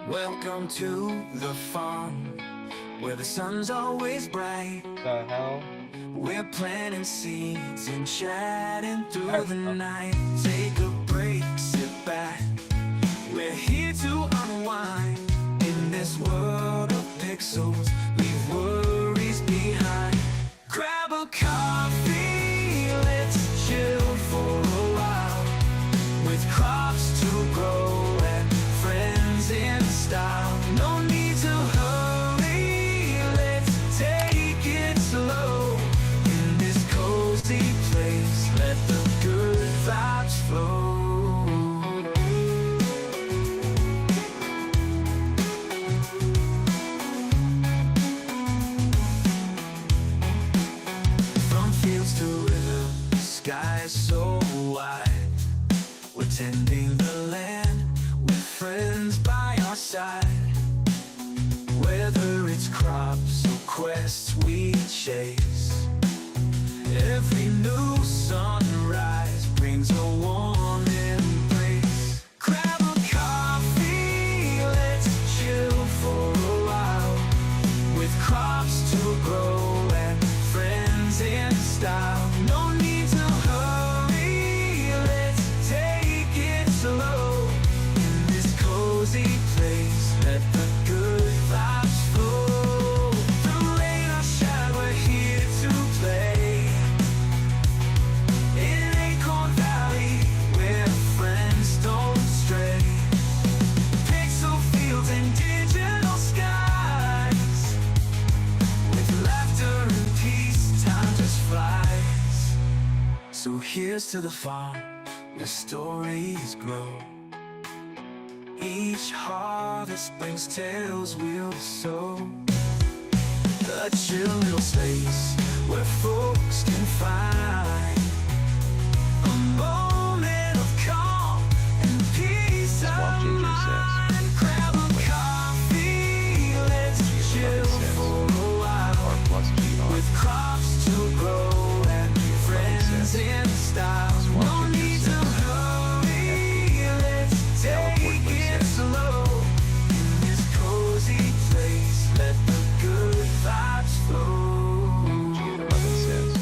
Welcome to the farm, where the sun's always bright. The hell? We're planting seeds and chatting through the night. Take a break, sit back. We're here to unwind. In this world of pixels, leave worries behind. Grab a coffee, let's chill for a while. With crops to grow and friends in style. No need to hurry, let's take it slow. In this cozy place, let the good vibes flow. From fields to rivers, skies so wide. We're tending the land with friends by our side. Whether it's crops or quests we chase, every new sunrise brings a warm embrace. Grab a coffee, let's chill for a while. With crops to grow and friends in style. No need to hurry, let's take it slow. In this cozy place, let the good vibes flow. Through rain or shine, we're here to play. In Acorn Valley, where friends don't stray. Pixel fields and digital skies. With laughter and peace, time just flies. So here's to the farm, where stories grow. Each harvest brings tales we'll sow. A chill little space where folks can find a moment of calm and peace of Swamp Ginger mind. Grab a coffee, let's chill for a while. R plus GR. With crops to grow and friends in style. No Swamp Ginger need to says. hurry, let's take it slow. In this cozy place, let the good vibes flow. G11 says.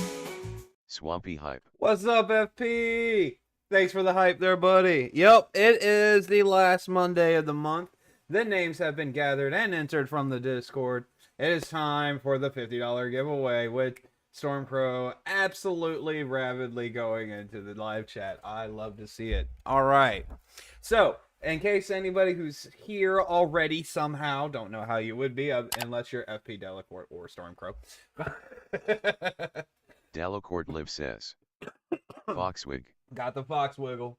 Swampy hype. What's up, FP? Thanks for the hype there, buddy. Yep, it is the last Monday of the month. The names have been gathered and entered from the Discord. It is time for the $50 giveaway with Stormcrow absolutely rapidly going into the live chat. I love to see it. All right. So, in case anybody who's here already somehow, don't know how you would be, unless you're FP Delacorte or Stormcrow. Delacorte Live says. Foxwig. Got the fox wiggle.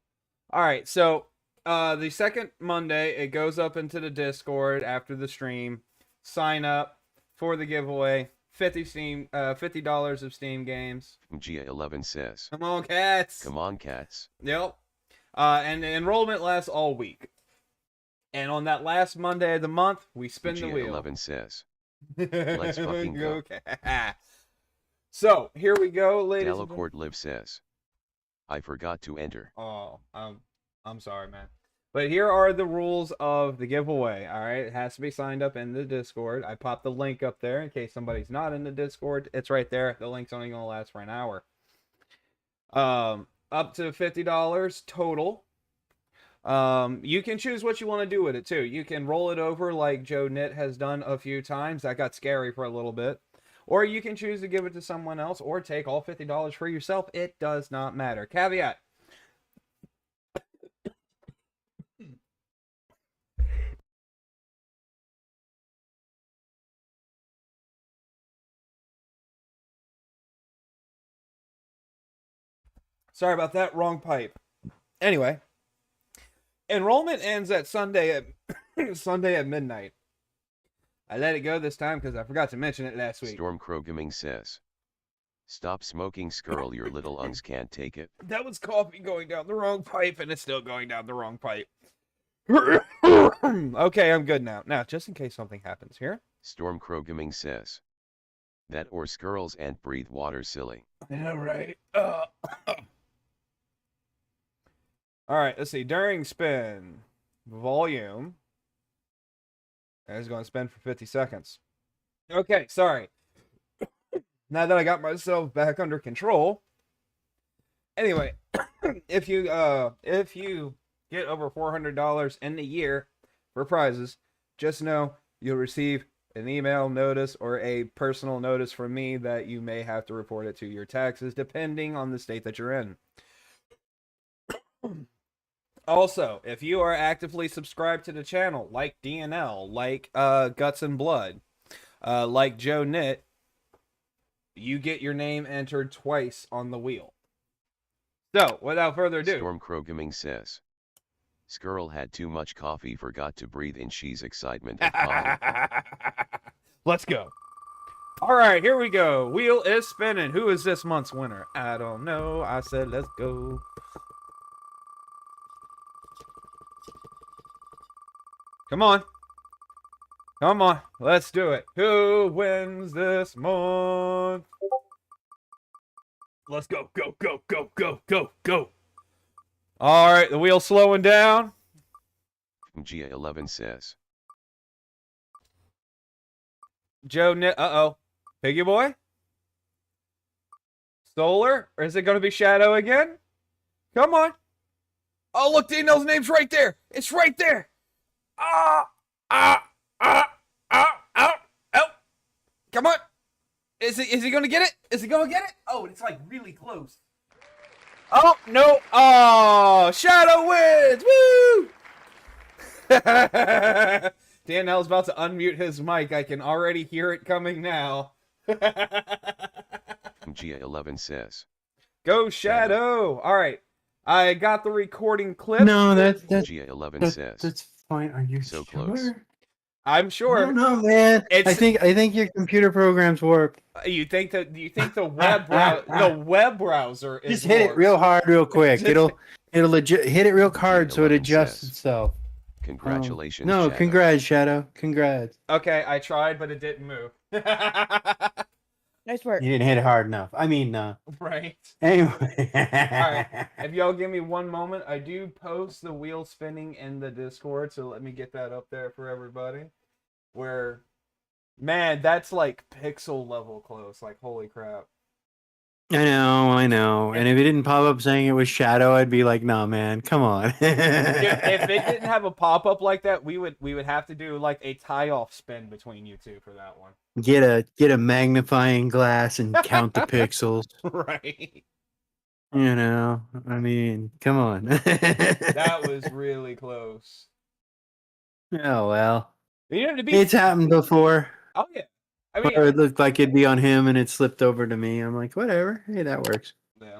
All right, so the second Monday, it goes up into the Discord after the stream. Sign up for the giveaway. $50 of Steam games. G11 says. Come on, cats. Come on, cats. Yep. And the enrollment lasts all week. And on that last Monday of the month, we spin the wheel. G11 says. Let's fucking go. So, here we go, ladies and gentlemen. Delacorte Live says. I forgot to enter. Oh, I'm sorry, man. But here are the rules of the giveaway, all right? It has to be signed up in the Discord. I popped the link up there in case somebody's not in the Discord. It's right there. The link's only going to last for an hour. Up to $50 total. You can choose what you want to do with it, too. You can roll it over like Joe Knit has done a few times. That got scary for a little bit. Or you can choose to give it to someone else or take all $50 for yourself. It does not matter. Caveat. Sorry about that. Wrong pipe. Anyway. Enrollment ends at Sunday at midnight. I let it go this time because I forgot to mention it last week. Stormcrow Gaming says. Stop smoking, Skirl, your little ungs can't take it. That was coffee going down the wrong pipe, and it's still going down the wrong pipe. Okay, I'm good now. Now, just in case something happens here. Stormcrow Gaming says. That or Skirls and breathe water silly. Yeah, right. All right, let's see. During spin, volume is going to spin for 50 seconds. Okay, sorry. Now that I got myself back under control. Anyway, if you get over $400 in a year for prizes, just know you'll receive an email notice or a personal notice from me that you may have to report it to your taxes, depending on the state that you're in. Also, if you are actively subscribed to the channel, like DNL, like Guts and Blood, like Joe Knit, you get your name entered twice on the wheel. So, without further ado, Stormcrow Gaming says, Skrull had too much coffee, forgot to breathe in she's excitement of potting. let's go. All right, here we go. Wheel is spinning. Who is this month's winner? I don't know. I said let's go. Come on. Come on. Let's do it. Who wins this month? Let's go. Go, go, go, go, go, go. All right, the wheel's slowing down. Gia11 says, Joe Knit. Uh-oh. Piggy Boy? Solar? Or is it going to be Shadow again? Come on. Oh, look, Daniel's name's right there. It's right there. Ah, ah, ah, ah, ah, oh. Come on. Is he going to get it? Is he going to get it? Oh, it's like really close. Oh, no. Oh, Shadow wins. Woo! Daniel's about to unmute his mic. I can already hear it coming now. Gia11 says, Go Shadow! All right, I got the recording clip. No, that's Gia11 says, that's fine. Are you so sure? close. I'm I sure. don't know, man. It's- I think your computer programs work. You think the web browser is Just hit it more- real hard, real quick. Just- It'll hit it real hard so it 11 adjusts says, itself. Congratulations, No, Shadow. congrats, Shadow. Congrats. Okay, I tried, but it didn't move. Nice work. You didn't hit it hard enough. I mean, Right. anyway. Alright. If y'all give me one moment, I do post the wheel spinning in the Discord, so let me get that up there for everybody. Where, man, that's like pixel level close. Like, holy crap. I know. And if it didn't pop up saying it was Shadow, I'd be like, nah, man, come on. If it didn't have a pop up like that, we would have to do like a tie off spin between you two for that one. Get a magnifying glass and count the pixels. Right. You know, I mean, come on. That was really close. Oh well, You know, to be it's happened before. oh yeah. I mean, Where it looked like it'd be on him and it slipped over to me. I'm like, whatever. Hey, that works. yeah.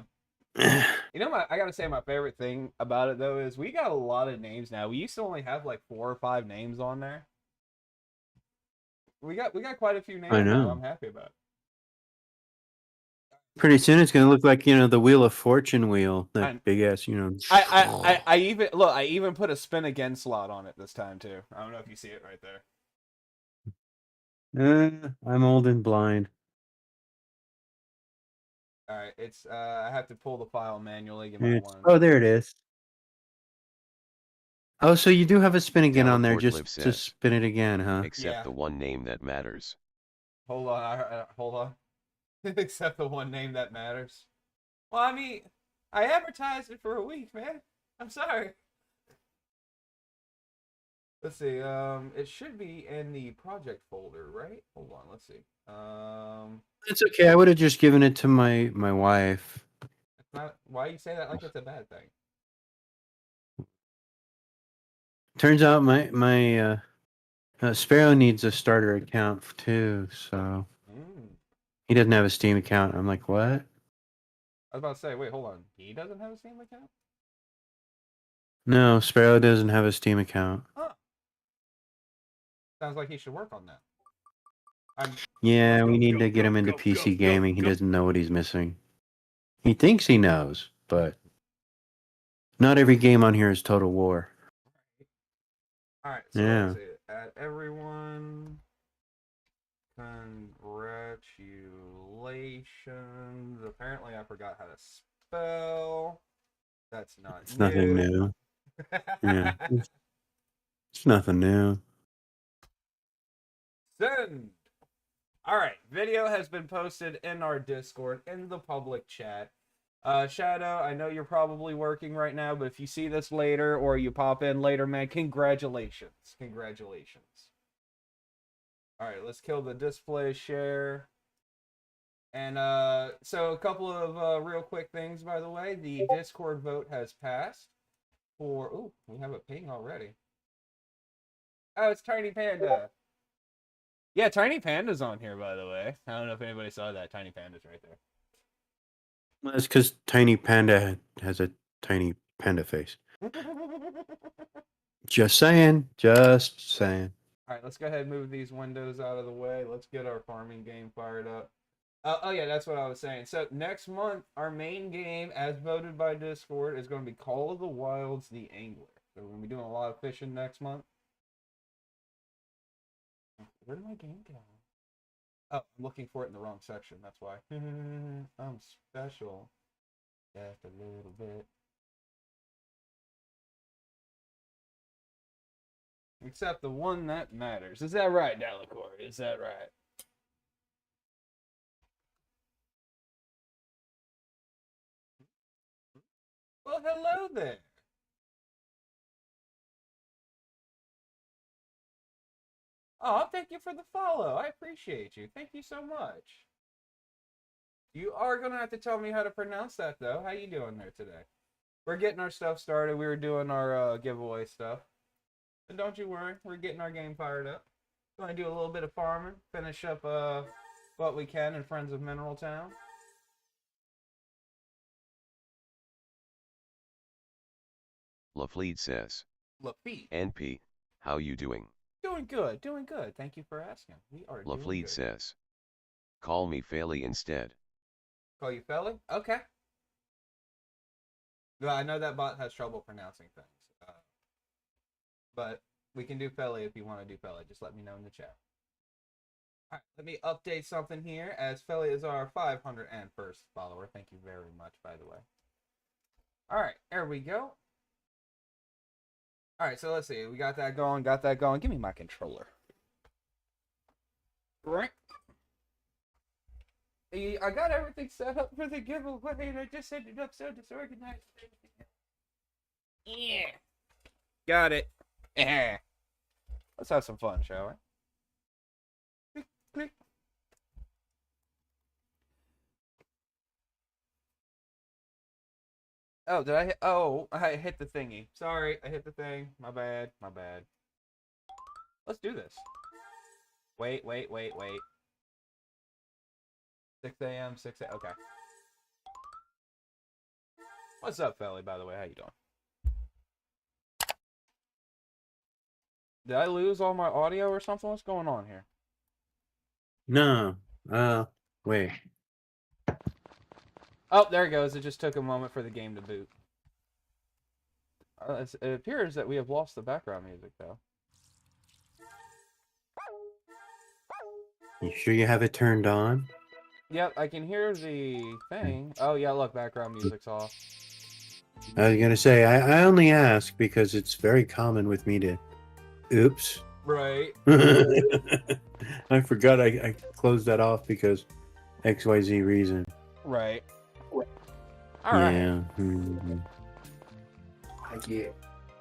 You know, I gotta say, my favorite thing about it though is we got a lot of names now. We used to only have like 4 or 5 names on there. We got quite a few names. I now. know. I'm happy about it. Pretty soon it's gonna look like the Wheel of Fortune wheel, that I- big ass. I even look. I even put a spin again slot on it this time too. I don't know if you see it right there. I'm old and blind. All right, it's I have to pull the file manually. Give me It's, one. oh, there it is. Oh, so you do have a spin again on there, Teleport just Liv to says, spin it again, huh? except Yeah. the one name that matters. Hold on, hold on. Except the one name that matters. Well, I mean, I advertised it for a week, man. I'm sorry. Let's see. It should be in the project folder, right? Hold on. Let's see. It's okay. I would have just given it to my wife. It's not. Why you say that like it's a bad thing? Turns out my Sparrow needs a starter account too, so Mm. he doesn't have a Steam account. I'm like, what? I was about to say, wait, hold on. He doesn't have a Steam account? No, Sparrow doesn't have a Steam account. Huh. Sounds like he should work on that. I'm Yeah, Go, we need go, to get go, him into go, PC go, go, gaming. He go. doesn't know what he's missing. He thinks he knows, but not every game on here is Total War. Alright, so Yeah. let's see. At everyone, congratulations. Apparently I forgot how to spell. That's not It's nothing new. Yeah. It's nothing new. Send. All right, video has been posted in our Discord in the public chat. Shadow, I know you're probably working right now, but if you see this later or you pop in later, man, congratulations. Congratulations. All right, let's kill the display share. And so a couple of real quick things, by the way. The Discord vote has passed for... Ooh, we have a ping already. Oh, it's Tiny Panda. Yeah, Tiny Panda's on here, by the way. I don't know if anybody saw that. Tiny Panda's right there. Well, that's because Tiny Panda has a tiny panda face. Just saying. Just saying. All right, let's go ahead and move these windows out of the way. Let's get our farming game fired up. Oh, yeah, that's what I was saying. So next month, our main game, as voted by Discord, is going to be Call of the Wilds, The Angler. So we're going to be doing a lot of fishing next month. Where did my game go? Oh, I'm looking for it in the wrong section. That's why. I'm special. Just a little bit. Except the one that matters. Is that right, Delacour? Is that right? Well, hello there. Oh, thank you for the follow. I appreciate you. Thank you so much. You are going to have to tell me how to pronounce that, though. How you doing there today? We're getting our stuff started. We were doing our giveaway stuff. And don't you worry. We're getting our game fired up. Going to do a little bit of farming. Finish up what we can in Friends of Mineral Town. LaFleet says, Lafitte. NP, how you doing? Doing good. Doing good. Thank you for asking. We are doing LaFleet good. says, call me Faily instead. Call you Felly? Okay. Well, I know that bot has trouble pronouncing things. But we can do Felly if you want to do Felly. Just let me know in the chat. Alright, let me update something here, as Felly is our 501st follower. Thank you very much, by the way. Alright, there we go. Alright, so let's see. We got that going, Give me my controller. Right. I got everything set up for the giveaway, and I just ended up so disorganized. Yeah. Got it. Yeah. Let's have some fun, shall we? Click, click. Oh, did I hit? Oh, I hit the thingy. Sorry, I hit the thing. My bad. My bad. Let's do this. Wait. 6 a.m., 6 a.m. Okay. What's up, Felly, by the way? How you doing? Did I lose all my audio or something? What's going on here? No. Wait. Oh, there it goes. It just took a moment for the game to boot. It appears that we have lost the background music, though. You sure you have it turned on? Yep, I can hear the thing. Oh, yeah, look, background music's off. I was gonna say, I only ask because it's very common with me to... Oops. Right. I forgot I closed that off because XYZ reason. Right. Alright. Yeah. I get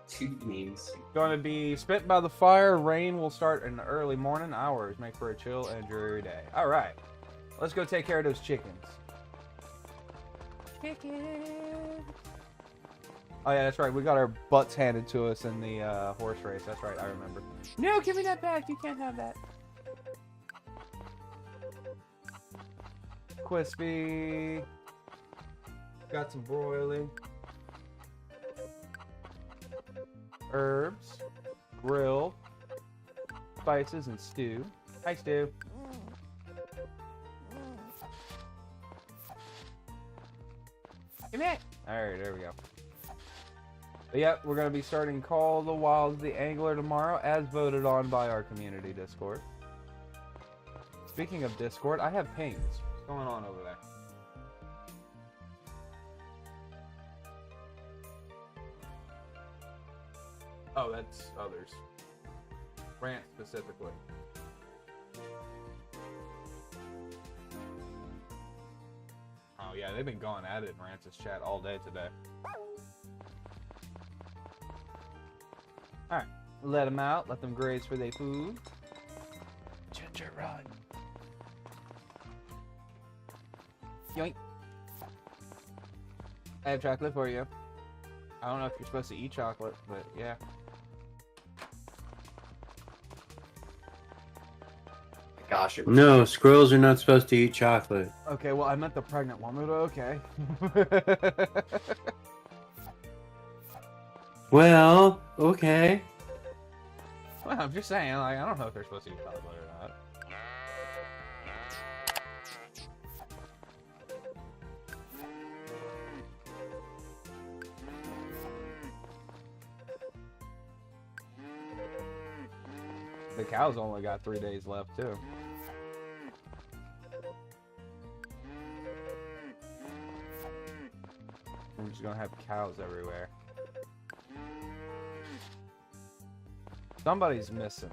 2 memes. Going to be spent by the fire. Rain will start in the early morning hours. Make for a chill and dreary day. Alright. Let's go take care of those chickens. Chickens. Oh yeah, that's right. We got our butts handed to us in the horse race. That's right. I remember. No, give me that back. You can't have that. Crispy. Got some broiling. Herbs. Grill. Spices and stew. Hi, stew. Come here. Alright, there we go. But yeah, we're going to be starting Call of the Wilds, The Angler tomorrow, as voted on by our community Discord. Speaking of Discord, I have pings. What's going on over there? Oh, that's others. Rant specifically. Oh yeah, they've been going at it in Rance's chat all day today. Alright, let them out, let them graze for their food. Ginger, run. Yoink. I have chocolate for you. I don't know if you're supposed to eat chocolate, but yeah. Gosh, it was No, squirrels are not supposed to eat chocolate. Okay, well, I meant the pregnant one, but okay. Well, okay. Well, I'm just saying, like, I don't know if they're supposed to eat chocolate or not. The cow's only got 3 days left, too. We're just gonna have cows everywhere. Somebody's missing.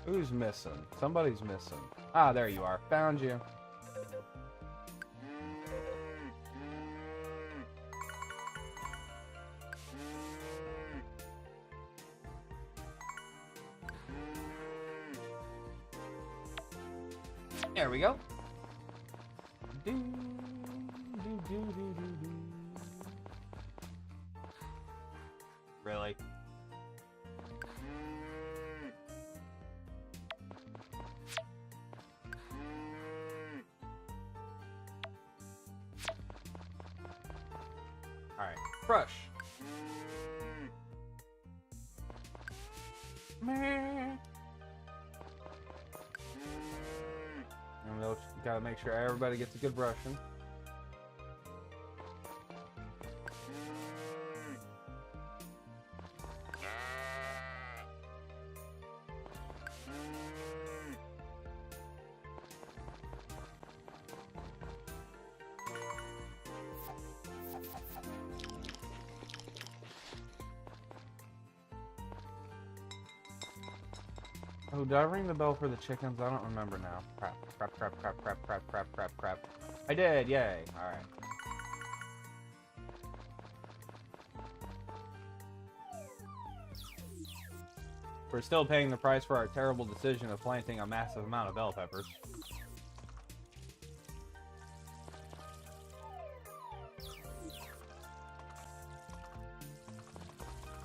Who's missing? Somebody's missing. Ah, there you are. Found you. There we go. Do, do, do, do, do, do. Really? Alright, brush. Meh. And we'll gotta make sure everybody gets a good brushing. Oh, did I ring the bell for the chickens? I don't remember now. Crap, crap, crap, crap, crap, crap, crap, crap, crap. I did, yay. Alright. We're still paying the price for our terrible decision of planting a massive amount of bell peppers.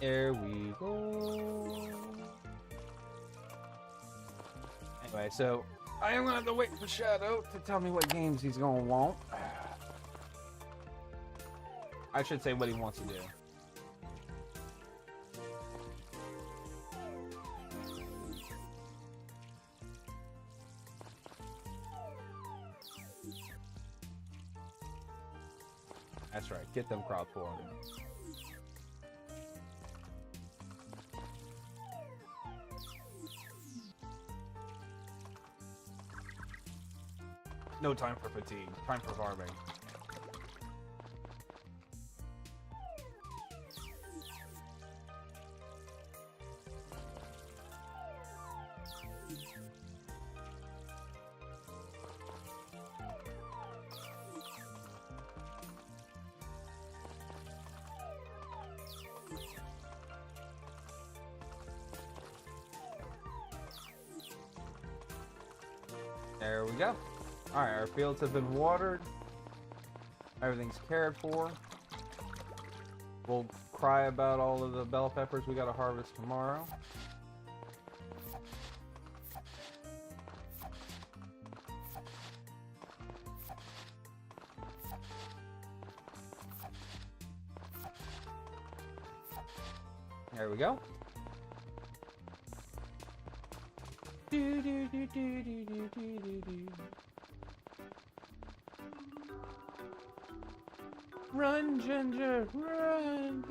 There we go. Anyway, so I am gonna have to wait for Shadow to tell me what games he's gonna want. I should say what he wants to do. That's right, get them crops watered. No time for fatigue, time for farming. There we go. Alright, our fields have been watered. Everything's cared for. We'll cry about all of the bell peppers we gotta harvest tomorrow. There we go. Do, do, do, do, do, do, do, do, do. Run, Ginger, run!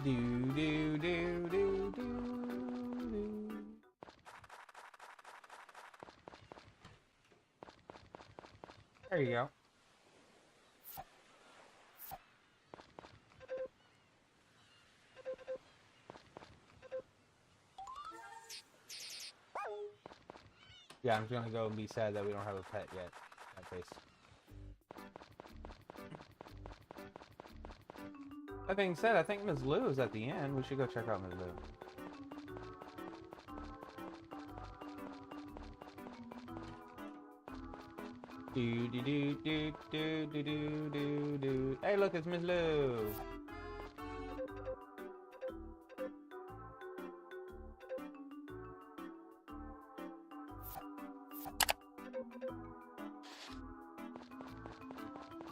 Do do do do do do. There you go. Yeah, I'm just gonna go and be sad that we don't have a pet yet. That face. That being said, I think Ms. Lou is at the end. We should go check out Ms. Lou. Do do do do do do do do do. Hey, look, it's Ms. Lou.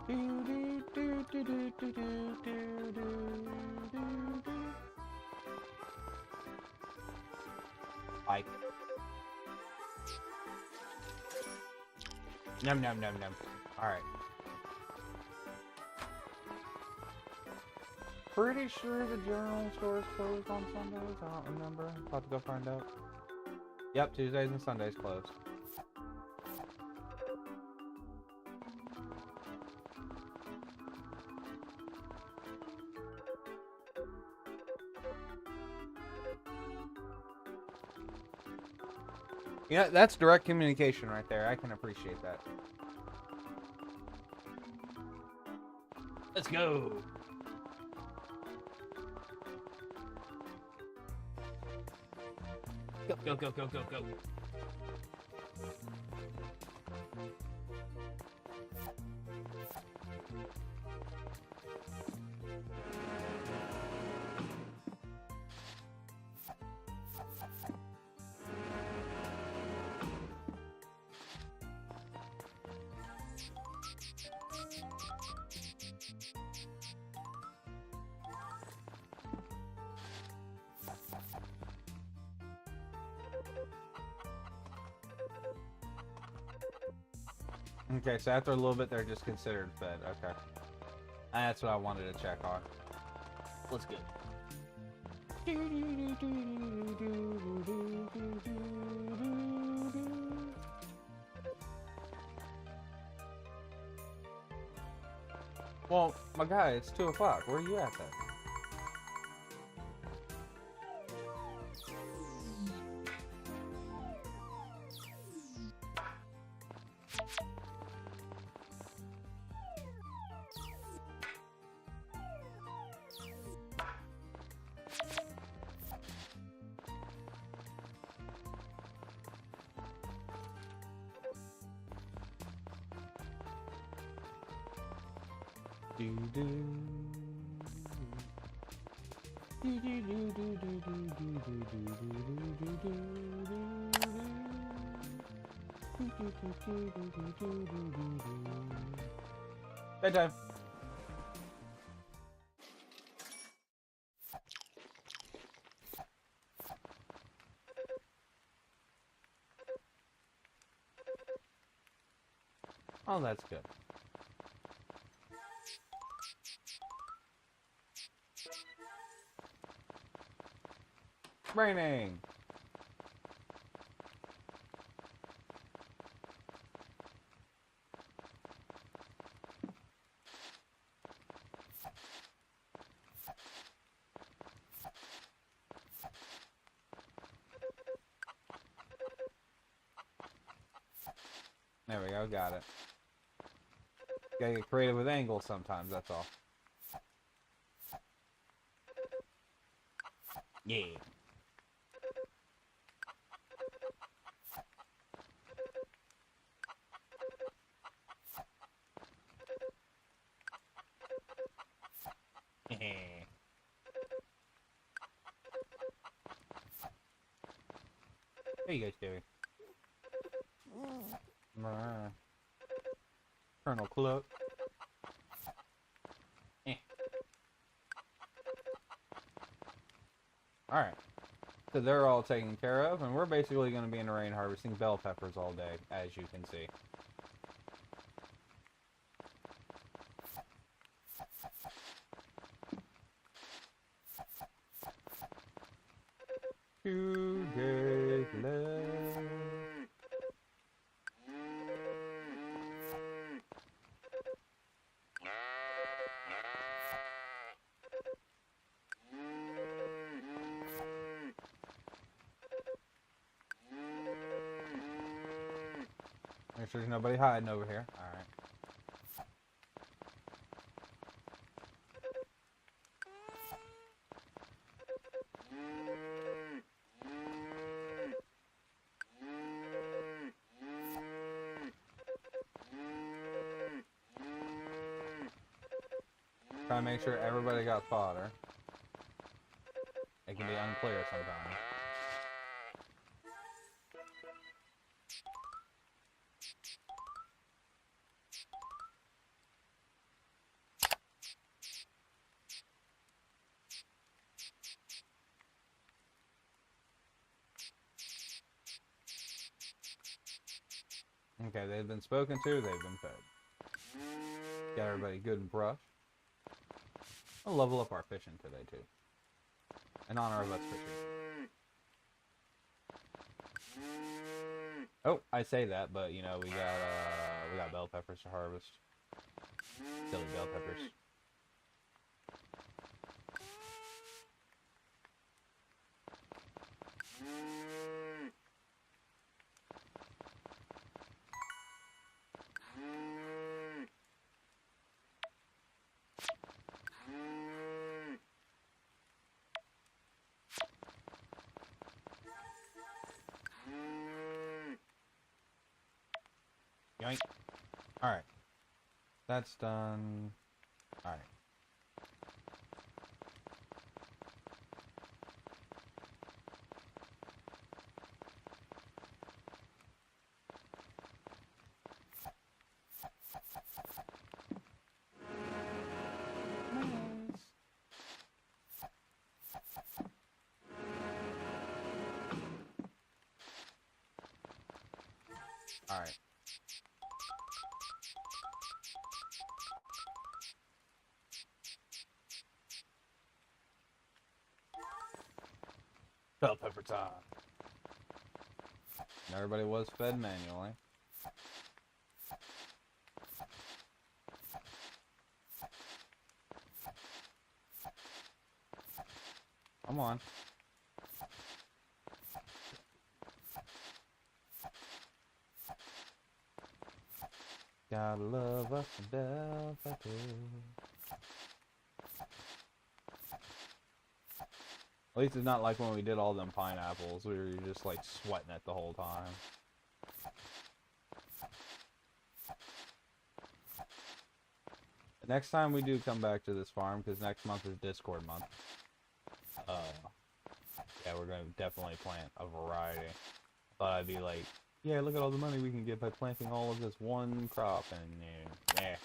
Do do do do do do do do do do. Like. Num num num num. Alright. Pretty sure the general store is closed on Sundays. I don't remember. About to go find out. Yep, Tuesdays and Sundays closed. Yeah, that's direct communication right there. I can appreciate that. Let's go. Go, go, go, go, go, go. Okay, so after a little bit, they're just considered fed. Okay. That's what I wanted to check on. Let's go. Well, my guy, it's 2 o'clock. Where are you at then? Do do. Do do do do do do do do do do do bedtime. Oh, that's good. Raining. There we go, got it. Gotta get creative with angles sometimes, that's all. Yeah. What are you guys doing? Colonel Cloak. Alright. So they're all taken care of, and we're basically going to be in the rain harvesting bell peppers all day, as you can see. 2 days left. Make sure there's nobody hiding over here. Alright. Try to make sure everybody got fodder. It can be unclear sometimes. Okay, they've been spoken to, they've been fed. Got everybody good and brushed. I'll level up our fishing today too. In honor of us fishing. Oh, I say that, but you know, we got bell peppers to harvest. Silly bell peppers. Yoink. Alright. That's done. Alright. Alright. Bell pepper time. And everybody was fed manually. Come on. Gotta love us some bell peppers. At least it's not like when we did all them pineapples. We were just like sweating it the whole time. Next time we do come back to this farm, because next month is Discord month. Yeah, we're gonna definitely plant a variety. Thought I'd be like, yeah, look at all the money we can get by planting all of this one crop, and yeah.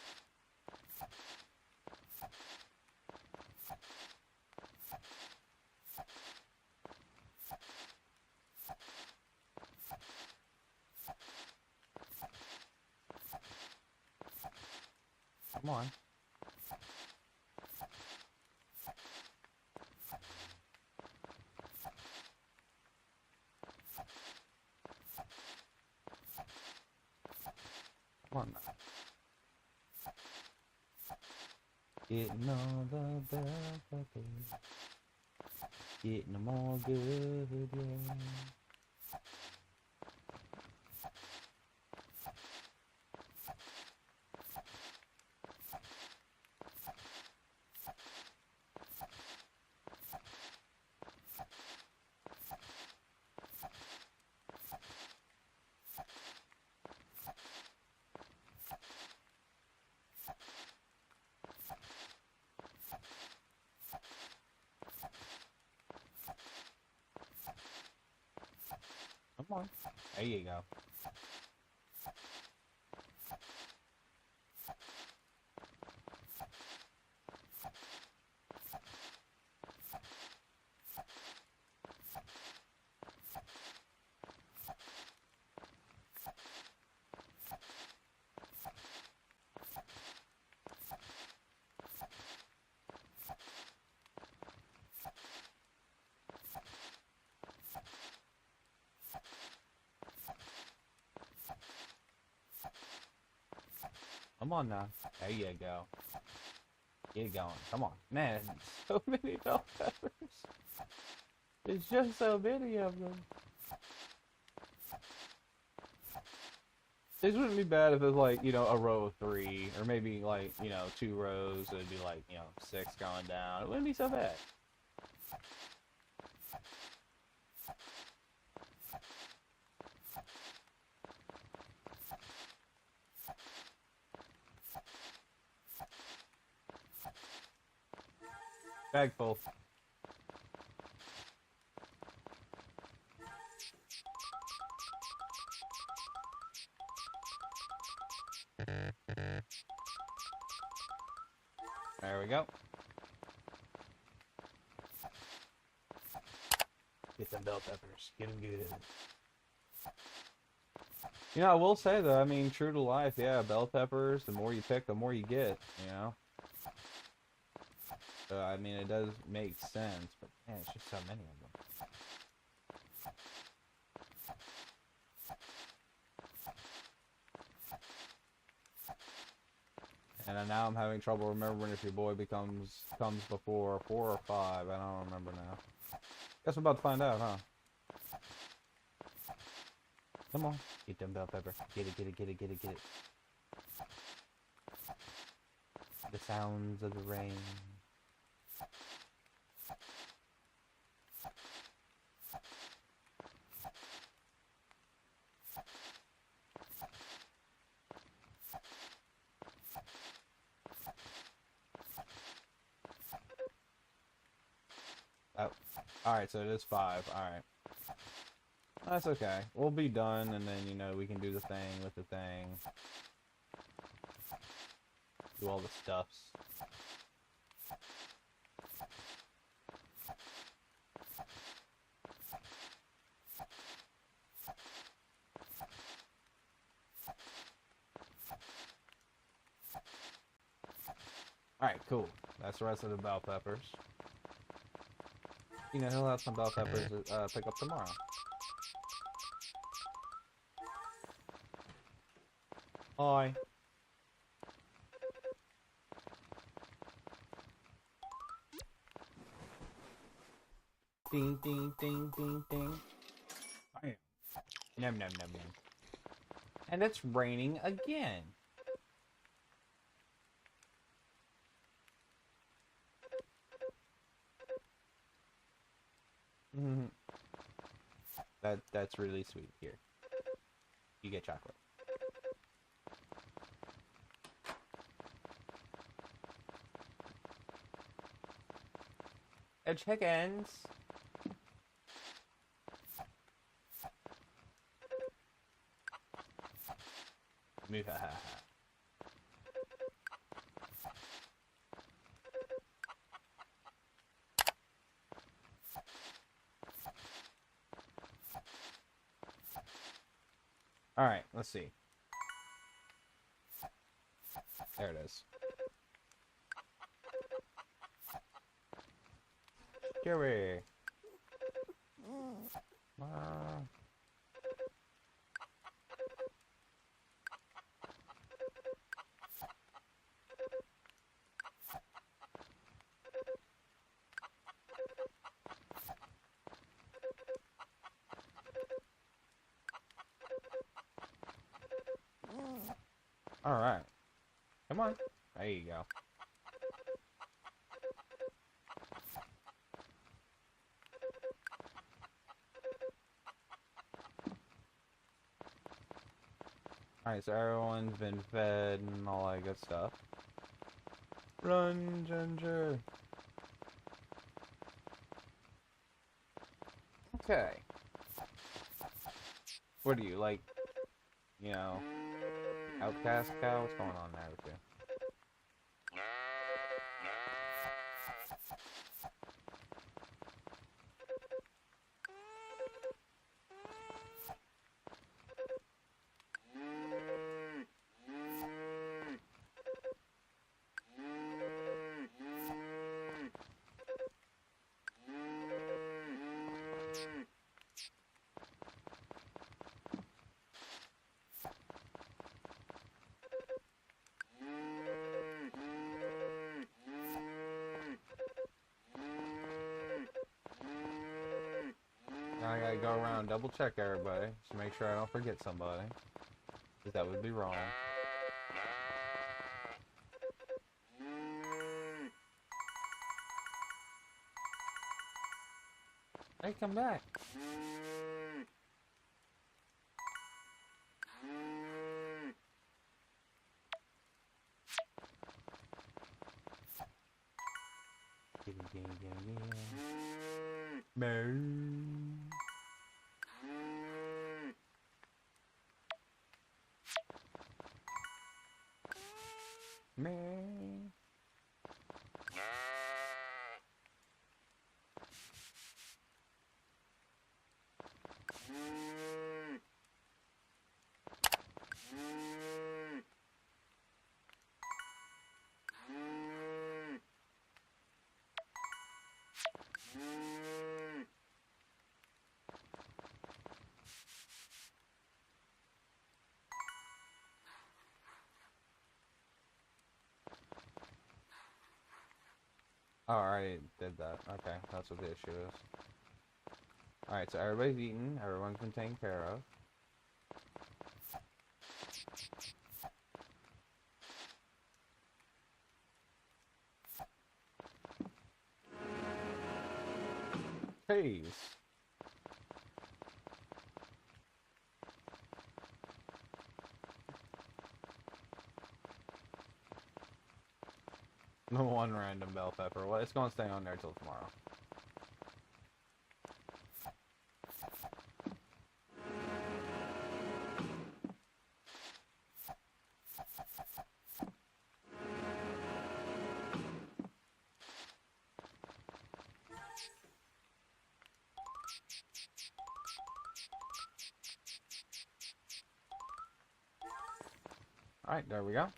Come on. Come on now. Getting all the bell peppers. Getting them all good, yeah. Come on. There you go. Come on now. There you go. Get it going. Come on. Man, so many bell peppers. There's just so many of them. This wouldn't be bad if it was like, you know, a row of 3, or maybe like, you know, 2 rows. It'd be like, you know, 6 going down. It wouldn't be so bad. Bag full. There we go. Get them bell peppers. Get them good. You know, I will say though, I mean, true to life, yeah, bell peppers, the more you pick, the more you get, you know? So, I mean, it does make sense, but man, it's just so many of them. And now I'm having trouble remembering if your boy comes before 4 or 5. I don't remember now. Guess I'm about to find out, huh? Come on. Get them bell pepper. Get it, get it, get it, get it, get it. The sounds of the rain. Oh, alright, so it is 5. Alright. That's okay. We'll be done, and then, you know, we can do the thing with the thing. Do all the stuffs. Alright, cool. That's the rest of the bell peppers. You know, he'll have some bell peppers to pick up tomorrow. Hi. Ding, ding, ding, ding, ding. Bam. Nom, nom, nom, nom. And it's raining again. That's really sweet. Here, you get chocolate. And chickens. Alright, let's see. There it is. Jerry. Alright. Come on. There you go. Alright, so everyone's been fed and all that good stuff. Run, Ginger. Okay. What do you, like, you know, outcast cow? What's going on there with you? I gotta go around, double check everybody, to make sure I don't forget somebody. Because that would be wrong. Hey, come back. Me. Oh, I already did that. Okay, that's what the issue is. Alright, so everybody's eaten. Everyone's been taken care of. Please. No one random bell pepper. Well, it's gonna stay on there till tomorrow. Alright, there we go.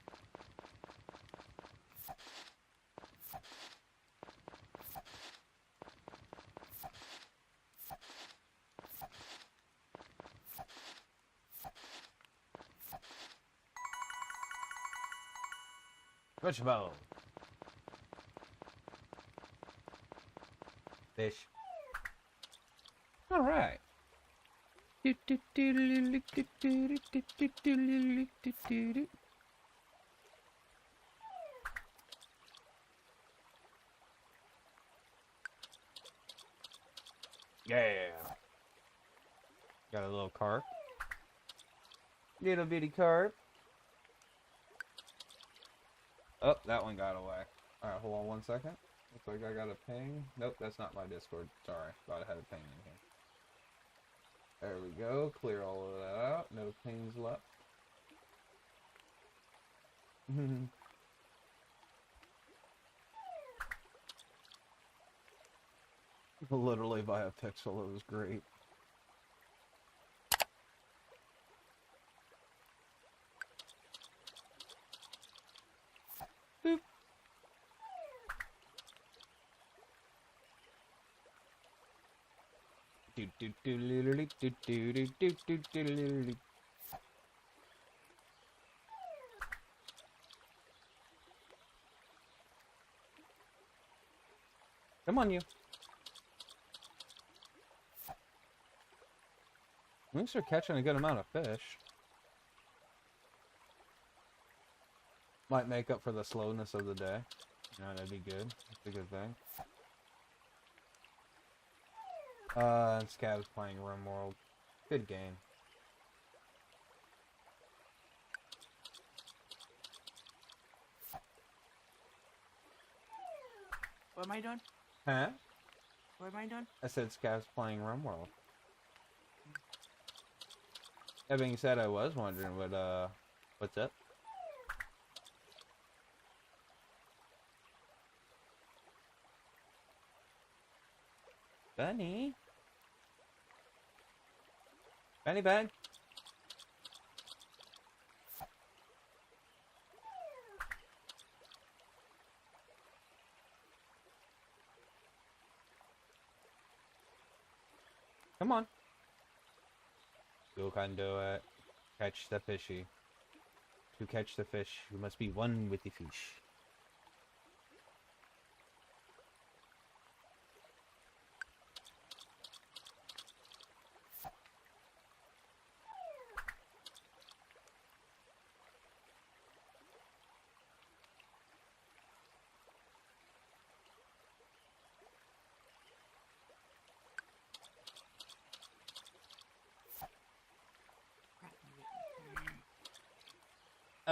Vegetable. Fish. Alright. Yeah. Got a little carp. Little bitty carp. Oh, that one got away. Alright, hold on 1 second. Looks like I got a ping. Nope, that's not my Discord. Sorry, thought I had a ping in here. There we go. Clear all of that out. No pings left. Literally via pixel, it was great. Boop. Come on, you. At least they're catching a good amount of fish. Might make up for the slowness of the day. You know, that'd be good. That's a good thing. And Scav's playing RimWorld. Good game. What am I doing? Huh? What am I doing? I said Scav's playing RimWorld. That being said, I was wondering what's up? Bunny? Bunny bug? Come on. You can do it. Catch the fishy. To catch the fish, you must be one with the fish.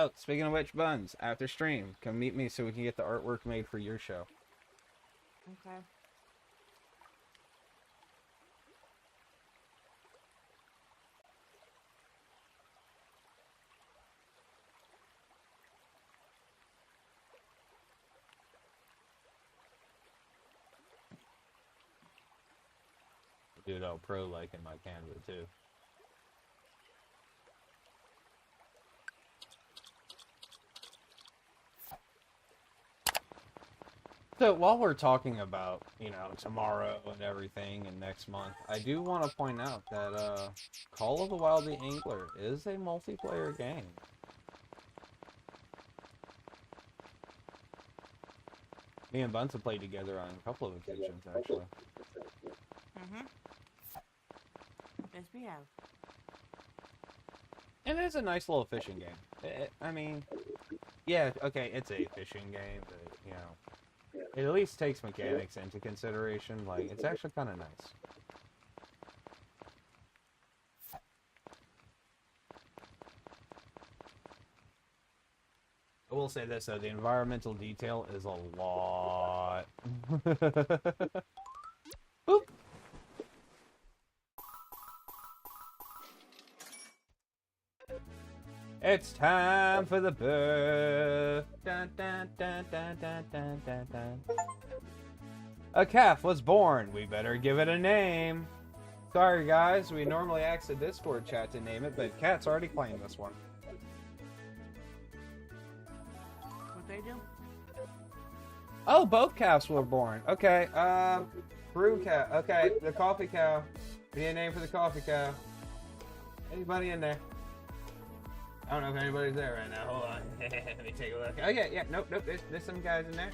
Oh, speaking of which, Buns, after stream, come meet me so we can get the artwork made for your show. Okay. Do it all pro like in my Canva too. So while we're talking about, you know, tomorrow and everything and next month, I do want to point out that Call of the Wild the Angler is a multiplayer game. Me and Buns have played together on a couple of occasions, actually. Mm-hmm. Yes, we have. And it's a nice little fishing game. I mean, yeah, okay, it's a fishing game, but, you know, it at least takes mechanics into consideration. Like, it's actually kind of nice. I will say this, though, the environmental detail is a lot. Boop. It's time for the birth. Dun, dun, dun, dun, dun, dun, dun, dun. A calf was born. We better give it a name. Sorry, guys. We normally ask the Discord chat to name it, but Cat's already claimed this one. What they do? Oh, both calves were born. Okay, brew cow. Okay, the coffee cow. We need a name for the coffee cow. Anybody in there? I don't know if anybody's there right now. Hold on. Let me take a look. Oh, yeah. Nope. There's some guys in there.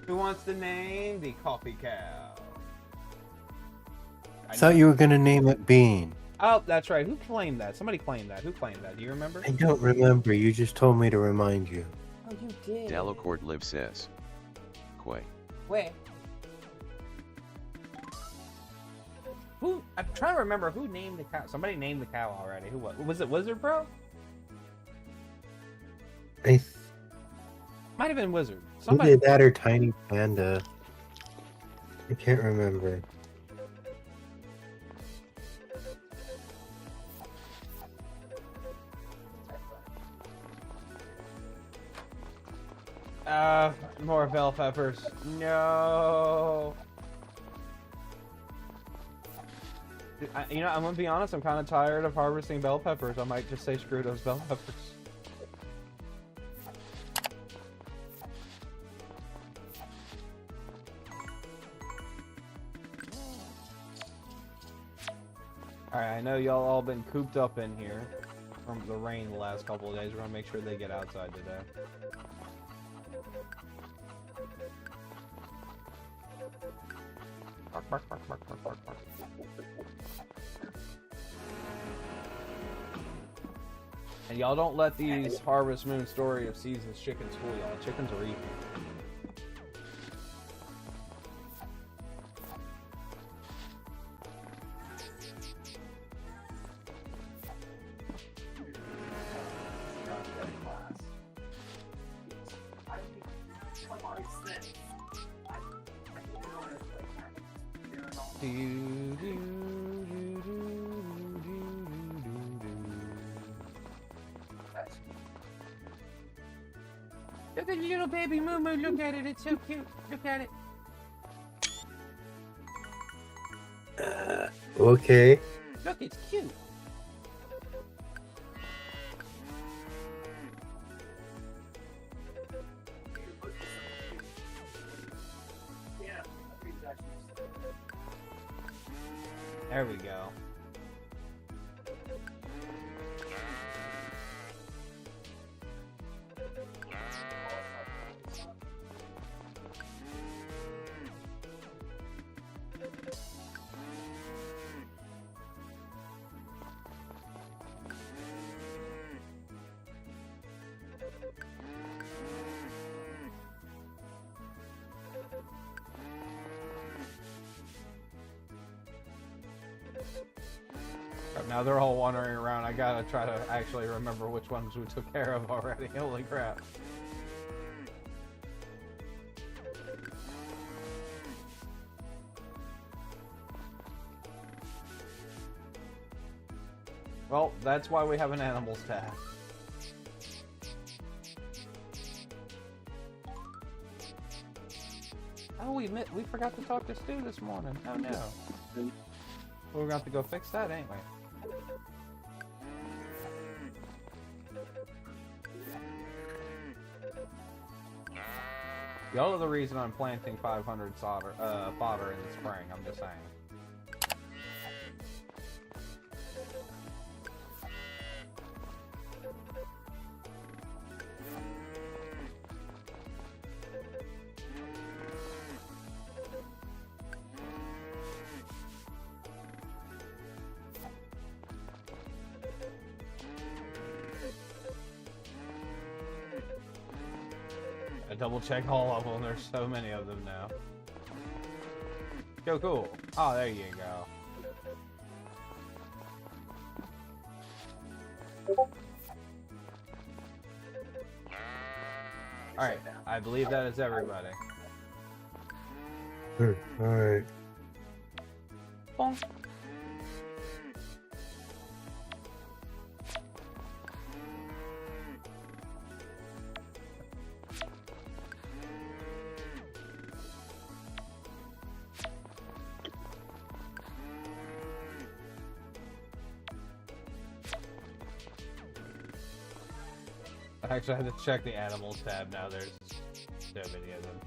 Who wants to name the coffee cow? I thought you were going to name it Bean. Oh, that's right. Who claimed that? Somebody claimed that. Who claimed that? Do you remember? I don't remember. You just told me to remind you. Oh, you did. Delacourt Live says. Quay. Where? Who? I'm trying to remember who named the cow. Somebody named the cow already. Who was it? Wizard Bro? Might have been Wizard. Who Somebody. did that or Tiny Panda? I can't remember. More bell peppers. No. You know, I'm gonna be honest. I'm kind of tired of harvesting bell peppers. I might just say screw those bell peppers. Alright, I know y'all all been cooped up in here from the rain the last couple of days. We're gonna make sure they get outside today. Bark, bark, bark, bark, bark, bark, bark. And y'all don't let these Harvest Moon Story of Seasons chickens fool y'all. Chickens are evil. Look at the little baby moo moo. Look at it. It's so cute. Look at it. Okay. Look, it's cute. There we go. crap. Now they're all wandering around. I gotta try to actually remember which ones we took care of already. Holy crap. Well, that's why we have an animals tab. Oh, we forgot to talk to Stu this morning. Oh no. We're gonna have to go fix that, ain't we? Y'all are the reason I'm planting 500 fodder in the spring, I'm just saying. I double check all of them, there's so many of them now. Go cool. Oh, there you go. Alright, I believe that is everybody. Alright. Bonk. I actually had to check the animals tab now, there's so many of them.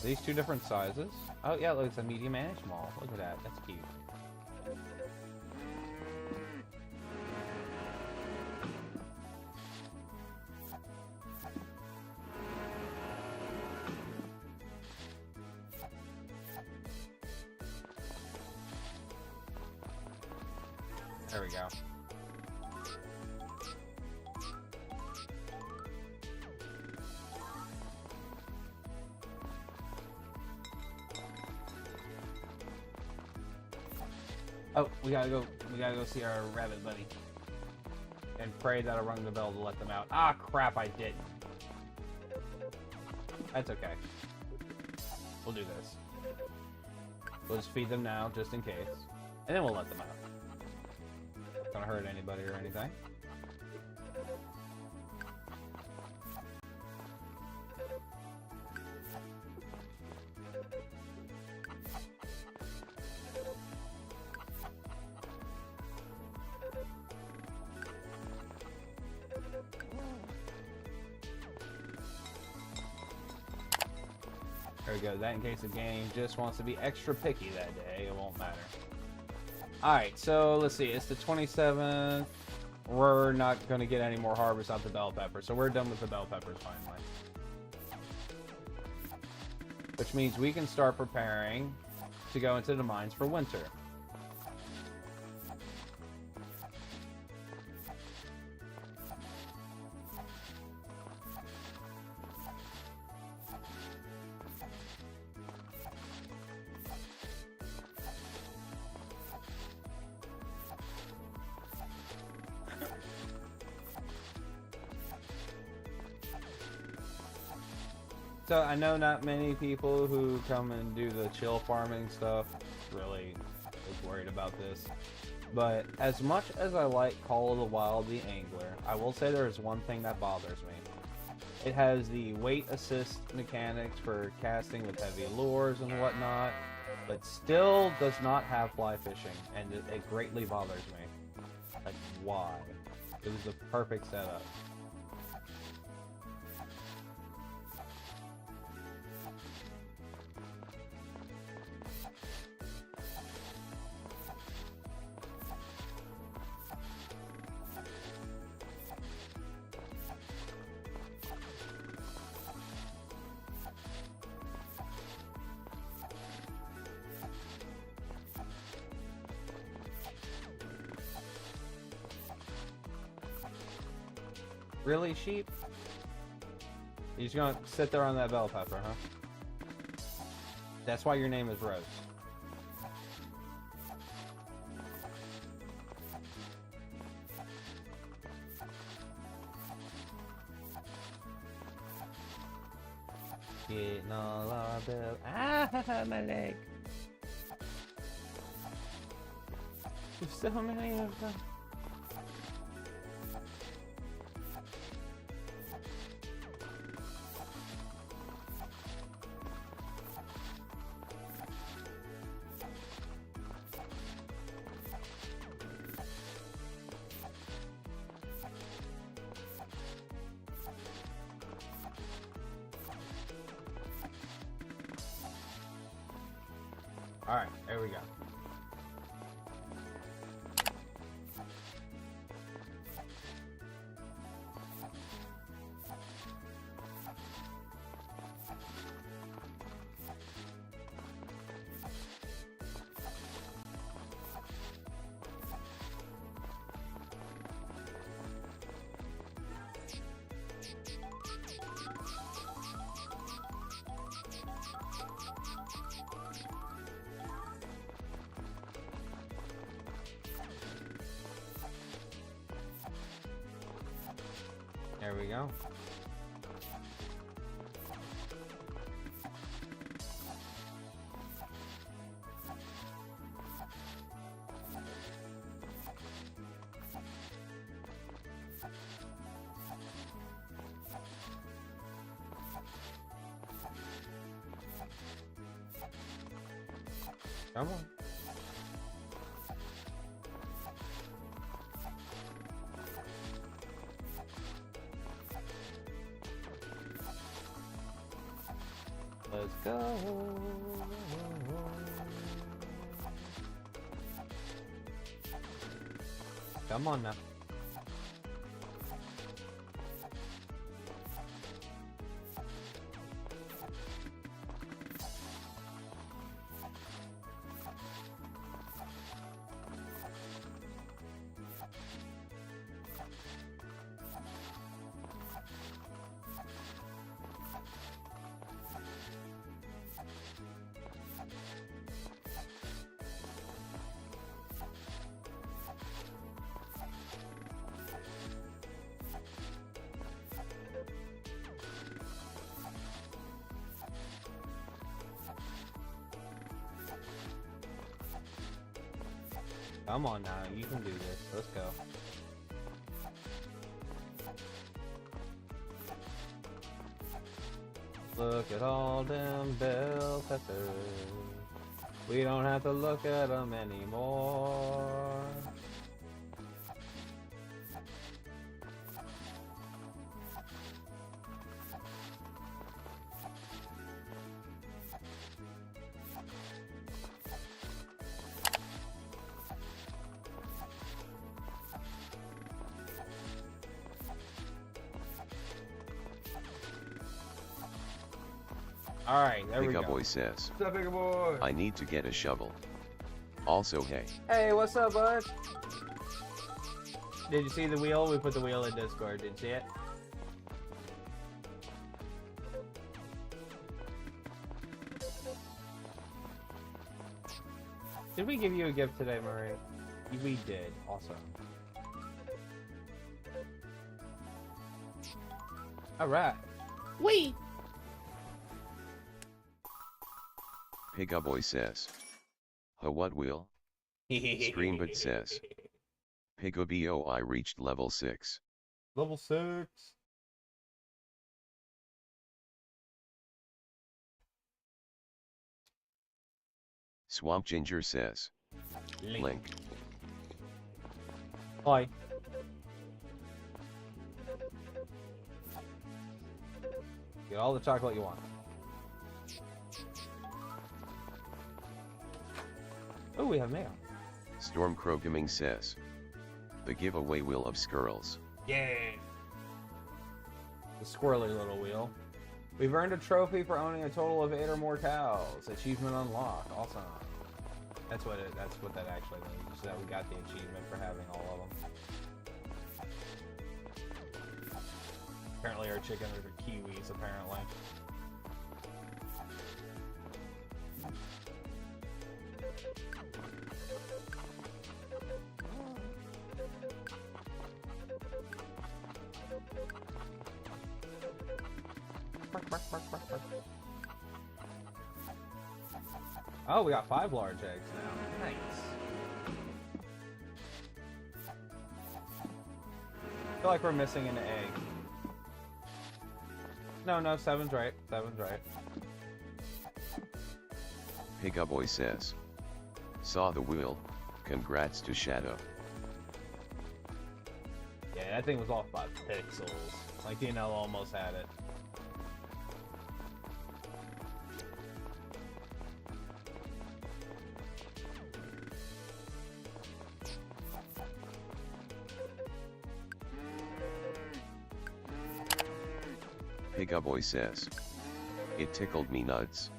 These two different sizes? Oh yeah, look, it's a medium and a small. Look at that, that's cute. There we go. Oh, we gotta go see our rabbit buddy. And pray that I rung the bell to let them out. Ah, crap, I didn't. That's okay. We'll do this. We'll just feed them now, just in case. And then we'll let them out. Not gonna hurt anybody or anything. There we go, that in case the game just wants to be extra picky that day, it won't matter. Alright, so let's see, it's the 27th. We're not going to get any more harvest out the bell pepper, so we're done with the bell peppers finally. Which means we can start preparing to go into the mines for winter. So I know not many people who come and do the chill farming stuff really is worried about this. But as much as I like Call of the Wild the Angler, I will say there is one thing that bothers me. It has the weight assist mechanics for casting with heavy lures and whatnot, but still does not have fly fishing, and it greatly bothers me. Like, why? It was the perfect setup. Really, sheep? You're just gonna sit there on that bell pepper, huh? That's why your name is Rose. Getting all our bills. Ah, my leg. There's so many of them. All right, there we go. There we go. Come on. Let's go. Come on now. Come on now, you can do this. Let's go. Look at all them bell peppers. We don't have to look at them anymore. Alright, there we go. Big Boy says, What's up, big boy? I need to get a shovel. Also, hey, Hey, what's up, bud? Did you see the wheel? We put the wheel in Discord. Did you see it? Did we give you a gift today, Marie? We did. Awesome. Alright. Wait! Pig Boy says, what wheel? Screambot says, Pig I reached level 6. Level 6. Swamp Ginger says, Link. Hi. Get all the chocolate you want. Oh, we have mail. Storm Krogaming says, the giveaway wheel of Skirls. Yeah. The squirrely little wheel. We've earned a trophy for owning a total of 8 or more cows. Achievement unlocked. Awesome. That's what that actually means. That we got the achievement for having all of them. Apparently our chickens are kiwis, apparently. Oh, we got 5 large eggs now. Nice. I feel like we're missing an egg. No, 7's right. 7's right. Pigaboy says. Saw the wheel, congrats to Shadow. Yeah, that thing was off by pixels. Like, DNL almost had it. Pigaboy says. It tickled me nuts.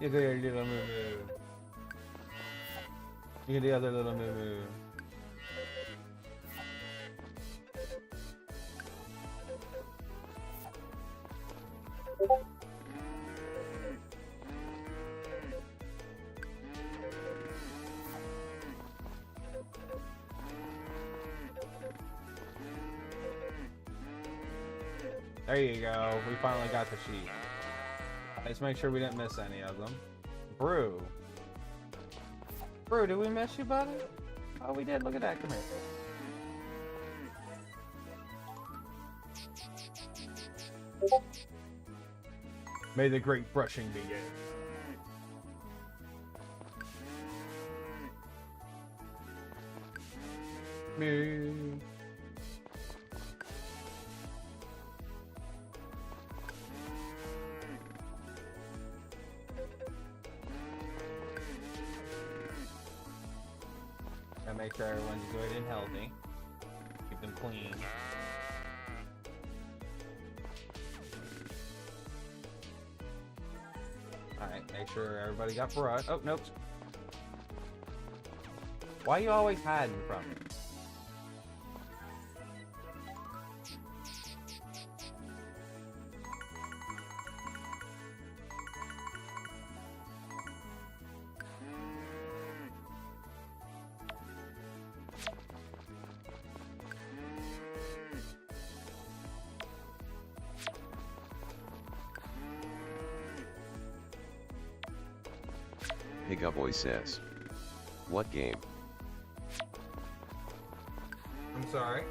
You do your little moo moo. You do the other little moo moo. There you go. We finally got the sheep. Let's make sure we didn't miss any of them. Brew. Brew, did we miss you, buddy? Oh, we did. Look at that. Come here. May the great brushing begin. Moo. And make sure everyone's good and healthy. Keep them clean. Alright, make sure everybody got brush. Oh, nope. Why you always hiding from me? Pigaboy says. What game? I'm sorry.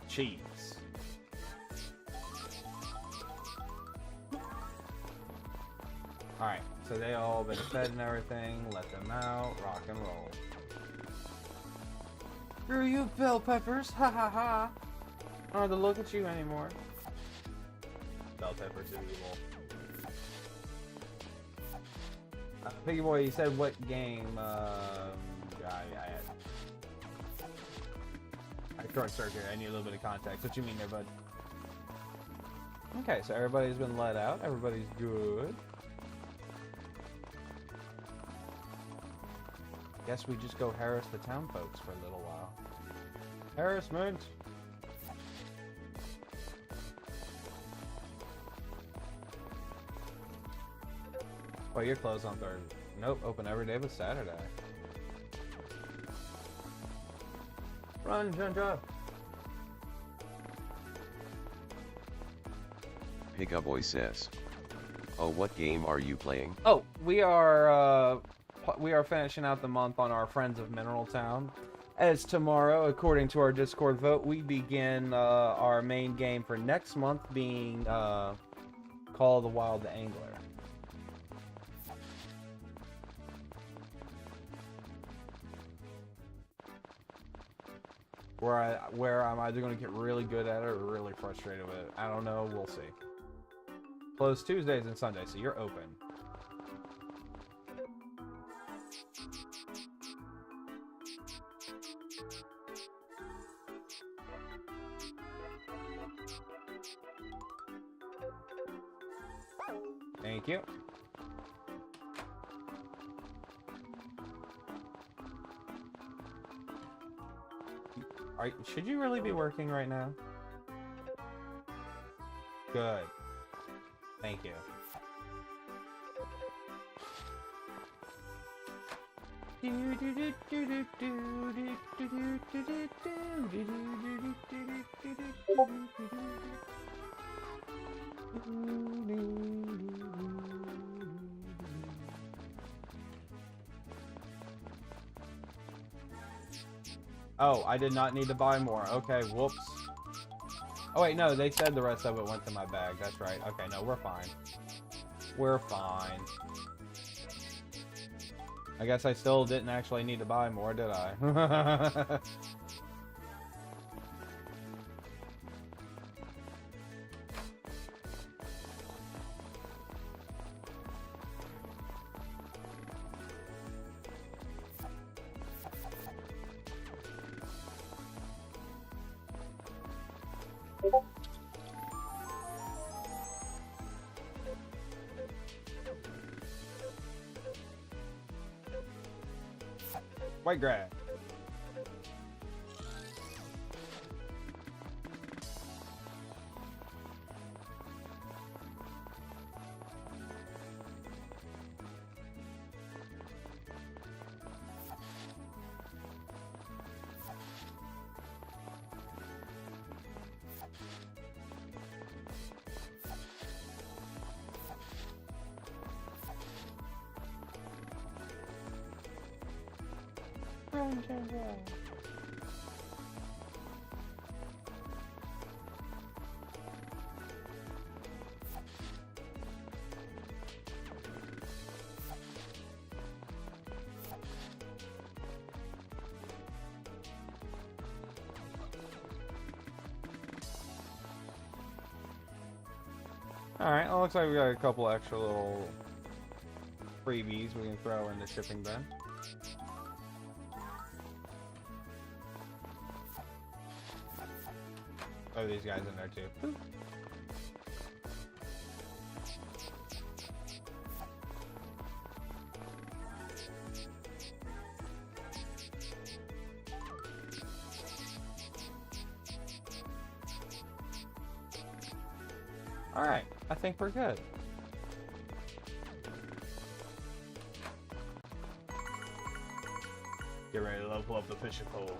Cheese. Alright, so they all been fed and everything. Let them out. Rock and roll. Screw you, bell peppers. Ha ha ha. I don't have to look at you anymore. Bell peppers are evil. Piggy boy, you said what game? I short circuit. I need a little bit of context. What you mean there, bud? Okay, so everybody's been let out. Everybody's good. Guess we just go harass the town folks for a little while. Harassment! Well, you're closed on Thursday. Nope, open every day but Saturday. Run, Junja! Pigaboy says. Oh, what game are you playing? Oh, we are finishing out the month on our Friends of Mineral Town. As tomorrow, according to our Discord vote, we begin our main game for next month being Call of the Wild the Angler. Where I'm either going to get really good at it or really frustrated with it. I don't know. We'll see. Closed Tuesdays and Sundays, so you're open. Thank you. Should you really be working right now? Good. Thank you. Oh, I did not need to buy more. Okay, whoops. Oh wait, no, they said the rest of it went to my bag. That's right. Okay, no, we're fine. We're fine. I guess I still didn't actually need to buy more, did I? White grass. Alright, well, looks like we got a couple extra little freebies we can throw in the shipping bin. Oh, these guys in there too. Alright, I think we're good. Get ready to level up the fishing pole.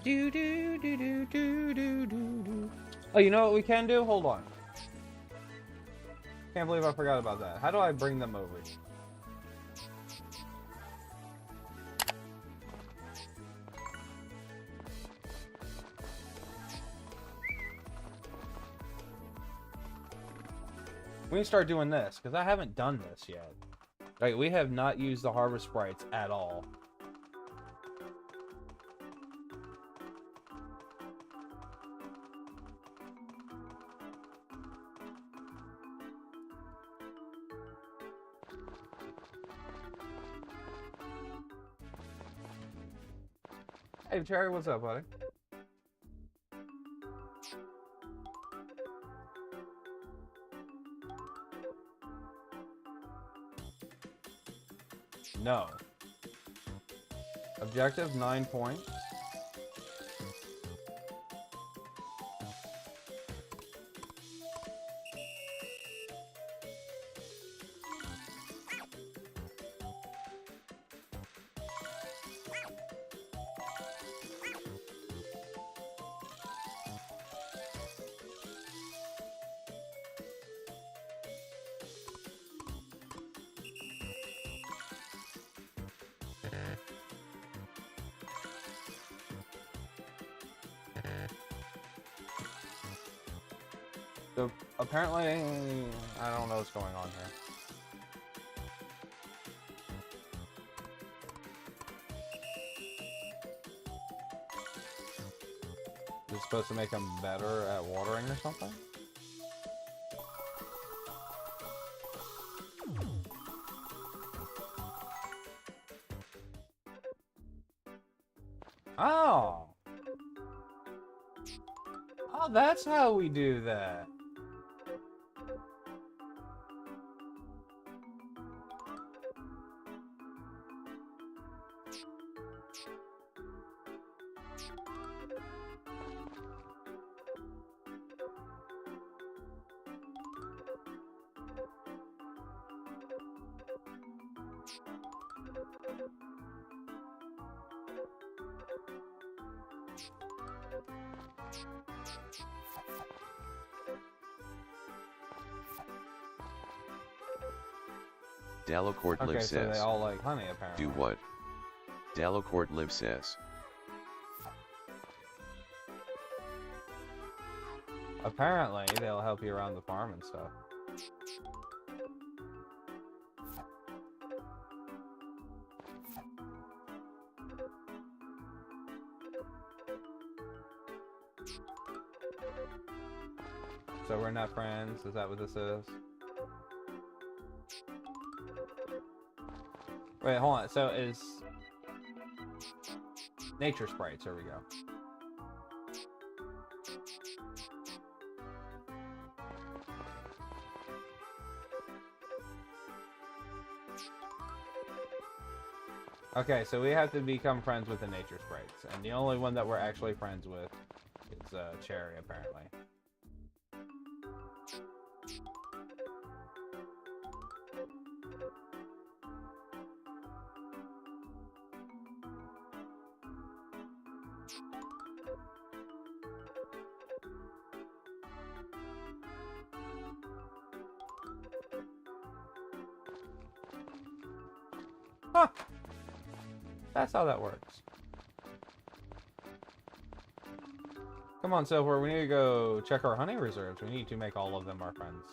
Do do do do do do do. Oh, you know what we can do? Hold on. Can't believe I forgot about that. How do I bring them over? We need to start doing this, because I haven't done this yet. Like, we have not used the harvest sprites at all. Hey, Cherry, what's up, buddy? No. Objective 9 points. So apparently, I don't know what's going on here. Is it supposed to make them better at watering or something? Oh! Oh, that's how we do that. Dalacourt Okay, Live so says. they all like honey, apparently. Do what? Dalacourt Live says. Apparently, they'll help you around the farm and stuff. So we're not friends? Is that what this is? Wait, hold on. So is... Nature sprites, here we go. Okay, so we have to become friends with the nature sprites, and the only one that we're actually friends with is Cherry, apparently. Huh! That's how that works. Come on, Silver, we need to go check our honey reserves. We need to make all of them our friends.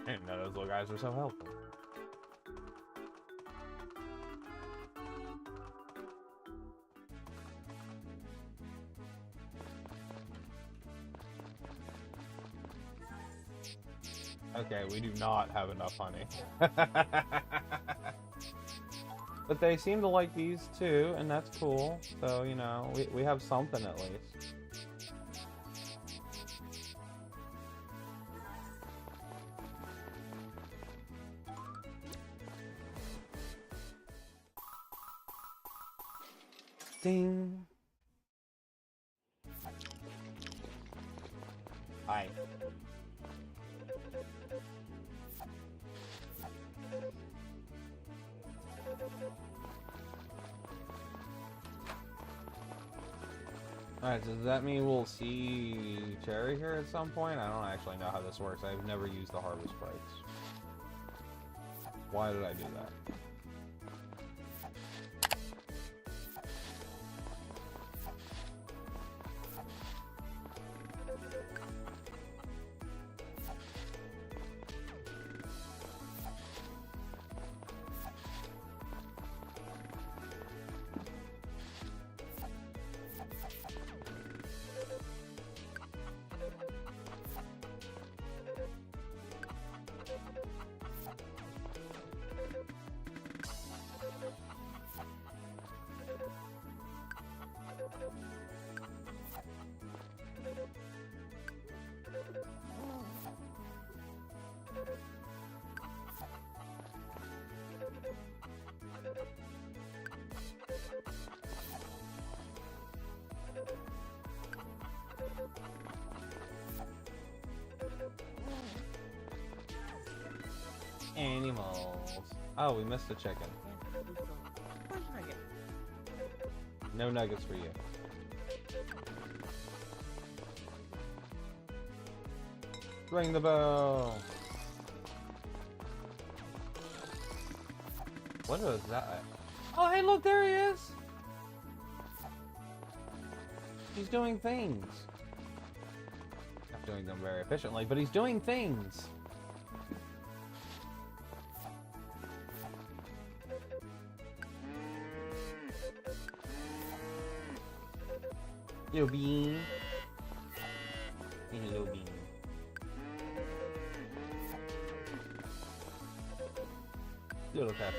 I didn't know those little guys were so helpful. Okay, we do not have enough honey. But they seem to like these too, and that's cool. So, you know, we have something at least. Ding. Hi. Alright, so does that mean we'll see Cherry here at some point? I don't actually know how this works. I've never used the harvest sprites. Why did I do that? Animals. Oh, we missed a chicken. Where's Nugget? No nuggets for you. Ring the bell. What is that? Oh, hey, look, there he is. He's doing things. Not doing them very efficiently, but he's doing things. Little bean. Little bean. Little pepper.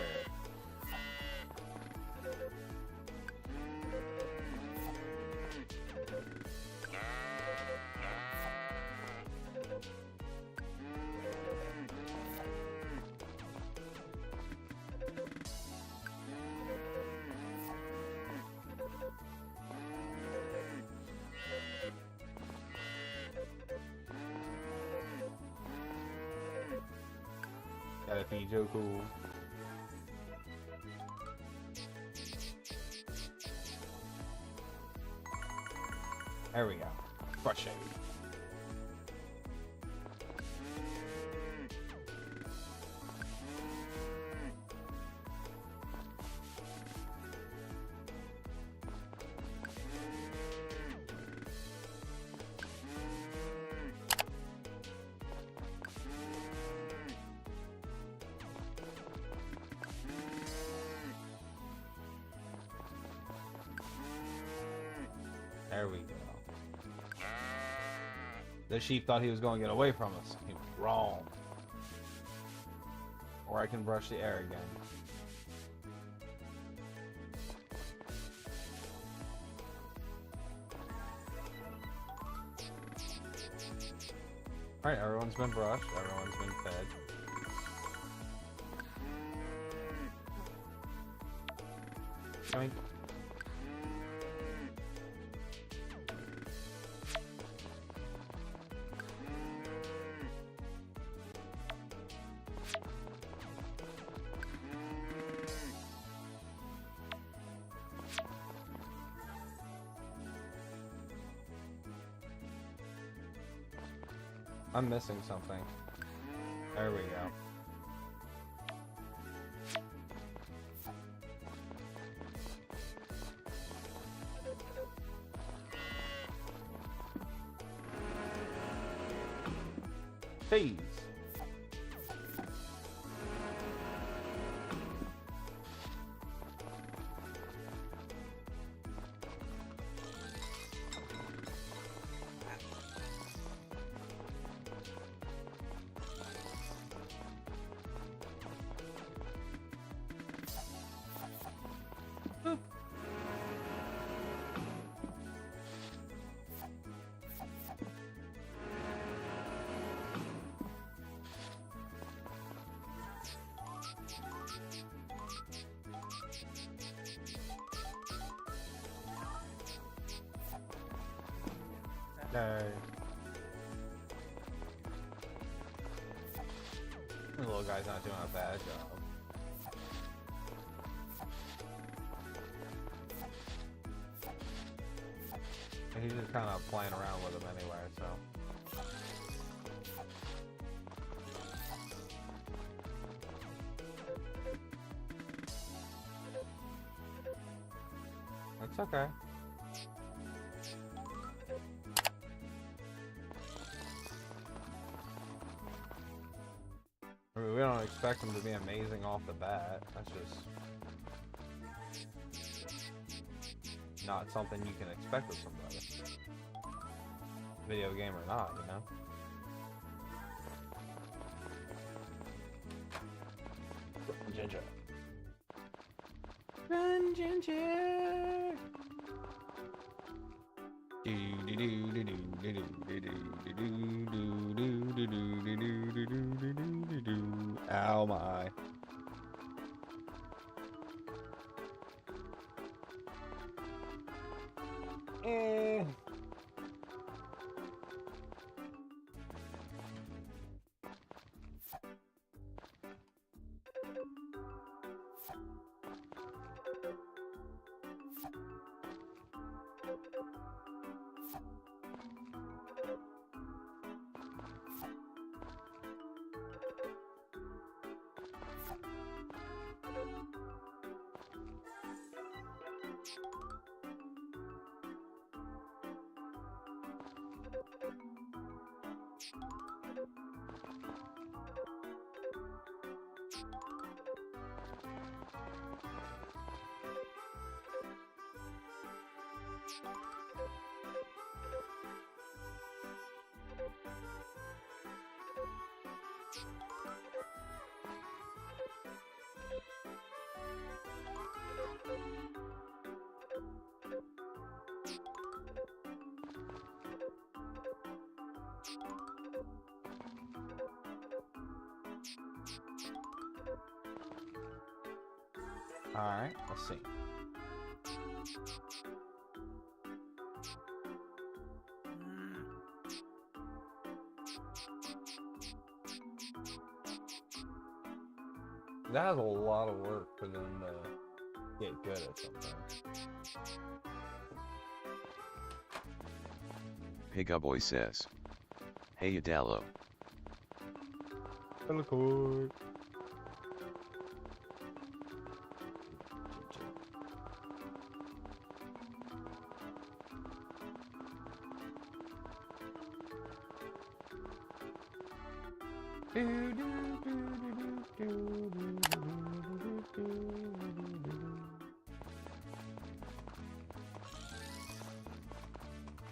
Gotta feed you cool. There we go. Crush it. There we go. The sheep thought he was going to get away from us. He was wrong. Or I can brush the air again. Alright, everyone's been brushed. Everyone's been fed. Joink. I'm missing something. There we go. Phase. No. The little guy's not doing a bad job. He's just kind of playing around with him anyway, so. It's okay. I mean, we don't expect him to be amazing off the bat. That's just not something you can expect of somebody. Video game or not, you know? Ginger. Run, Ginger! Ow, my eye. Alright, let's see. That is a lot of work for them to get good at something. Pigaboy says, "Hey Adalo, Telecord.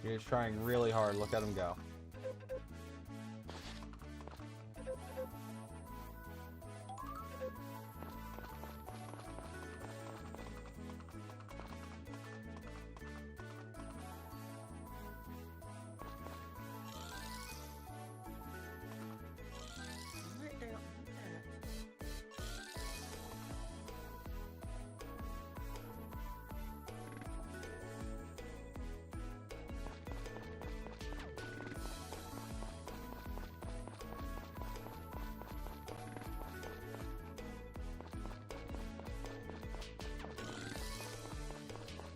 He's trying really hard. Look at him go. Right there on that.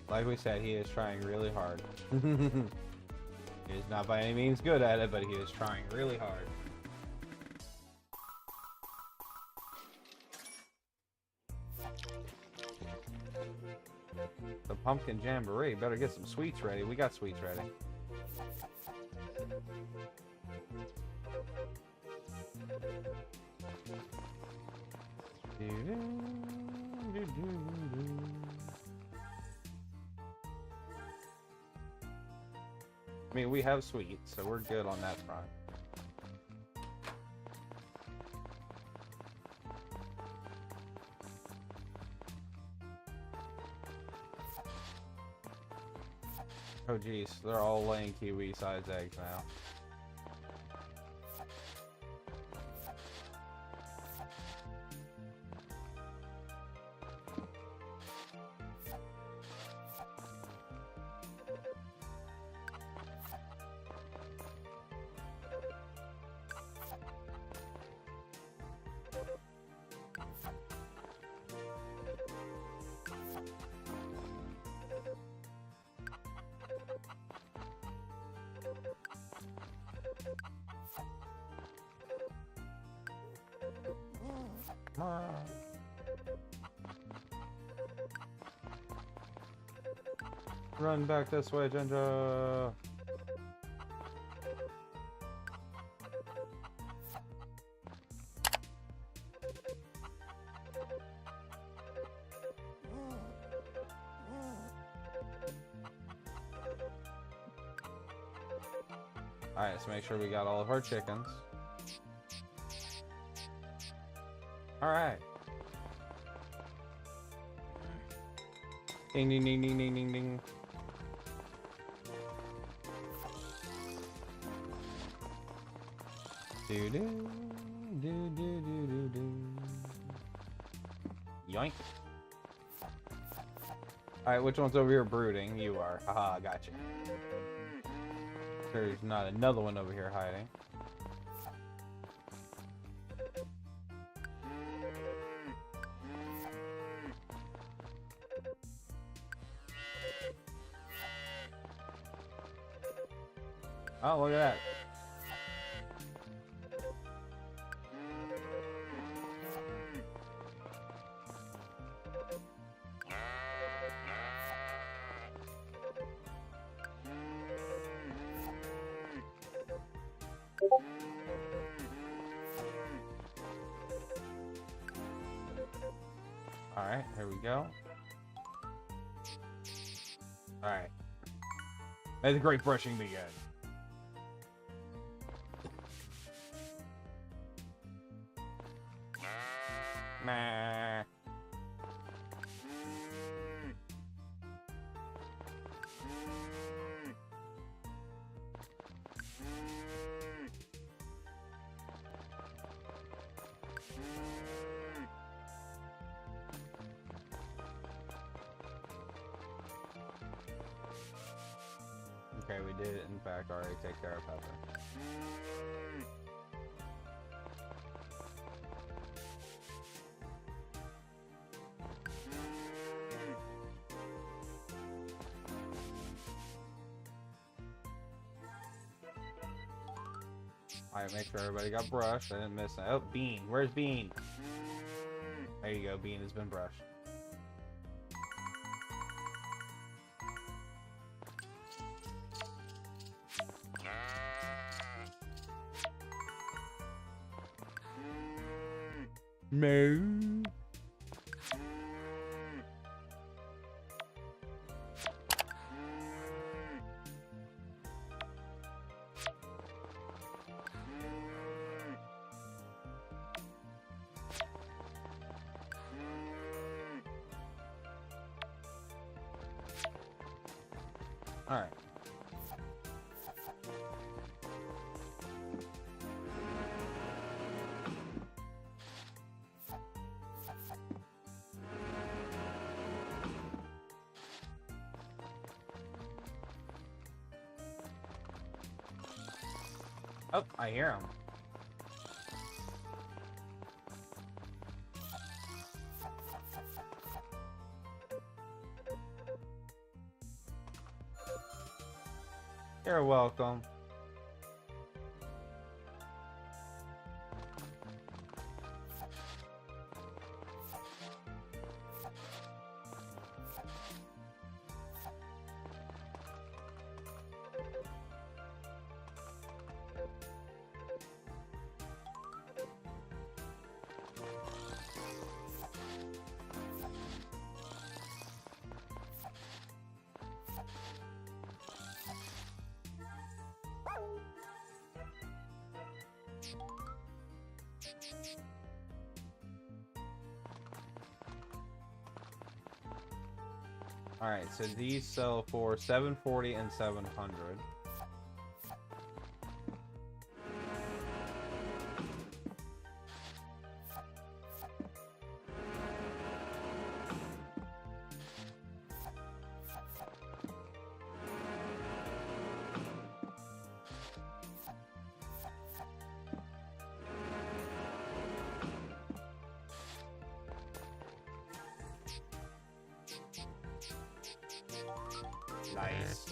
Like we said, he is trying really hard. He is not by any means good at it, but he is trying really hard. The pumpkin jamboree. Better get some sweets ready. We got sweets ready. I mean, we have sweets, so we're good on that front. Oh geez, they're all laying kiwi-sized eggs now. Run back this way, Ginger. Alright, let's make sure we got all of our chickens. Alright. Ding, ding, ding, ding, ding, ding, ding. Do do do do do do do. Yoink. Alright, which one's over here brooding? You are. Haha, gotcha. There's not another one over here hiding. Oh, look at that. Alright, here we go. Alright. May the great brushing begin. Meh. Okay, we did, in fact, already take care of Pepper. Alright, make sure everybody got brushed. I didn't miss that. Oh, Bean. Where's Bean? There you go. Bean has been brushed. Moo. All right. Oh, I hear him. You're welcome. Alright, so these sell for $740 and $700. Nice.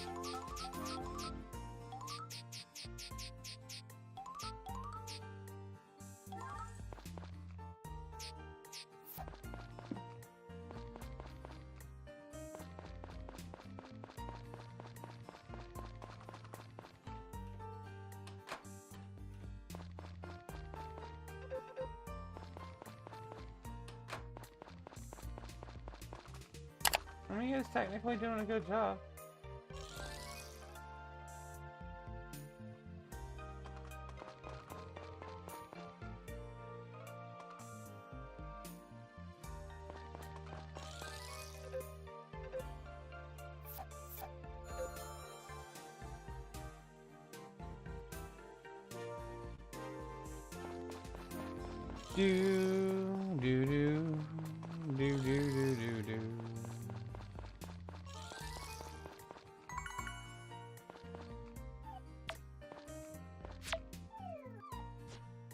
I mean, he was technically doing a good job. Do do do do do do do do.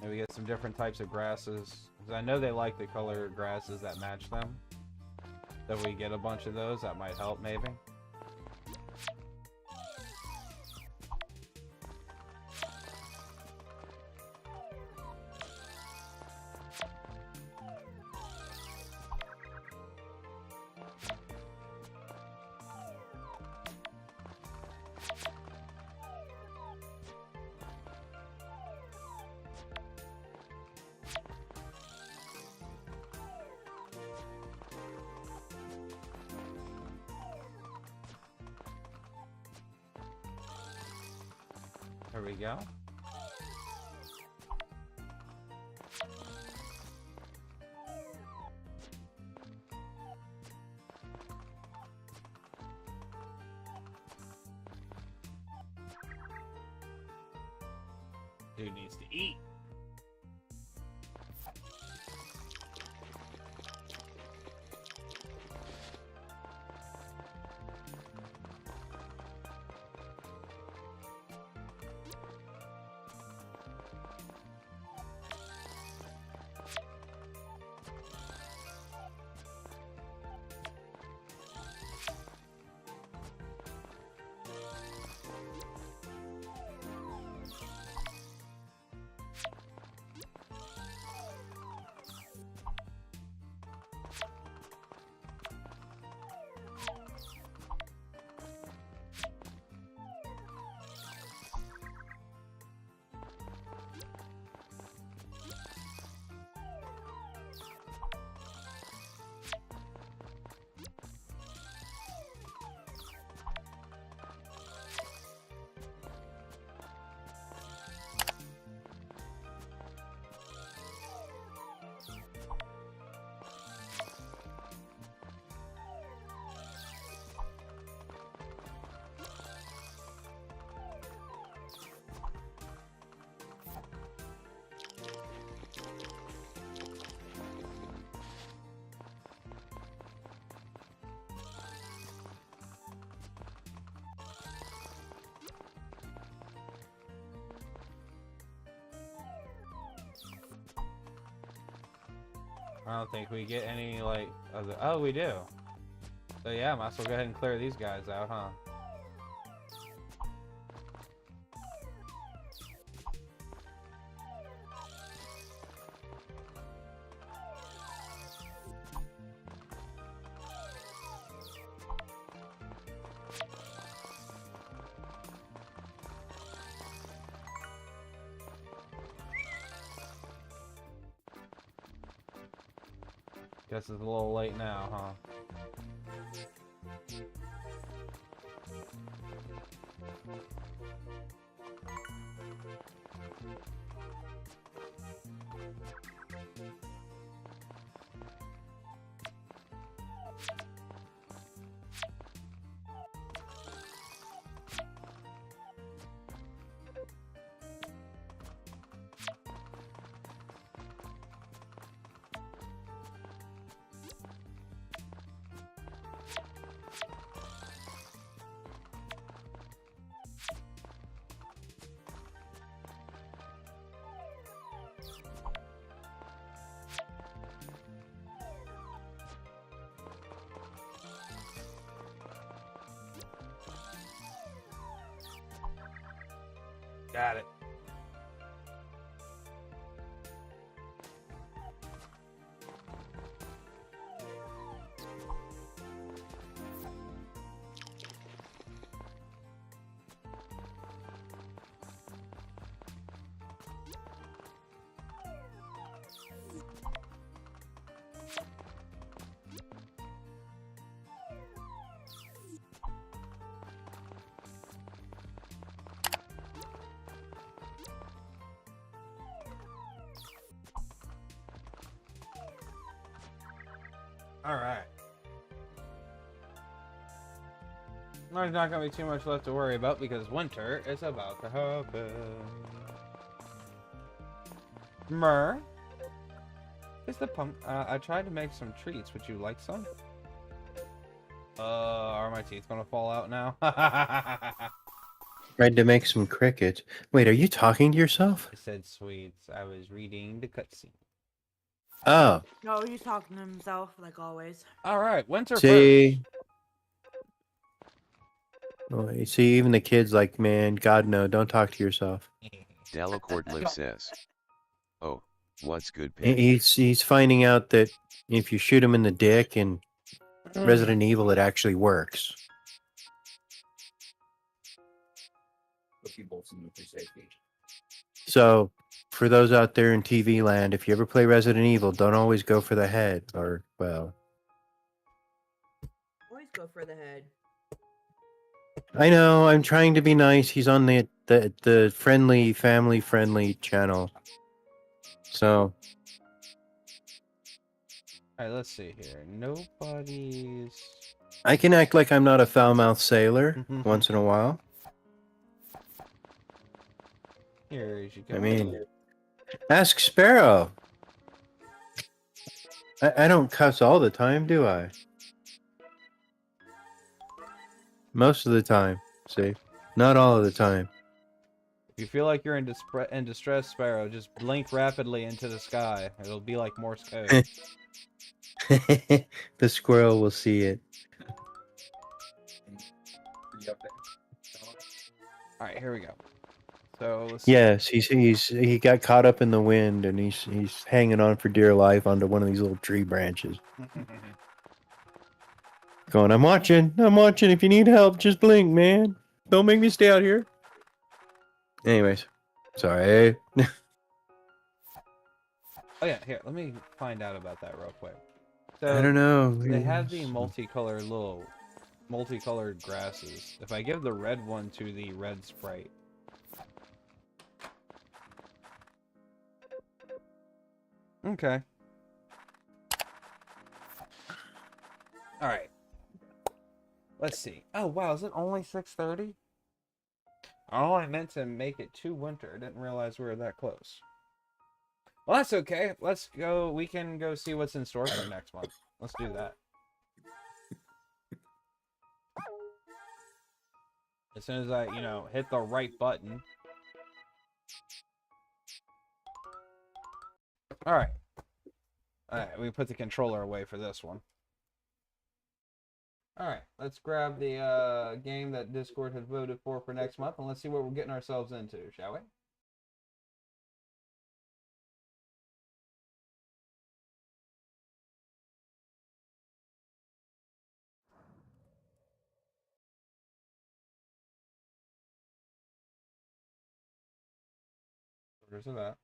And we get some different types of grasses. 'Cause I know they like the color grasses that match them. If we get a bunch of those, that might help maybe. There we go. Dude needs to eat. I don't think we get any, like, of the... Oh, we do. So yeah, might as well go ahead and clear these guys out, huh? Guess it's a little late now, huh? Got it. Alright. There's not going to be too much left to worry about because winter is about to happen. Myrrh? Is the pump? I tried to make some treats. Would you like some? Are my teeth going to fall out now? Tried to make some crickets. Wait, are you talking to yourself? I said sweets. I was reading the cutscene. Oh, No, he's talking to himself, like always. Alright, winter see. Oh, you see, even the kids like, man, God no, don't talk to yourself. Delacourt Live says. Oh, what's good, He- Pig? He's finding out that if you shoot him in the dick in first. Resident Evil, it actually works. So, for those out there in TV land, if you ever play Resident Evil, don't always go for the head, or, well, Always go for the head. I know, I'm trying to be nice. He's on the friendly, family-friendly channel. So, Alright, let's see here. Nobody's... I can act like I'm not a foul-mouthed sailor once in a while. Here you go. I mean, ask Sparrow. I don't cuss all the time, do I? Most of the time. See? Not all of the time. If you feel like you're in distress, Sparrow, just blink rapidly into the sky. It'll be like Morse code. The squirrel will see it. Alright, here we go. So, let's Yes, he got caught up in the wind and he's hanging on for dear life onto one of these little tree branches. Going, I'm watching. If you need help, just blink, man. Don't make me stay out here. Anyways, sorry. Oh yeah, here, let me find out about that real quick. So, I don't know. they have the multicolored grasses. If I give the red one to the red sprite. Okay. Alright. Let's see. Oh wow, is it only 6:30? Oh, I meant to make it to winter. I didn't realize we were that close. Well, that's okay. Let's go. We can go see what's in store for next month. Let's do that. As soon as I, hit the right button. Alright. Alright, we put the controller away for this one. Alright, let's grab the game that Discord has voted for next month, and let's see what we're getting ourselves into, shall we? There's that.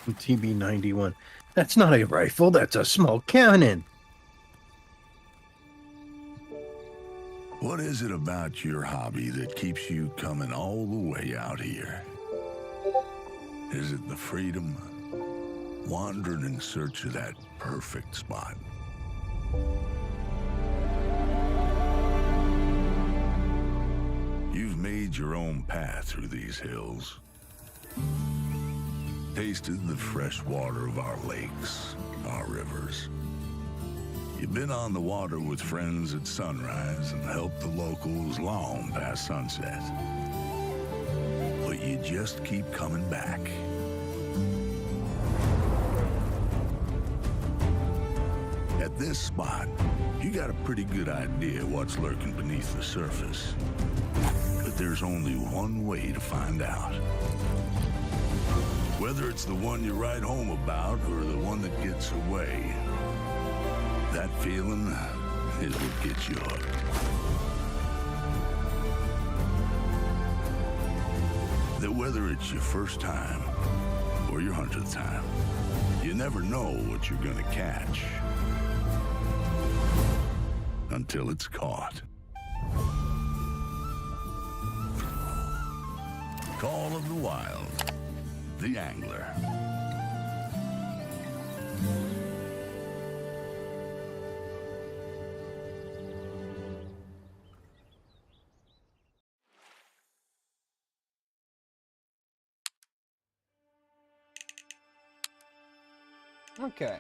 TB-91. That's not a rifle, that's a small cannon. What is it about your hobby that keeps you coming all the way out here? Is it the freedom? Wandering in search of that perfect spot? You've made your own path through these hills. Tasted the fresh water of our lakes, our rivers. You've been on the water with friends at sunrise and helped the locals long past sunset. But you just keep coming back. At this spot, you got a pretty good idea what's lurking beneath the surface. But there's only one way to find out. Whether it's the one you write home about or the one that gets away, that feeling is what gets you hooked. That whether it's your first time or your 100th time, you never know what you're gonna catch until it's caught. Call of the Wild, the Angler. Okay.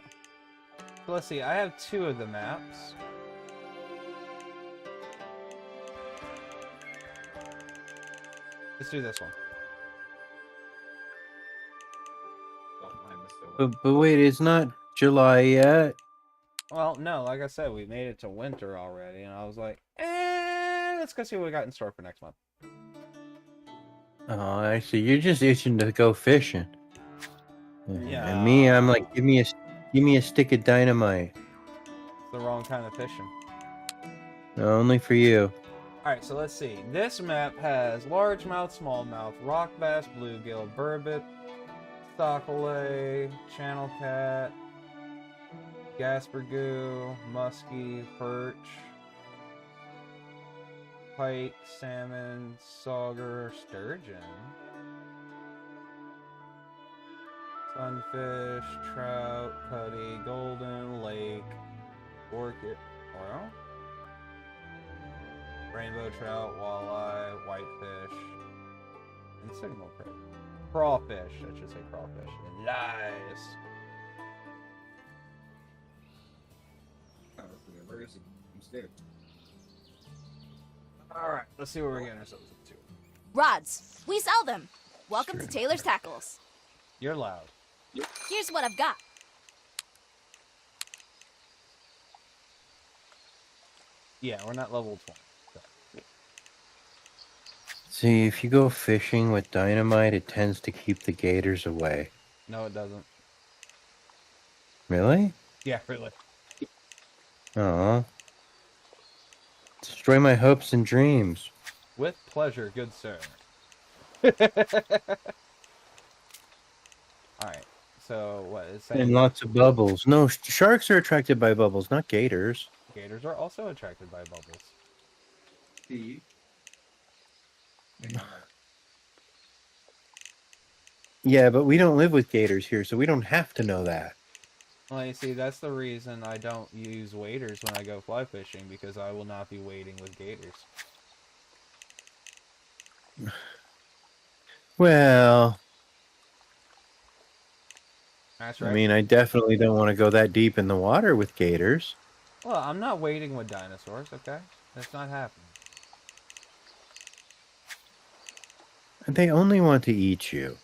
So let's see, I have 2 of the maps. Let's do this one. But wait, it's not July yet. Well, no, like I said, we made it to winter already, and I was like, let's go see what we got in store for next month. Oh, I see. You're just itching to go fishing. Yeah. And me, I'm like, give me a stick of dynamite. It's the wrong kind of fishing. Only for you. Alright, so let's see. This map has largemouth, smallmouth, rock bass, bluegill, burbot, stockaway, channel cat, gaspergoo, muskie, perch, pike, salmon, sauger, sturgeon, sunfish, trout, putty, golden, lake, orchid, well, rainbow trout, walleye, whitefish, and signal crab. Crawfish, I should say crawfish. Nice. Where is he? He's there. Alright, let's see what we're getting ourselves into. Rods. We sell them. Welcome to Taylor's Tackles. You're loud. Here's what I've got. Yeah, we're not level 20. So. See, if you go fishing with dynamite, it tends to keep the gators away. No, it doesn't. Really? Yeah, really. Oh. Destroy my hopes and dreams. With pleasure, good sir. Alright, so what is saying? And lots of bubbles. No, sharks are attracted by bubbles, not gators. Gators are also attracted by bubbles. Steve. Yeah, but we don't live with gators here, so we don't have to know that. Well, you see, that's the reason I don't use waders when I go fly fishing, because I will not be wading with gators. Well, That's right. I mean, I definitely don't want to go that deep in the water with gators. Well, I'm not wading with dinosaurs, okay? That's not happening. They only want to eat you.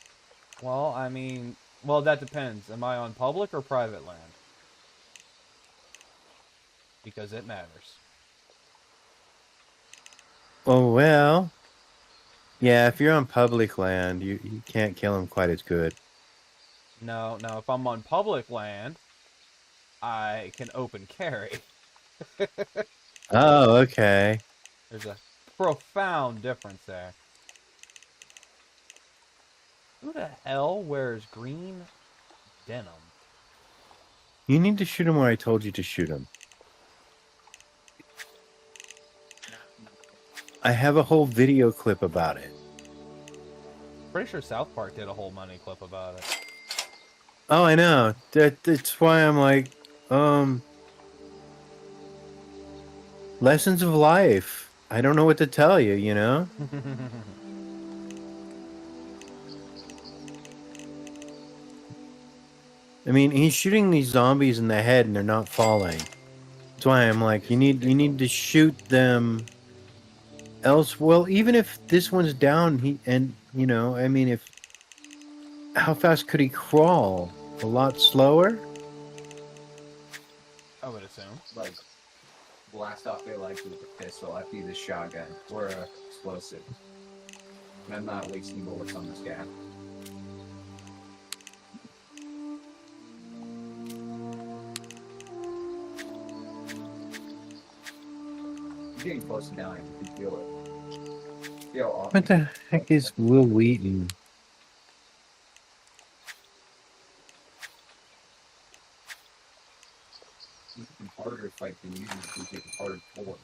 Well, I mean, well, that depends. Am I on public or private land? Because it matters. Oh well. Yeah, if you're on public land, you can't kill him quite as good. No, no, if I'm on public land, I can open carry. Oh, okay. There's a profound difference there. Who the hell wears green denim? You need to shoot him where I told you to shoot him. I have a whole video clip about it. Pretty sure South Park did a whole money clip about it. Oh, I know. That's why I'm like, lessons of life. I don't know what to tell you, you know? I mean, he's shooting these zombies in the head and they're not falling. That's why I'm like, you need to shoot them else. Well, even if this one's down, I mean, if how fast could he crawl? A lot slower? I would assume. Like, blast off their legs with a pistol. I use a shotgun or a explosive. And I'm not wasting bullets on this guy. I'm getting close to dying. You can feel it. Feel off. What the heck is Will Wheaton? It's harder to fight than you do. It's harder for.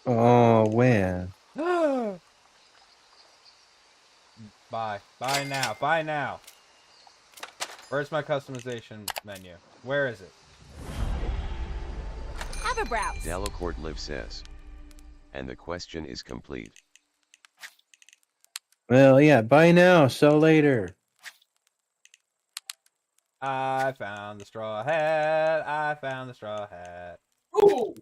Oh, where? Buy. Buy now. Buy now. Where's my customization menu? Where is it? Have a browse. Delacourt Live says. And the question is complete. Well, yeah, buy now, sell later. I found the straw hat. I found the straw hat. Ooh!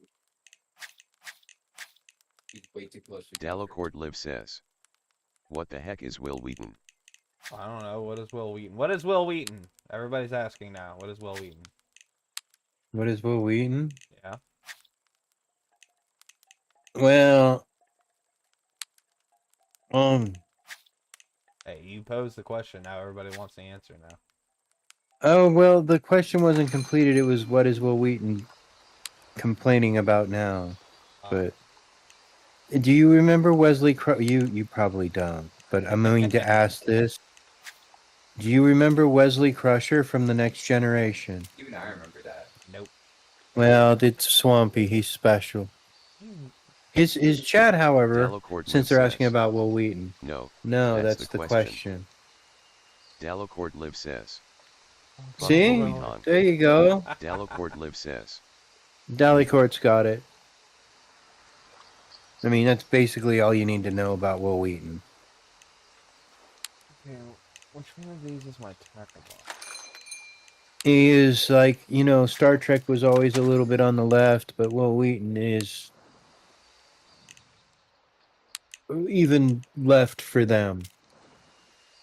He's way too close to Delacourt Live says. What the heck is Will Wheaton? I don't know. What is Will Wheaton? What is Will Wheaton? Everybody's asking now. What is Will Wheaton? What is Will Wheaton? Yeah. Well, Hey, you posed the question. Now everybody wants the answer now. oh, well, the question wasn't completed. It was, what is Will Wheaton complaining about now? But do you remember Wesley you probably don't, but I'm going to ask this. Do you remember Wesley Crusher from The Next Generation? Even I remember that. Nope. Well, it's Swampy. He's special. His chat, however, Delacourt since Live they're asking says. about Will Wheaton. No. No, that's the question. Delacourt Live says. See? Vuitton. There you go. Delacourt Live says. Dalicourt's got it. I mean, that's basically all you need to know about Will Wheaton. Okay, which one of these is my tackle box? He is like, Star Trek was always a little bit on the left, but Will Wheaton is even left for them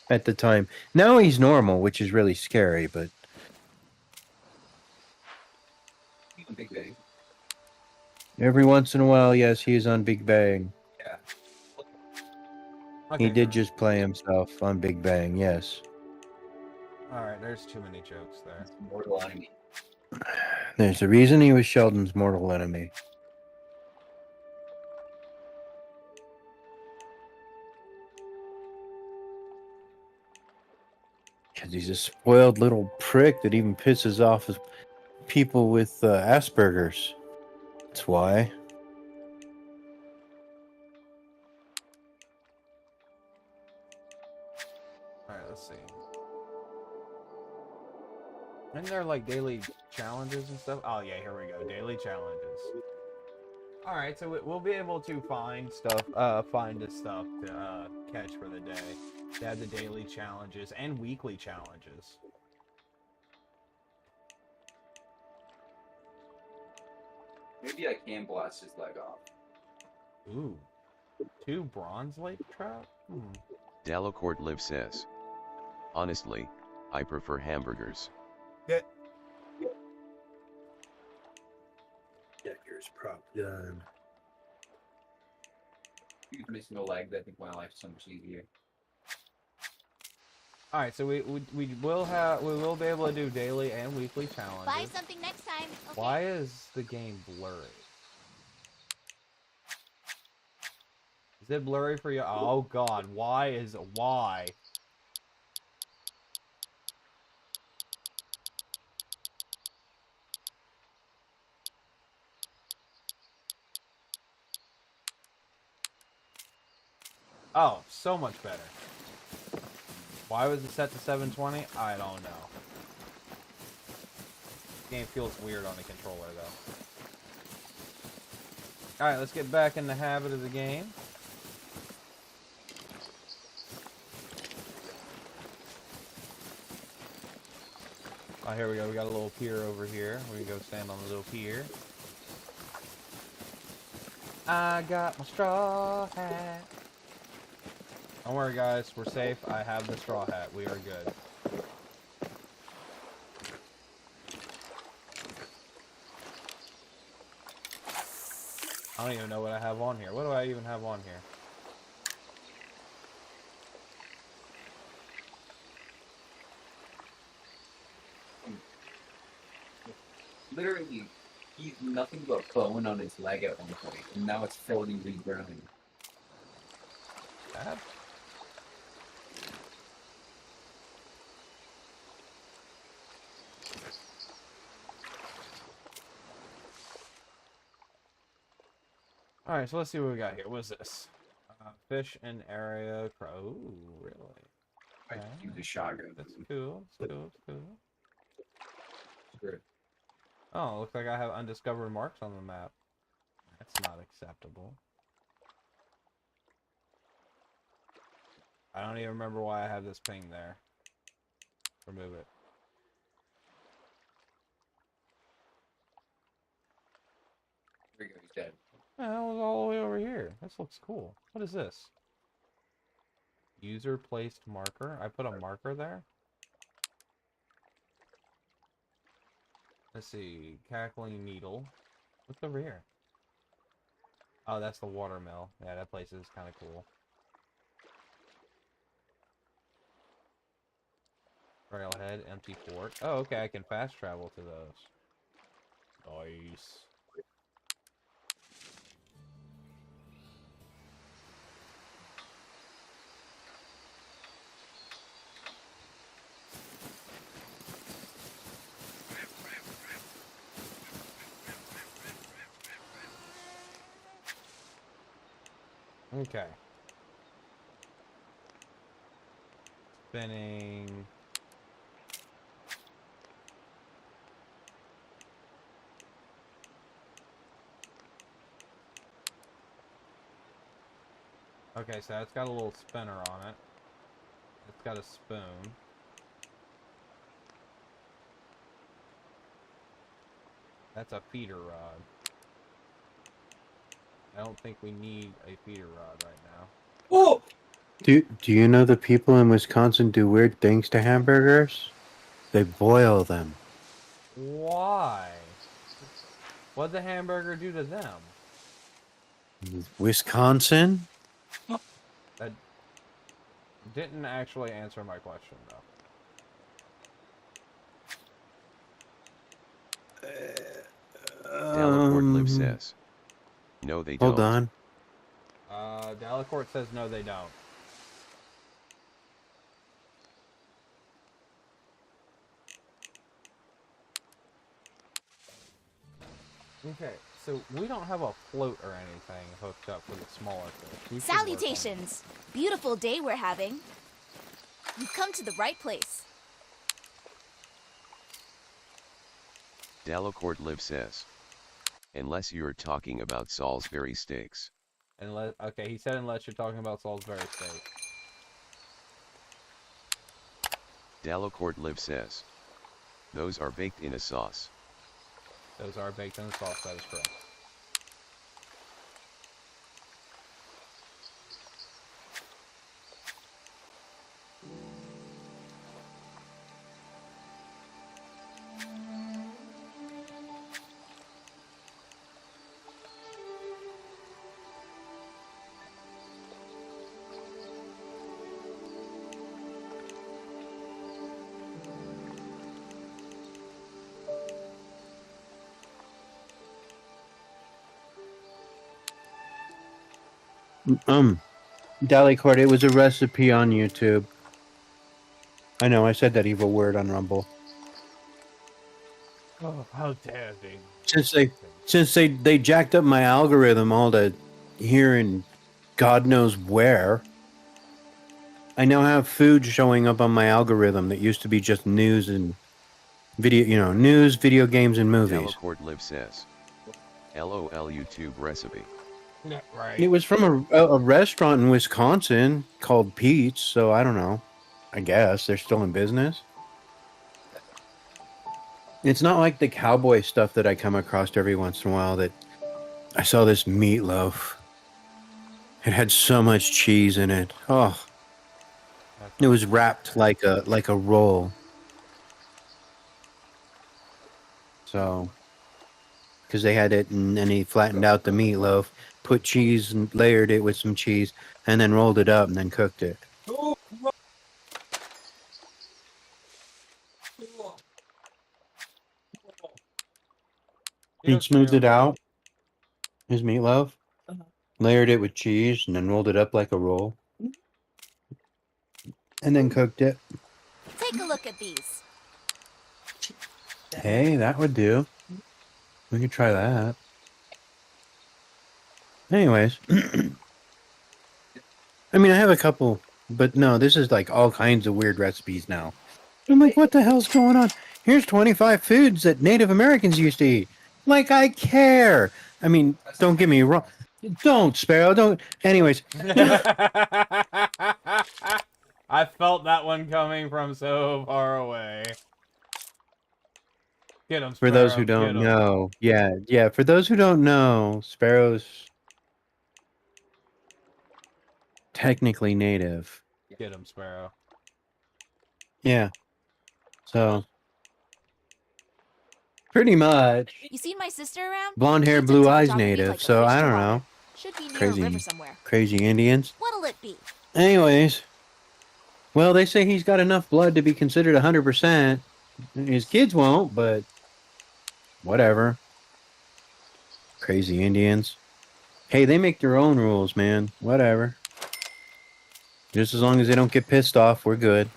at the time. Now he's normal, which is really scary, but Big Bang. every once in a while, yes, he is on Big Bang. Yeah. Okay. He did just play himself on Big Bang, yes. Alright, there's too many jokes there. Mortal enemy. There's a reason he was Sheldon's mortal enemy. Because he's a spoiled little prick that even pisses off people with Asperger's. That's why. Alright, let's see. Isn't there like daily challenges and stuff? Oh yeah, here we go. Daily challenges. Alright, so we'll be able to find stuff, find the stuff to catch for the day. They have the daily challenges and weekly challenges. Maybe I can blast his leg off. Ooh. 2 bronze lake trout? Delacourt Live says. Honestly, I prefer hamburgers. Decker's prop done. Every single leg, I think my life's so much easier. All right, so we will be able to do daily and weekly challenges. Buy something next time. Okay. Why is the game blurry? Is it blurry for you? Oh God, why? Oh, so much better. Why was it set to 720? I don't know. Game feels weird on the controller though. Alright, let's get back in the habit of the game. Oh, here we go. We got a little pier over here. We can go stand on the little pier. I got my straw hat. Don't worry, guys. We're safe. I have the straw hat. We are good. I don't even know what I have on here. What do I even have on here? Literally, he's nothing but bone on his leg at one point, and now it's fully regrowing. Bad? Alright, so let's see what we got here. What's this? Fish and area. Oh, really? I Okay. use a shotgun. That's cool. That's cool. That's cool. Screw it. Oh, looks like I have undiscovered marks on the map. That's not acceptable. I don't even remember why I have this ping there. Remove it. There you go, he's dead. Yeah, that was all the way over here. This looks cool. What is this? User placed marker. I put a marker there. Let's see. Cackling needle. What's over here? Oh, that's the watermill. Yeah, that place is kind of cool. Railhead, empty fort. Oh, okay. I can fast travel to those. Nice. Okay. Spinning. Okay, so it's got a little spinner on it. It's got a spoon. That's a feeder rod. I don't think we need a feeder rod right now. Oh! Do you know the people in Wisconsin do weird things to hamburgers? They boil them. Why? What'd the hamburger do to them? Wisconsin? That didn't actually answer my question, though. Delacourt Live says. No, they don't. Hold on. Delacourt says no, they don't. Okay, so we don't have a float or anything hooked up for the smaller fish. We should work on that. Salutations. Beautiful day we're having. You've come to the right place. Delacourt Live says. Unless you're talking about Salisbury steaks. Unless, okay, he said unless you're talking about Salisbury steak. Delacourt Live says. Those are baked in a sauce. Those are baked in the sauce, that is correct. Dalicord, it was a recipe on YouTube. I know, I said that evil word on Rumble. Oh, how dare they? Since they jacked up my algorithm all to here and God knows where. I now have food showing up on my algorithm that used to be just news and video, news, video games, and movies. Delacord Live says. LOL YouTube recipe. Yeah, right. It was from a restaurant in Wisconsin called Pete's, so I don't know. I guess they're still in business. It's not like the cowboy stuff that I come across every once in a while that I saw this meatloaf. It had so much cheese in it. Oh, it was wrapped like a roll. So, because they had it and he flattened out the meatloaf, put cheese and layered it with some cheese, and then rolled it up and then cooked it. He smoothed it out, his meatloaf, layered it with cheese, and then rolled it up like a roll, and then cooked it. Take a look at these. Hey, that would do. We could try that. Anyways, I mean, I have a couple, but no, this is like all kinds of weird recipes now. I'm like, what the hell's going on? Here's 25 foods that Native Americans used to eat. Like, I care. I mean, don't get me wrong. Don't, Sparrow, don't. Anyways, I felt that one coming from so far away. Get him, for those who Sparrow, don't get 'em. know, yeah, for those who don't know, Sparrow's technically native. Get him, Sparrow. Yeah. So, pretty much. You seen my sister around? Blonde hair, She blue took to the eyes top of me native, like a so fish I to don't water. know. Should be near Crazy. a river somewhere. Crazy Indians. What'll it be? Anyways, well, they say he's got enough blood to be considered 100%. His kids won't, but whatever. Crazy Indians. Hey, they make their own rules, man. Whatever. Just as long as they don't get pissed off, we're good.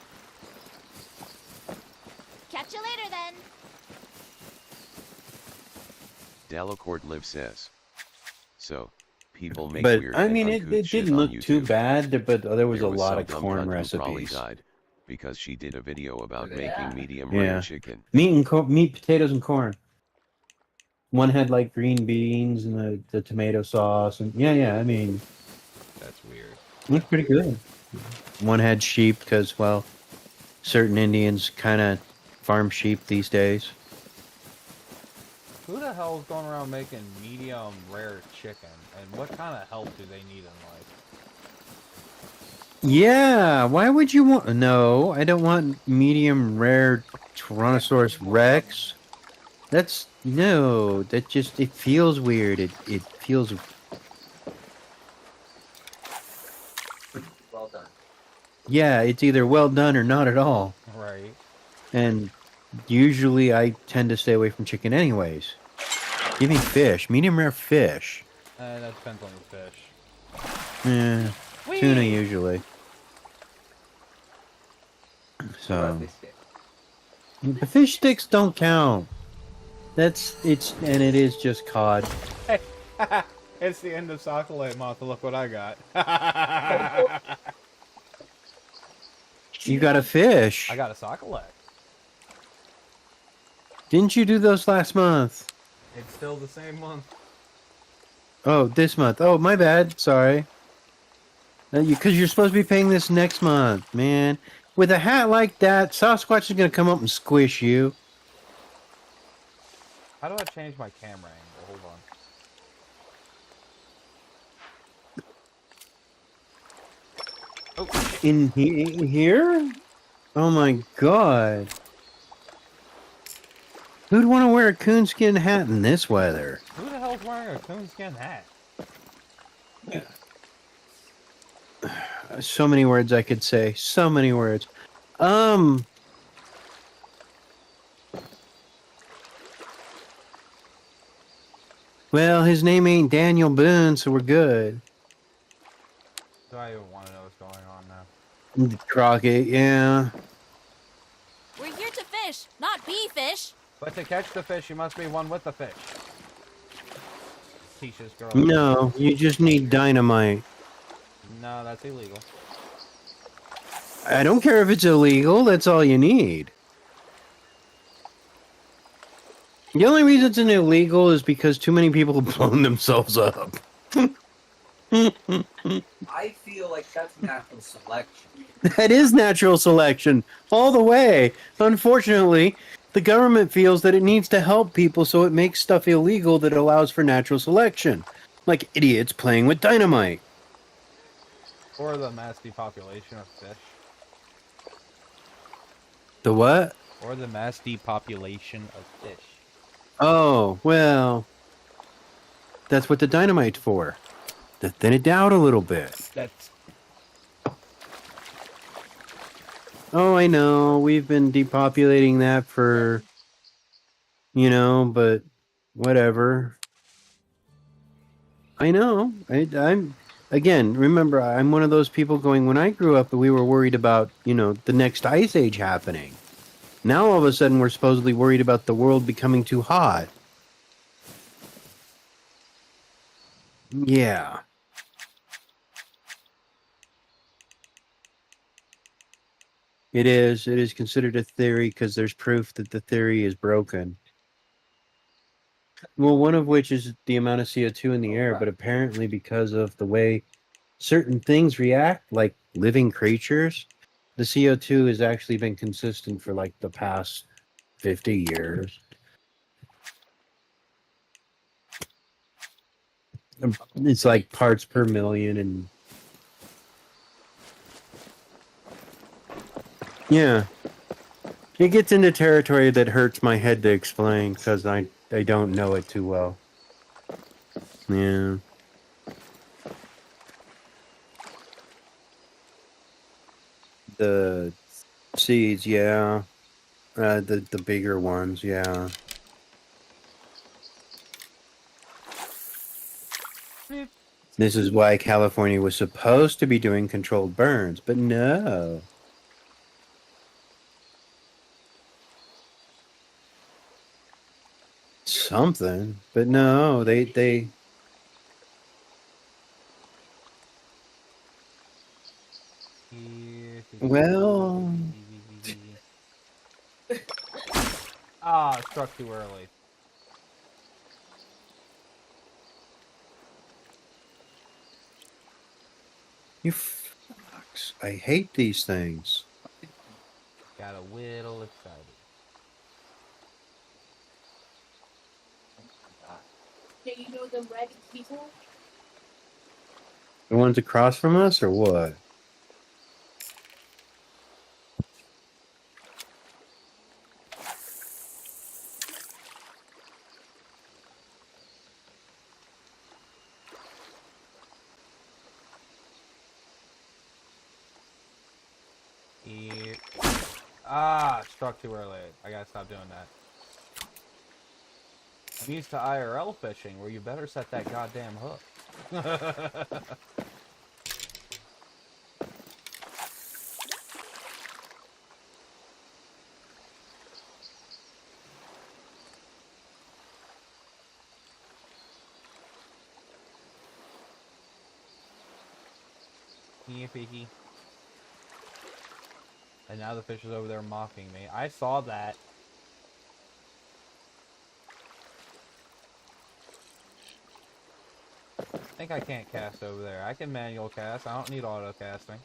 Catch you later then. Delacord Live says. So, people make But weird I and mean, it uncouth shit didn't on look too YouTube. bad, but there was a lot some of dumb corn cunt who probably recipes. died because she did a video about Yeah. making medium Yeah. rare chicken. Meat, potatoes, and corn. One had like green beans and the tomato sauce, and yeah. I mean, That's weird. it looked pretty good. One had sheep because, well, certain Indians kind of farm sheep these days. Who the hell is going around making medium rare chicken? And what kind of help do they need in life? Yeah, why would you want? No, I don't want medium rare Tyrannosaurus Rex. That just it feels weird. It feels. Well done. Yeah, it's either well done or not at all. Right. And usually I tend to stay away from chicken anyways. Give me fish, medium rare fish. That depends on the fish. Yeah, tuna usually. So the fish sticks don't count. It is just cod. Hey, it's the end of Socolate month. Look what I got. You got a fish. I got a Socolate. Didn't you do those last month? It's still the same month. Oh, this month. Oh, my bad. Sorry. Because you're supposed to be paying this next month, man. With a hat like that, Sasquatch is going to come up and squish you. How do I change my camera angle? Hold on. Oh, In here? Oh my god. Who'd want to wear a coonskin hat in this weather? who the hell's wearing a coonskin hat? So many words I could say. So many words. Well, his name ain't Daniel Boone, so we're good. Do I even want to know what's going on now? Crockett, yeah. We're here to fish, not be fish. But to catch the fish, you must be one with the fish. Teaches girl. No, you just need dynamite. No, that's illegal. I don't care if it's illegal, that's all you need. The only reason it's illegal is because too many people have blown themselves up. I feel like that's natural selection. That is natural selection, all the way. Unfortunately, the government feels that it needs to help people, so it makes stuff illegal that allows for natural selection. Like idiots playing with dynamite. Or the mass depopulation of fish. The what? Or the mass depopulation of fish. Oh, well, that's what the dynamite's for. To thin it down a little bit. That's... Oh, I know. We've been depopulating that for, but whatever. I know. I'm, again, remember, I'm one of those people going, when I grew up, we were worried about, the next ice age happening. Now, all of a sudden, we're supposedly worried about the world becoming too hot. Yeah. It is. It is considered a theory because there's proof that the theory is broken. Well, one of which is the amount of CO2 in the air, but apparently because of the way certain things react, like living creatures, the CO2 has actually been consistent for like the past 50 years. It's like parts per million and yeah. It gets into territory that hurts my head to explain because I don't know it too well. Yeah. The seeds, yeah. The bigger ones, yeah. This is why California was supposed to be doing controlled burns, but no. Something, but no, they well, Ah, struck too early. you fucks. I hate these things. Got a little excited. Do you know the red people? The ones across from us, or what? Yeah. Ah, struck too early. I gotta stop doing that. I'm used to IRL fishing, where you better set that goddamn hook. Yeah, piggy. And now the fish is over there mocking me. I saw that. I think I can't cast over there. I can manual cast. I don't need auto casting.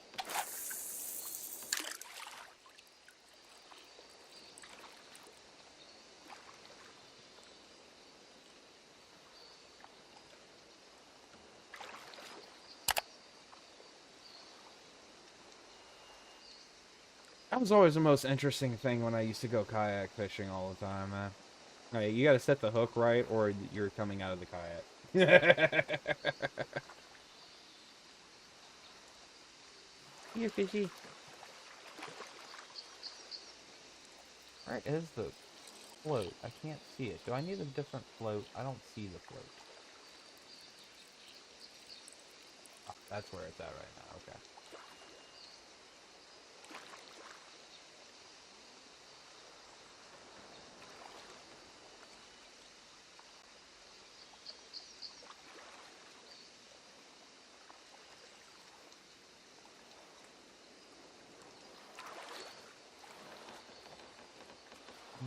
That was always the most interesting thing when I used to go kayak fishing all the time, man. Alright, you gotta set the hook right, or you're coming out of the kayak. Here, fishy. Alright, is the float. I can't see it. Do I need a different float? I don't see the float. That's where it's at right now. Okay.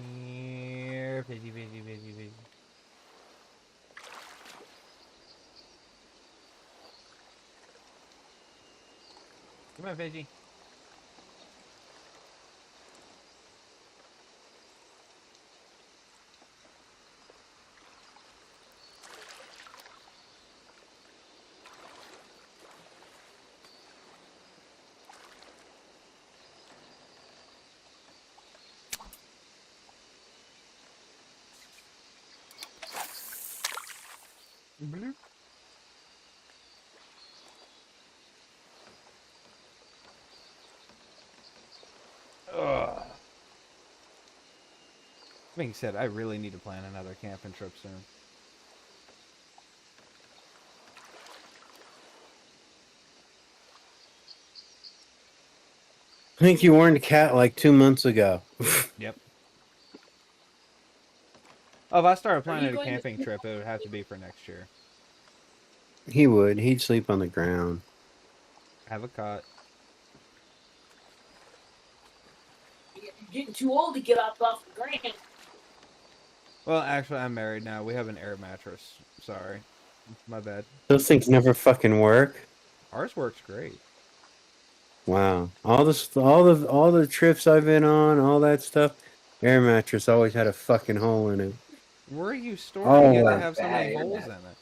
Here, Pidgey, Pidgey, Pidgey, Pidgey. Come on, Pidgey. Bloop. Ugh. Being said, I really need to plan another camping trip soon. I think you warned Cat like 2 months ago. Yep. Oh, if I started Are you planning a going camping to? trip, it would have to be for next year. He would. He'd sleep on the ground. Have a cot. You're getting too old to get up off the ground. Well, actually, I'm married now. We have an air mattress. Sorry. My bad. Those things never fucking work. Ours works great. Wow. All the trips I've been on, all that stuff, air mattress always had a fucking hole in it. Where are you storing it to Oh. have so many holes in it?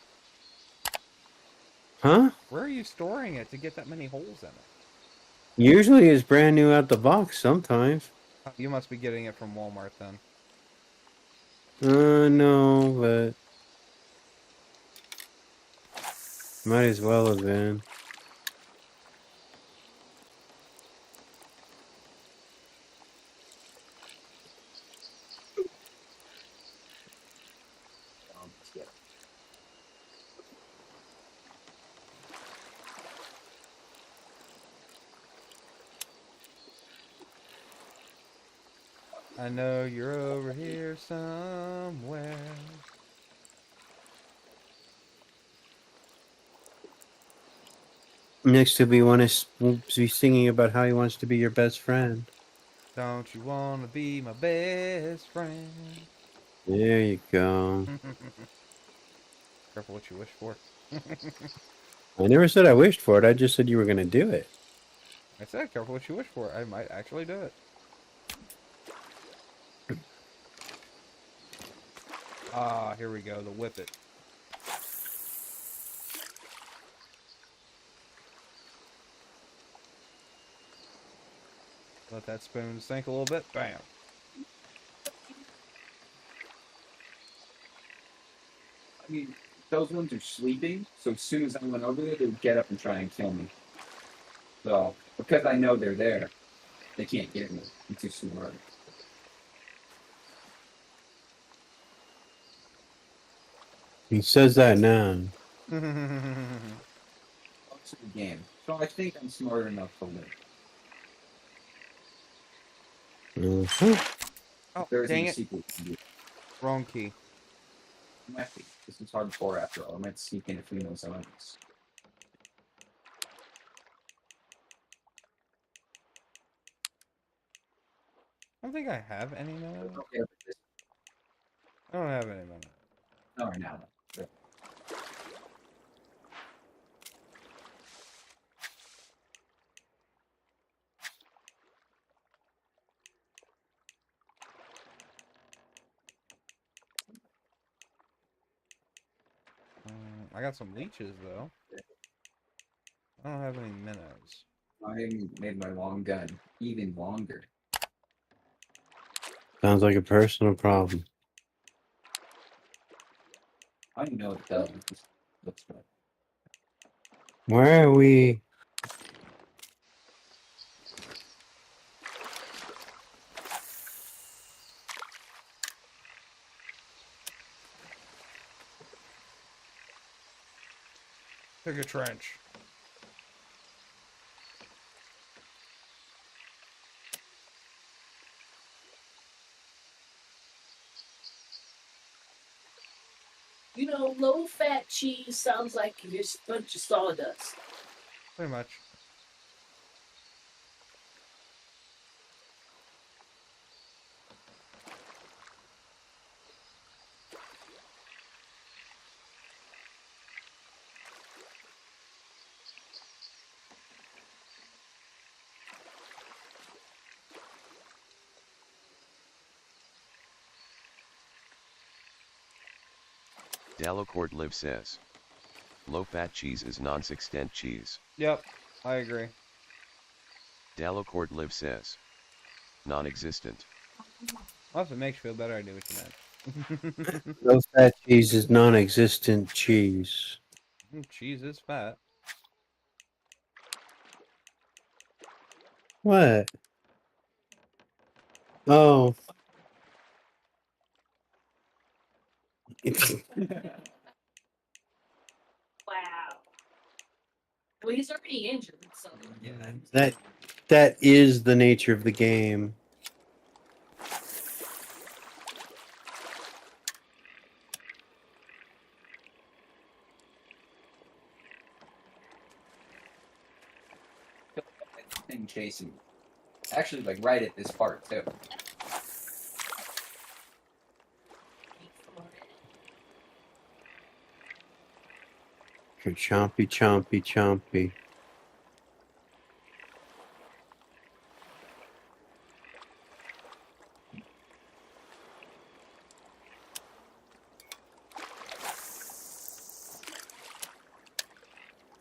Huh? Where are you storing it to get that many holes in it? Usually it's brand new out the box sometimes. You must be getting it from Walmart then. No, but might as well have been. Yeah. I know you're over here somewhere. Next he'll be singing about how he wants to be your best friend. Don't you want to be my best friend? There you go. Careful what you wish for. I never said I wished for it. I just said you were going to do it. I said careful what you wish for. I might actually do it. Ah, here we go. The whippet. Let that spoon sink a little bit. Bam. I mean, those ones are sleeping, so as soon as I went over there, they would get up and try and kill me. So, because I know they're there, they can't get me. I'm too smart. He says that now. That's the game. So I think I'm smart enough to win. Oh, There isn't dang a it. sequel to do. Wrong key. Might be. This is hardcore after all. I might sneak in between those elements. I don't think I have any minutes. Okay, but this I don't have any minutes. not right now. Though. I got some leeches though. I don't have any minnows. I made my long gun even longer. Sounds like a personal problem. I don't know what it does. It just looks good. Where are we? Took a trench. You know, low-fat cheese sounds like just a bunch of sawdust. Pretty much. Delacord Live says. Low-fat cheese is non-sextant cheese. Yep, I agree. Delacord Live says. Non-existent. Well, if it makes you feel better, I do what you meant. Low fat cheese is non existent cheese. Cheese is fat. What? Oh. Wow. Well, he's already injured, so. Yeah. That is the nature of the game. Thing chasing. Actually, like right at this part too. Chompy, chompy, chompy.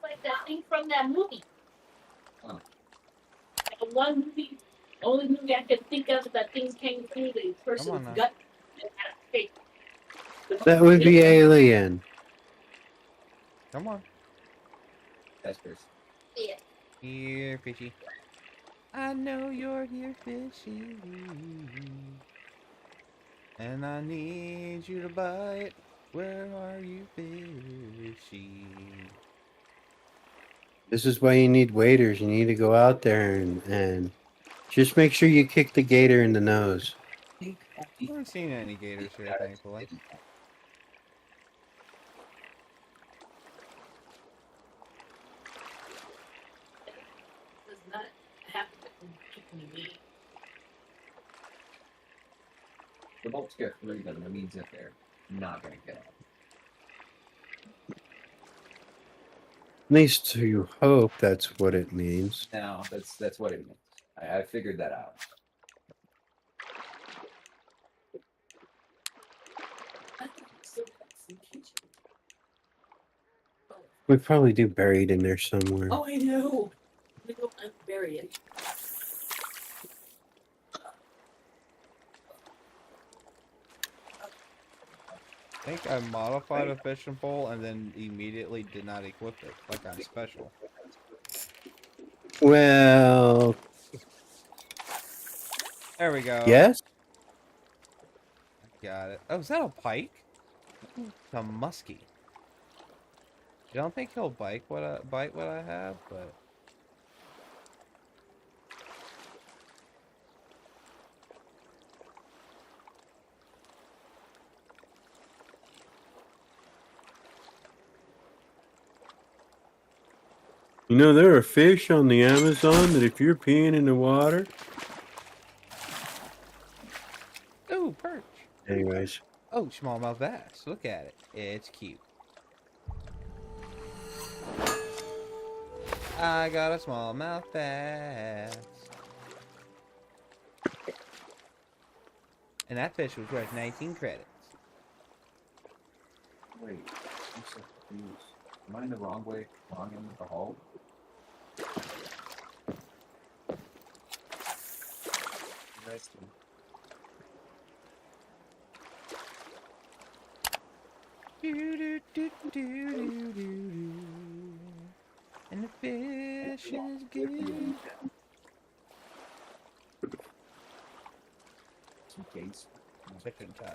Like that thing from that movie. Oh. That one movie, only movie I could think of that things came through the person's now. gut and had a face. That would be Alien. Come on. That's first. Yeah. Here, fishy. I know you're here, fishy. And I need you to bite. Where are you, fishy? This is why you need waiters. You need to go out there and just make sure you kick the gator in the nose. I haven't seen any gators here, thankfully. Does not happen to me. The bolts get through them. That means that they're not gonna get out. At least you hope that's what it means. No, that's what it means. I figured that out. We probably do buried in there somewhere. Oh, I know. We go bury it. I think I modified a fishing pole and then immediately did not equip it, like on special. Well, There we go. yes? Got it. Oh, is that a pike? It's a muskie. I don't think he'll bite what I have, but You know, there are fish on the Amazon that if you're peeing in the water. ooh, perch. Anyways. Oh, smallmouth bass. Look at it. It's cute. I got a smallmouth bass. And that fish was worth 19 credits. Wait, I'm so confused. Am I in the wrong way? Wrong end of the hole? Interesting. And the fish is good. Some case. Chicken time.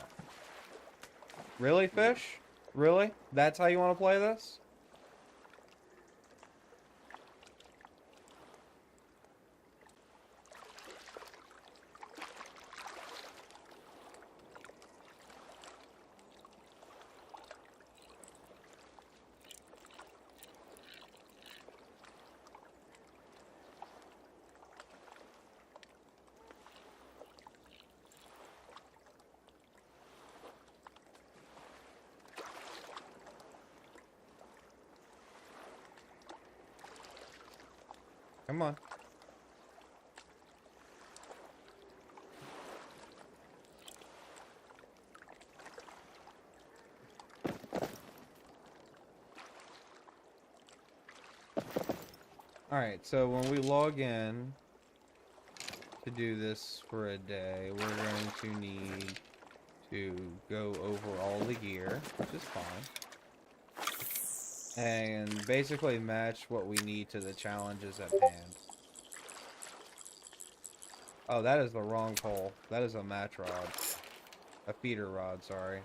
Really, fish? Really? That's how you want to play this? Come on. Alright, so when we log in to do this for a day, we're going to need to go over all the gear, which is fine, and basically match what we need to the challenges at hand. Oh, that is the wrong pole. That is a match rod. A feeder rod, sorry.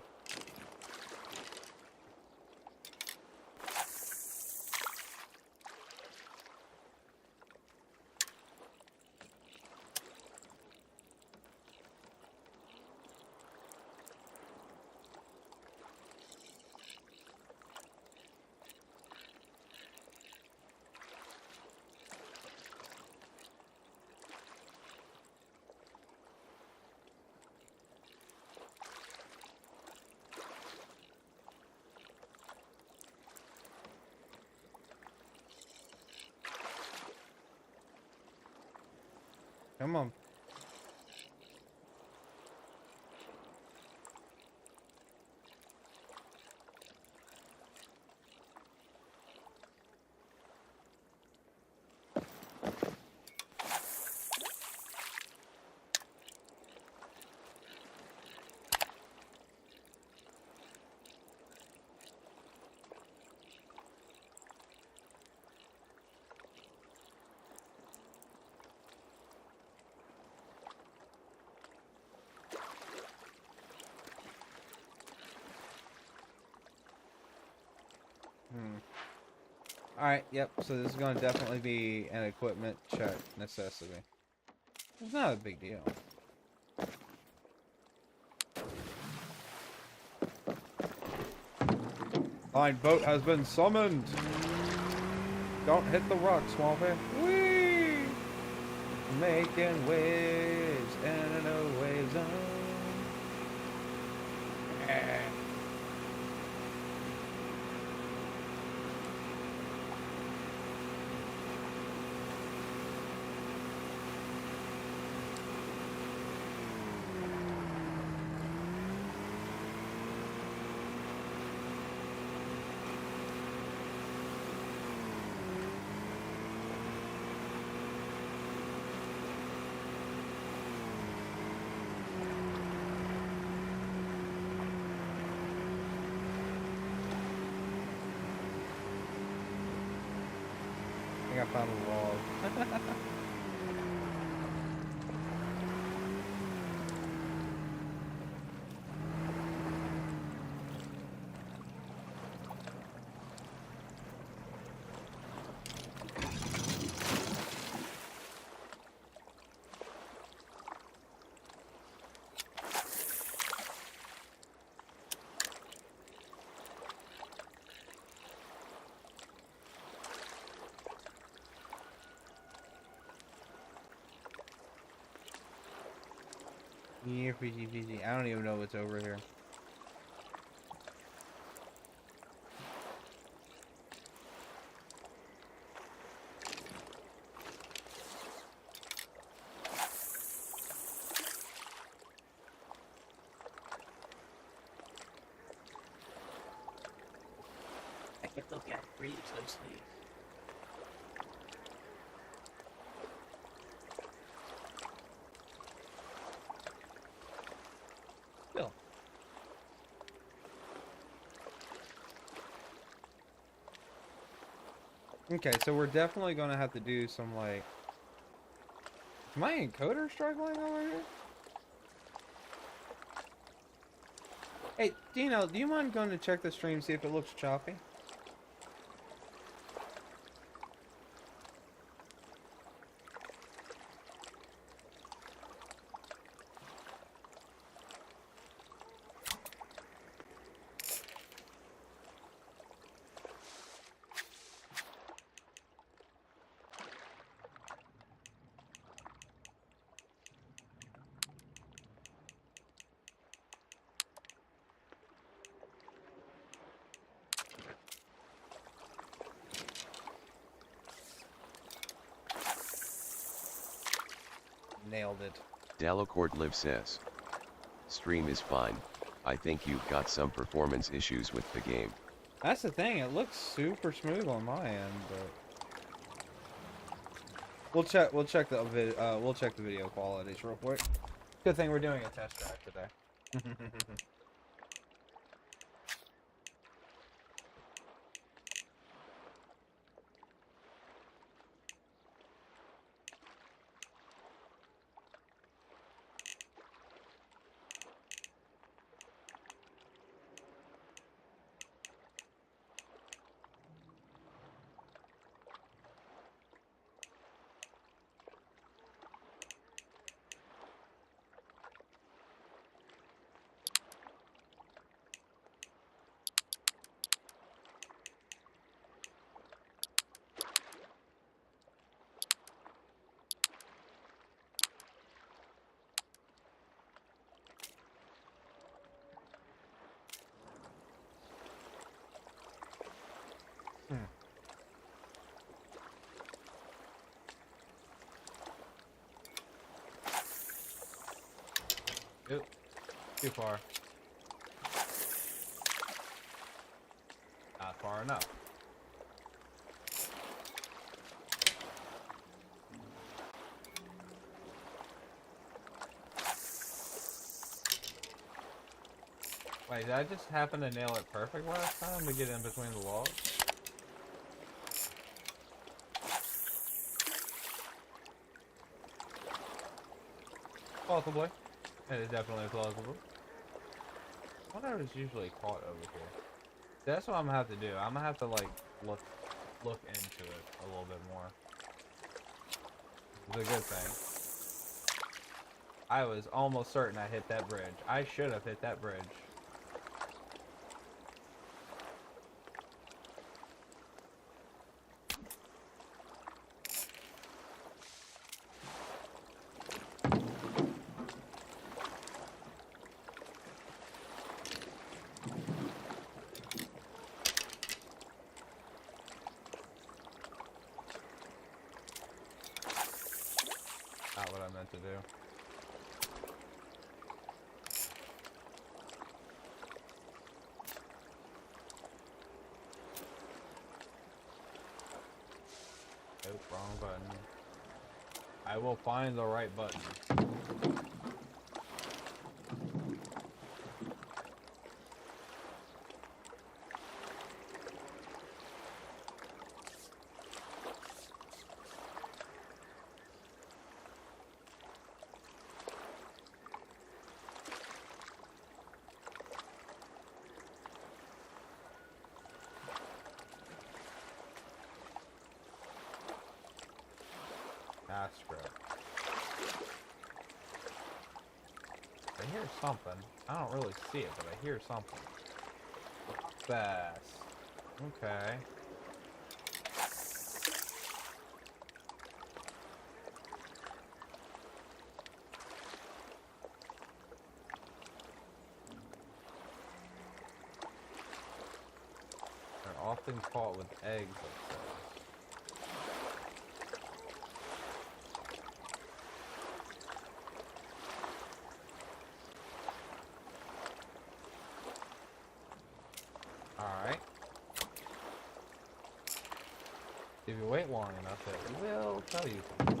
Come on. Alright, yep, so this is going to definitely be an equipment check necessity. It's not a big deal. Fine, boat has been summoned! Don't hit the rock, Swampy. Whee! Making waves in a wave zone. Yeah. I think I found a log. Yeah, busy. I don't even know what's over here. I can look at it really closely. Still. Okay, so we're definitely gonna have to do some, like... Is my encoder struggling over here? Hey, Dino, do you mind going to check the stream, see if it looks choppy? Nailed it. Dalacord Live says, stream is fine. I think you've got some performance issues with the game. That's the thing. It looks super smooth on my end, but we'll check. We'll check the video qualities real quick. Good thing we're doing a test track today. Oop, too far. Not far enough. Wait, did I just happen to nail it perfect last time to get in between the logs? Possibly. It is definitely plausible. I wonder if it's usually caught over here. That's what I'm gonna have to do. I'm gonna have to like look into it a little bit more. It's a good thing. I was almost certain I hit that bridge. I should have hit that bridge. Not what I meant to do. Nope, wrong button. I will find the right button. Ah, screw it. I hear something. I don't really see it, but I hear something. Bass. Okay. They're often caught with eggs, it says. Alright. If you wait long enough, it will tell you something.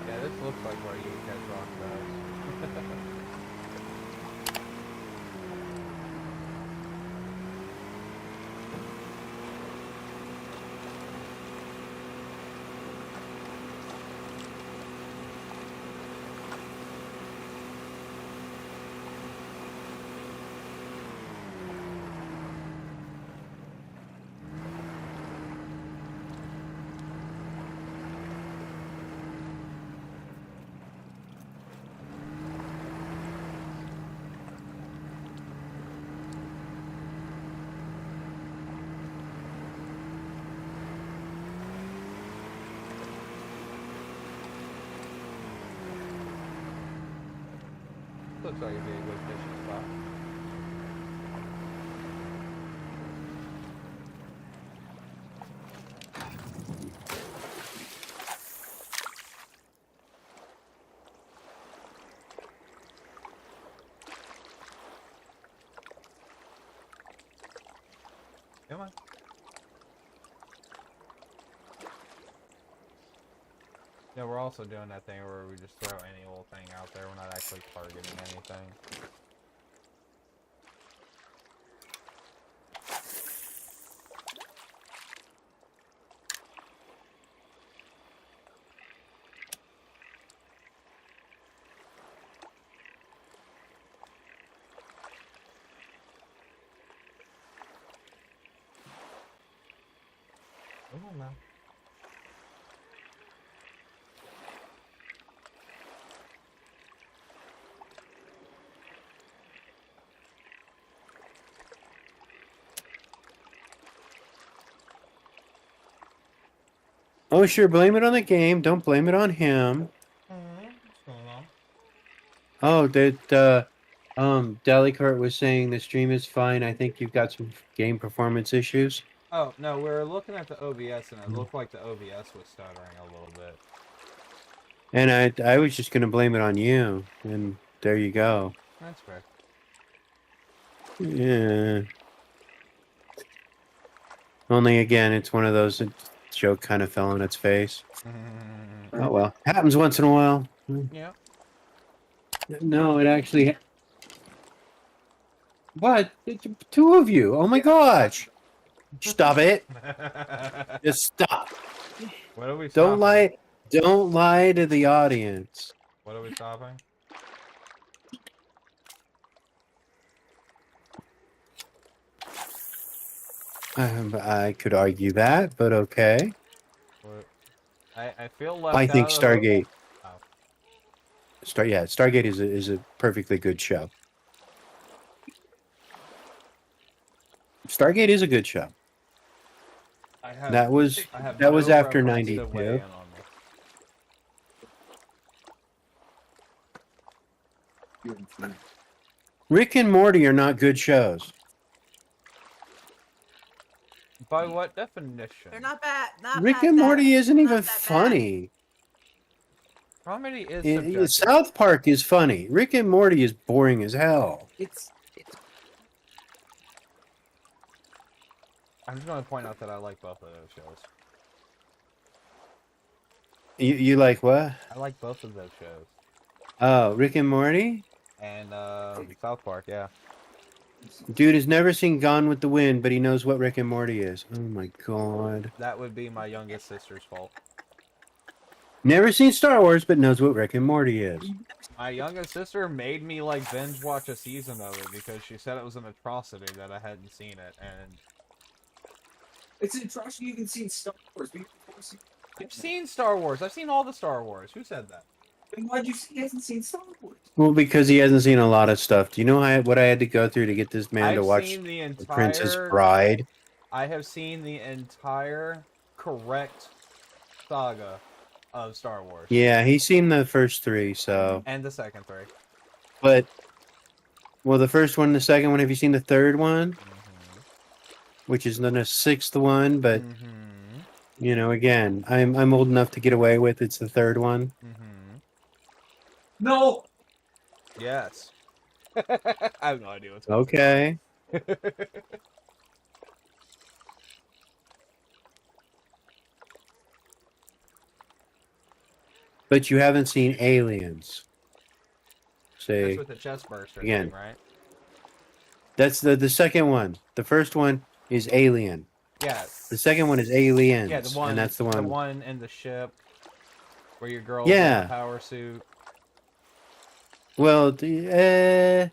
Yeah, this looks like where you would catch rock bass. looks like it'd be a good fishing spot. Come on. Yeah, we're also doing that thing where we just throw any old thing out there. We're not actually targeting anything. Come on now. Oh, sure. Blame it on the game. Don't blame it on him. What's going on? Oh, Delicourt was saying the stream is fine. I think you've got some game performance issues. Oh, no, we were looking at the OBS, and it looked like the OBS was stuttering a little bit. And I was just going to blame it on you. And there you go. That's fair. Yeah. Only, again, it's one of those that joke kind of fell on its face. Oh, well. Happens once in a while. Yeah. No, it actually... What? Two of you. Oh, my gosh. Stop it. Just stop. What are we Don't stopping? lie. Don't lie to the audience. What are we stopping? I could argue that, but okay. What? I feel left I think out of the- Stargate. Oh. Stargate is a perfectly good show. Stargate is a good show. I have, That was I have that was no after reference to 92. weigh in on this. Rick and Morty are not good shows. By what definition? They're not bad. Not Rick bad, and bad. Morty isn't Not even that bad. funny. Comedy is subjective. South Park is funny. Rick and Morty is boring as hell. I'm just going to point out that I like both of those shows. You like what? I like both of those shows. Oh, Rick and Morty? And South Park, yeah. Dude has never seen Gone with the Wind, but he knows what Rick and Morty is. Oh my god. That would be my youngest sister's fault. Never seen Star Wars, but knows what Rick and Morty is. My youngest sister made me like binge watch a season of it because she said it was an atrocity that I hadn't seen it, and It's an atrocity you can see in Star Wars. I've seen Star Wars. I've seen all the Star Wars. Who said that? Then why'd you say he hasn't seen Star Wars? Well, because he hasn't seen a lot of stuff. Do you know what I had to go through to get this man to I've watch seen the The Princess entire. Bride? I have seen the entire correct saga of Star Wars. Yeah, he's seen the first three, so. And the second three. But, well, the first one, the second one, have you seen the third one? Which is then a sixth one, but, you know, again, I'm old enough to get away with it's the third one. No! Yes. I have no idea what's going Okay. on. But you haven't seen Aliens. Say, That's with the chest burster again. thing, right? That's the second one. The first one is Alien. Yeah. The second one is Aliens. Yeah, the one. And that's the one. The one in the ship where your girl's Yeah. in the power suit. Well, yeah,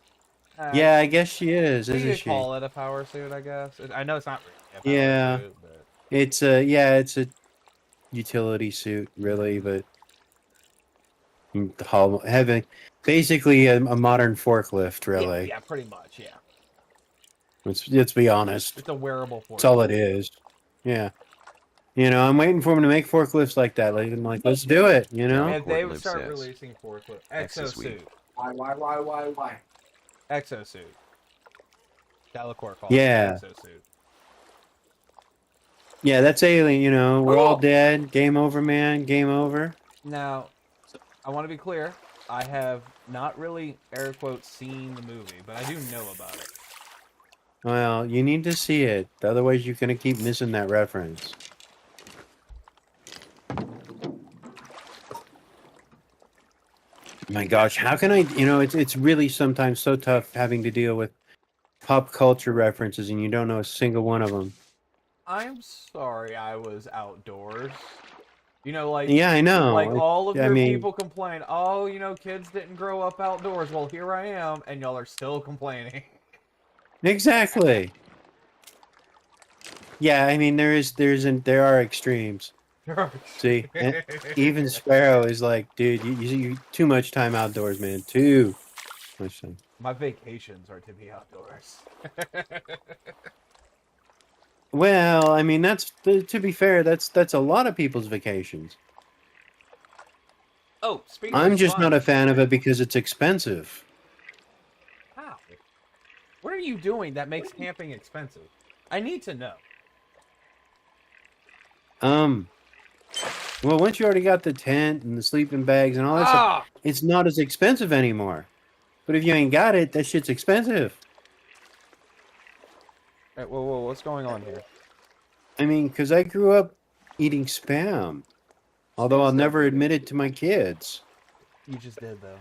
I guess she is, You isn't could she? call it a power suit, I guess. I know it's not really a power Yeah. suit, but It's a utility suit, really, but having basically a modern forklift, really. yeah, pretty much, yeah. Let's be honest. It's a wearable forklift. That's all it is. Yeah. You know, I'm waiting for them to make forklifts like that. Like, I'm like, let's do it. You know. If they would Forklift start says, releasing forklift Exosuite. exosuit. Why? Exosuit. Galacor calls Yeah. it exosuit. Yeah, that's alien, you know. We're all dead. Game over, man. Game over. Now, I want to be clear. I have not really, air quotes, seen the movie, but I do know about it. Well, you need to see it. Otherwise, you're going to keep missing that reference. My gosh, how can I, you know, it's really sometimes so tough having to deal with pop culture references and you don't know a single one of them. I'm sorry I was outdoors. You know, like, Yeah, I know. like all of I your mean, people complain, oh, you know, kids didn't grow up outdoors. Well, here I am, and y'all are still complaining. exactly. Yeah, I mean, there are extremes. See, and even Sparrow is like, dude, you too much time outdoors, man. Too much time. My vacations are to be outdoors. Well, I mean, to be fair, that's a lot of people's vacations. Oh, speaking I'm of just not a fun, fan of it because it's expensive. how? What are you doing that makes camping expensive? I need to know. Well, once you already got the tent and the sleeping bags and all that stuff, it's not as expensive anymore. But if you ain't got it, that shit's expensive. Hey, whoa, what's going on here? I mean, because I grew up eating Spam. Although I'll never admit it to my kids. You just did, though.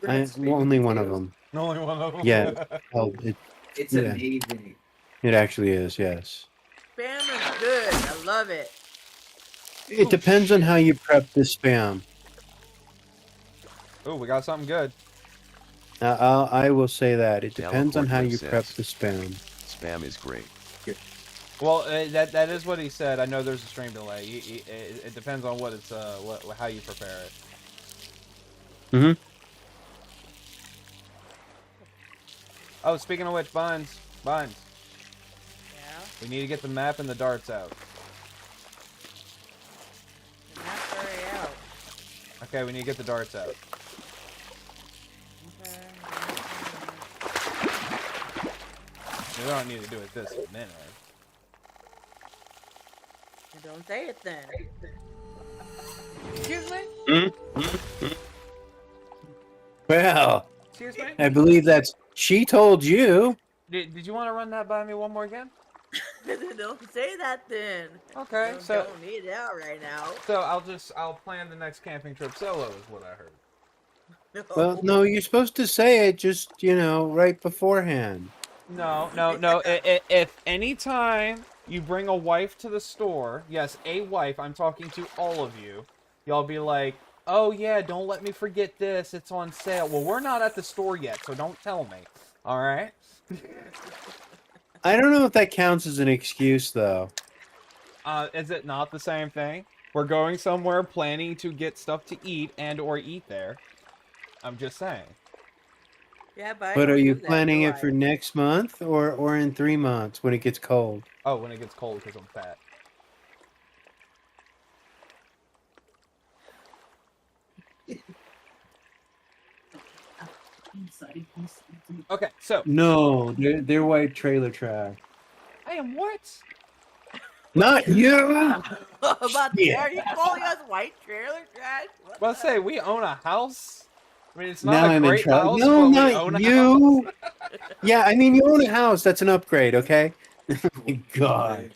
Only one of them. Only one of them? Yeah. Oh, It's yeah. amazing. It actually is, yes. Spam is good. I love it. It depends on how you prep the Spam. Oh, we got something good. I will say that. It depends on how you says, prep the Spam. Spam is great. Well, that is what he said. I know there's a stream delay. It depends on what it's how you prepare it. Mm-hmm. Oh, speaking of which, Buns. Yeah. We need to get the map and the darts out. The map's already out. Okay, we need to get the darts out. Okay. We don't need to do it this minute. Don't say it then. Excuse me? Well, Excuse me? I believe that's... She told you. Did you want to run that by me one more again? Don't say that then. Okay, Don't need it out right now. So I'll plan the next camping trip solo is what I heard. No. Well, no, you're supposed to say it just, you know, right beforehand. No. If any time you bring a wife to the store, yes, a wife, I'm talking to all of you, y'all be like, oh yeah, don't let me forget this, it's on sale. Well, we're not at the store yet, so don't tell me. Alright? I don't know if that counts as an excuse, though. Is it not the same thing? We're going somewhere planning to get stuff to eat and or eat there. I'm just saying. Yeah, but But are you do that, planning do it I? for next month or in 3 months when it gets cold? Oh, when it gets cold because I'm fat. Okay, so. No, they're white trailer trash. I am what? Not you! About Yeah. Are you calling us white trailer trash? What Well, the- say we own a house. I mean, it's not Now a I'm in great trouble. house, No, but we not own a you. house. Yeah, I mean, you own a house. That's an upgrade, okay? Oh my God.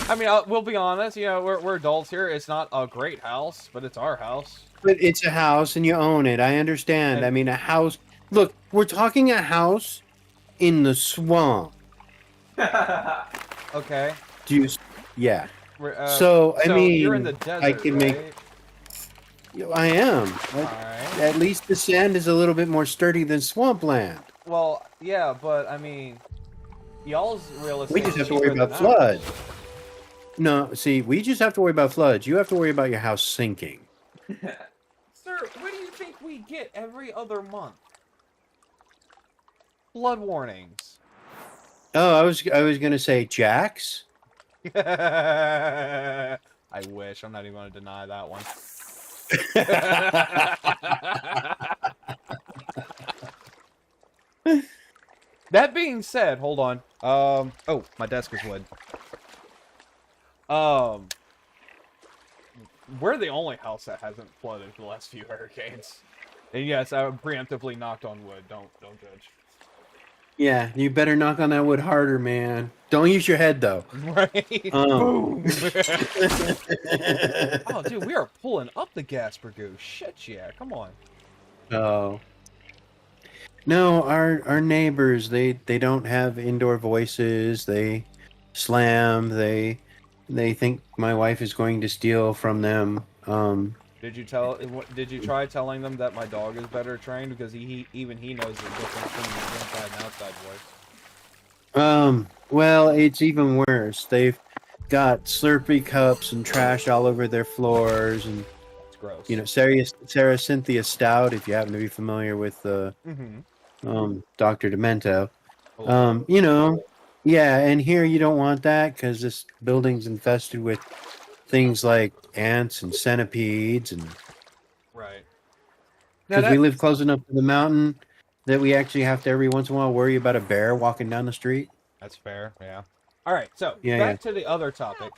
I mean, we'll be honest. You know, we're adults here. It's not a great house, but it's our house. But it's a house and you own it. I understand. I mean, a house. Look, we're talking a house in the swamp. Okay. Do you? Yeah. So I mean, you're in the desert, I can make. right? I am. Alright. At least the sand is a little bit more sturdy than swampland. Well, yeah, but I mean, y'all's real estate. We just have to is worry cheaper about than ours. floods. No, see, we just have to worry about floods. You have to worry about your house sinking. Sir, what do you think we get every other month? Flood warnings. Oh, I was gonna say Jack's. I wish. I'm not even going to deny that one. That being said, hold on. Oh, my desk is wood. We're the only house that hasn't flooded the last few hurricanes. And yes, I preemptively knocked on wood. Don't judge. Yeah, you better knock on that wood harder, man. Don't use your head though. Right? Boom. Oh, dude, we are pulling up the Gasper Goose. Shit, yeah. Come on. Oh. No, our neighbors, they don't have indoor voices. They slam. They think my wife is going to steal from them. Did you try telling them that my dog is better trained, because even he knows the difference between an inside and outside voice. Well, it's even worse. They've got Slurpee cups and trash all over their floors, and It's gross. you know, Sarah Cynthia Stout, if you happen to be familiar with Dr. Demento. You know, yeah, and here you don't want that because this building's infested with things like ants and centipedes, and Right. because we live close enough to the mountain that we actually have to every once in a while worry about a bear walking down the street. That's fair, yeah. All right, so Yeah, back to the other topic.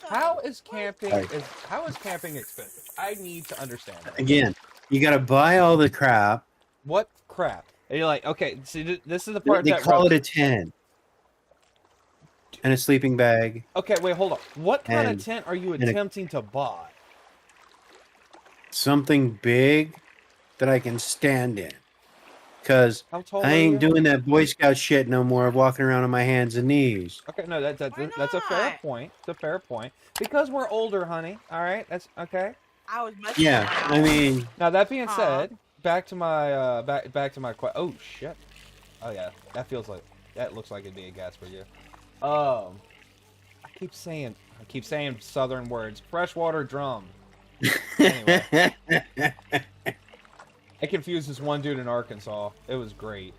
How is camping Sorry. how is camping expensive? I need to understand that. Again, you got to buy all the crap. What crap? And you're like, okay, see, this is the part They that call rubs- it a tent and a sleeping bag. Okay, wait, hold on. What kind and- of tent are you and a- attempting to buy? Something big that I can stand in. Because How tall I are ain't you? doing that Boy Scout shit no more of walking around on my hands and knees. Okay, no, that's Why a fair not? point. It's a fair point. Because we're older, honey. All right, that's okay. I was much Yeah, I mean, Now that being Aw. said, back to my back to my oh shit. Oh yeah, that looks like it'd be a gas for you. I keep saying southern words. Freshwater drum. Anyway, I confused this one dude in Arkansas. It was great.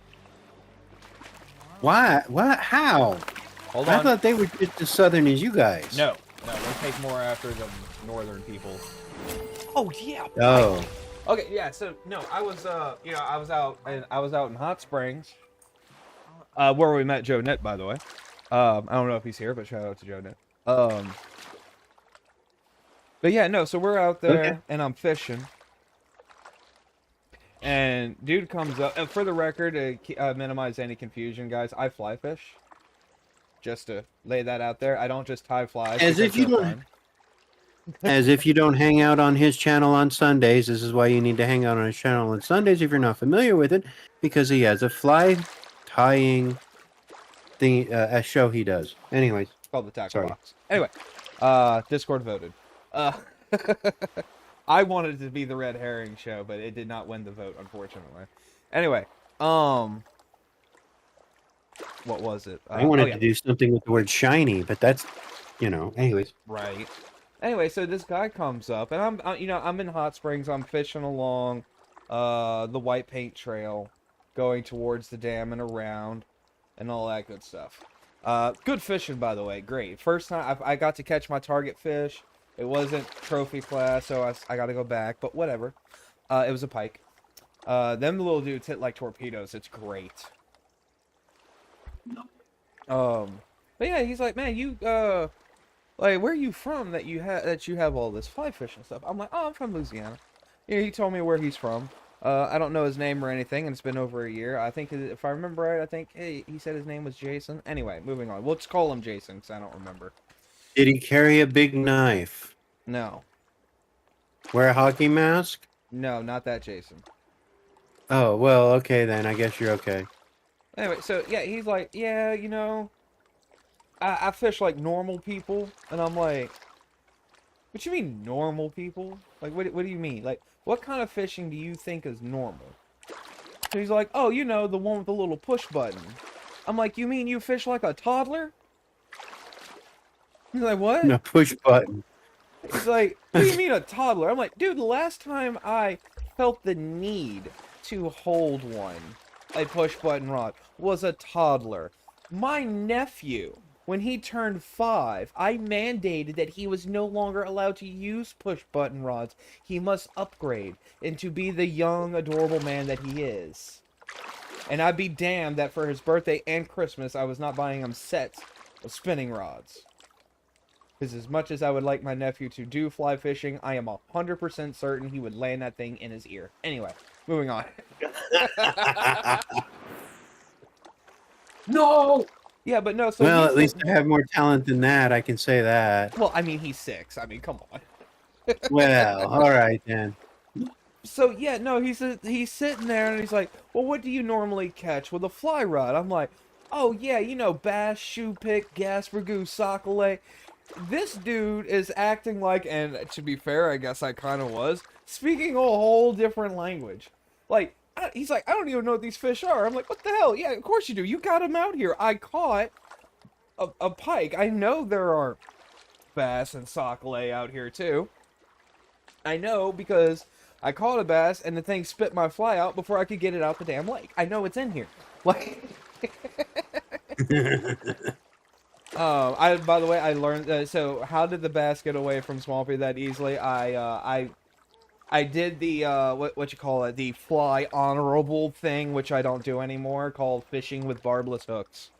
why? What? How? Hold I on. thought they were just as southern as you guys. No, they take more after the northern people. Oh yeah. Oh. Okay, yeah. So no, I was I was out in Hot Springs, where we met Joe Nett, by the way. I don't know if he's here, but shout out to Joe Nett. But yeah, no. So we're out there, Okay. and I'm fishing, and dude comes up. And for the record, to minimize any confusion, guys, I fly fish. Just to lay that out there, I don't just tie flies. As if because you they're don't- fun. As if you don't hang out on his channel on Sundays. This is why you need to hang out on his channel on Sundays if you're not familiar with it, because he has a fly tying thing, a show he does. Anyways, It's called the tackle Sorry. box. Anyway, Discord voted. I wanted it to be the red herring show, but it did not win the vote, unfortunately. Anyway, what was it? I wanted oh, yeah. to do something with the word shiny, but that's, anyways. Right. Anyway, so this guy comes up, and I'm in Hot Springs. I'm fishing along the white paint trail, going towards the dam and around, and all that good stuff. Good fishing, by the way. Great. First time I got to catch my target fish. It wasn't trophy class, so I got to go back, but whatever. It was a pike. Them little dudes hit like torpedoes. It's great. But yeah, he's like, man, you like, where are you from that you have all this fly fishing stuff? I'm like, oh, I'm from Louisiana. Yeah, he told me where he's from. I don't know his name or anything, and it's been over a year. I think, if I remember right, he said his name was Jason. Anyway, moving on. We'll just call him Jason, because I don't remember. Did he carry a big knife? No. Wear a hockey mask? No, not that Jason. Oh, well, okay then. I guess you're okay. Anyway, so, yeah, he's like, yeah, I fish like normal people, and I'm like, what you mean normal people? Like, what do you mean? Like, what kind of fishing do you think is normal? So he's like, oh, the one with the little push button. I'm like, you mean you fish like a toddler? He's like, what? No push button. He's like, what do you mean a toddler? I'm like, dude, the last time I felt the need to hold a push button rod, was a toddler. My nephew when he turned 5, I mandated that he was no longer allowed to use push-button rods. He must upgrade and to be the young, adorable man that he is. And I'd be damned that for his birthday and Christmas, I was not buying him sets of spinning rods. Because as much as I would like my nephew to do fly fishing, I am 100% certain he would land that thing in his ear. Anyway, moving on. No! Yeah, but no, so Well, he's at least sitting I have more talent than that. I can say that. Well, I mean, he's 6. I mean, come on. Well, all right then. So yeah, no, he's sitting there and he's like, "Well, what do you normally catch with a fly rod?" I'm like, "Oh yeah, you know, bass, shoe pick, gasper goose, sockeye." This dude is acting like, and to be fair, I guess I kind of was speaking a whole different language. Like he's like, "I don't even know what these fish are." I'm like, "What the hell? Yeah, of course you do. You got them out here. I caught a pike. I know there are bass and sockeye out here too. I know because." I caught a bass, and the thing spit my fly out before I could get it out the damn lake. I know it's in here. Like, by the way, I learned. So, how did the bass get away from Swampy that easily? I did the what you call it, the fly honorable thing, which I don't do anymore, called fishing with barbless hooks,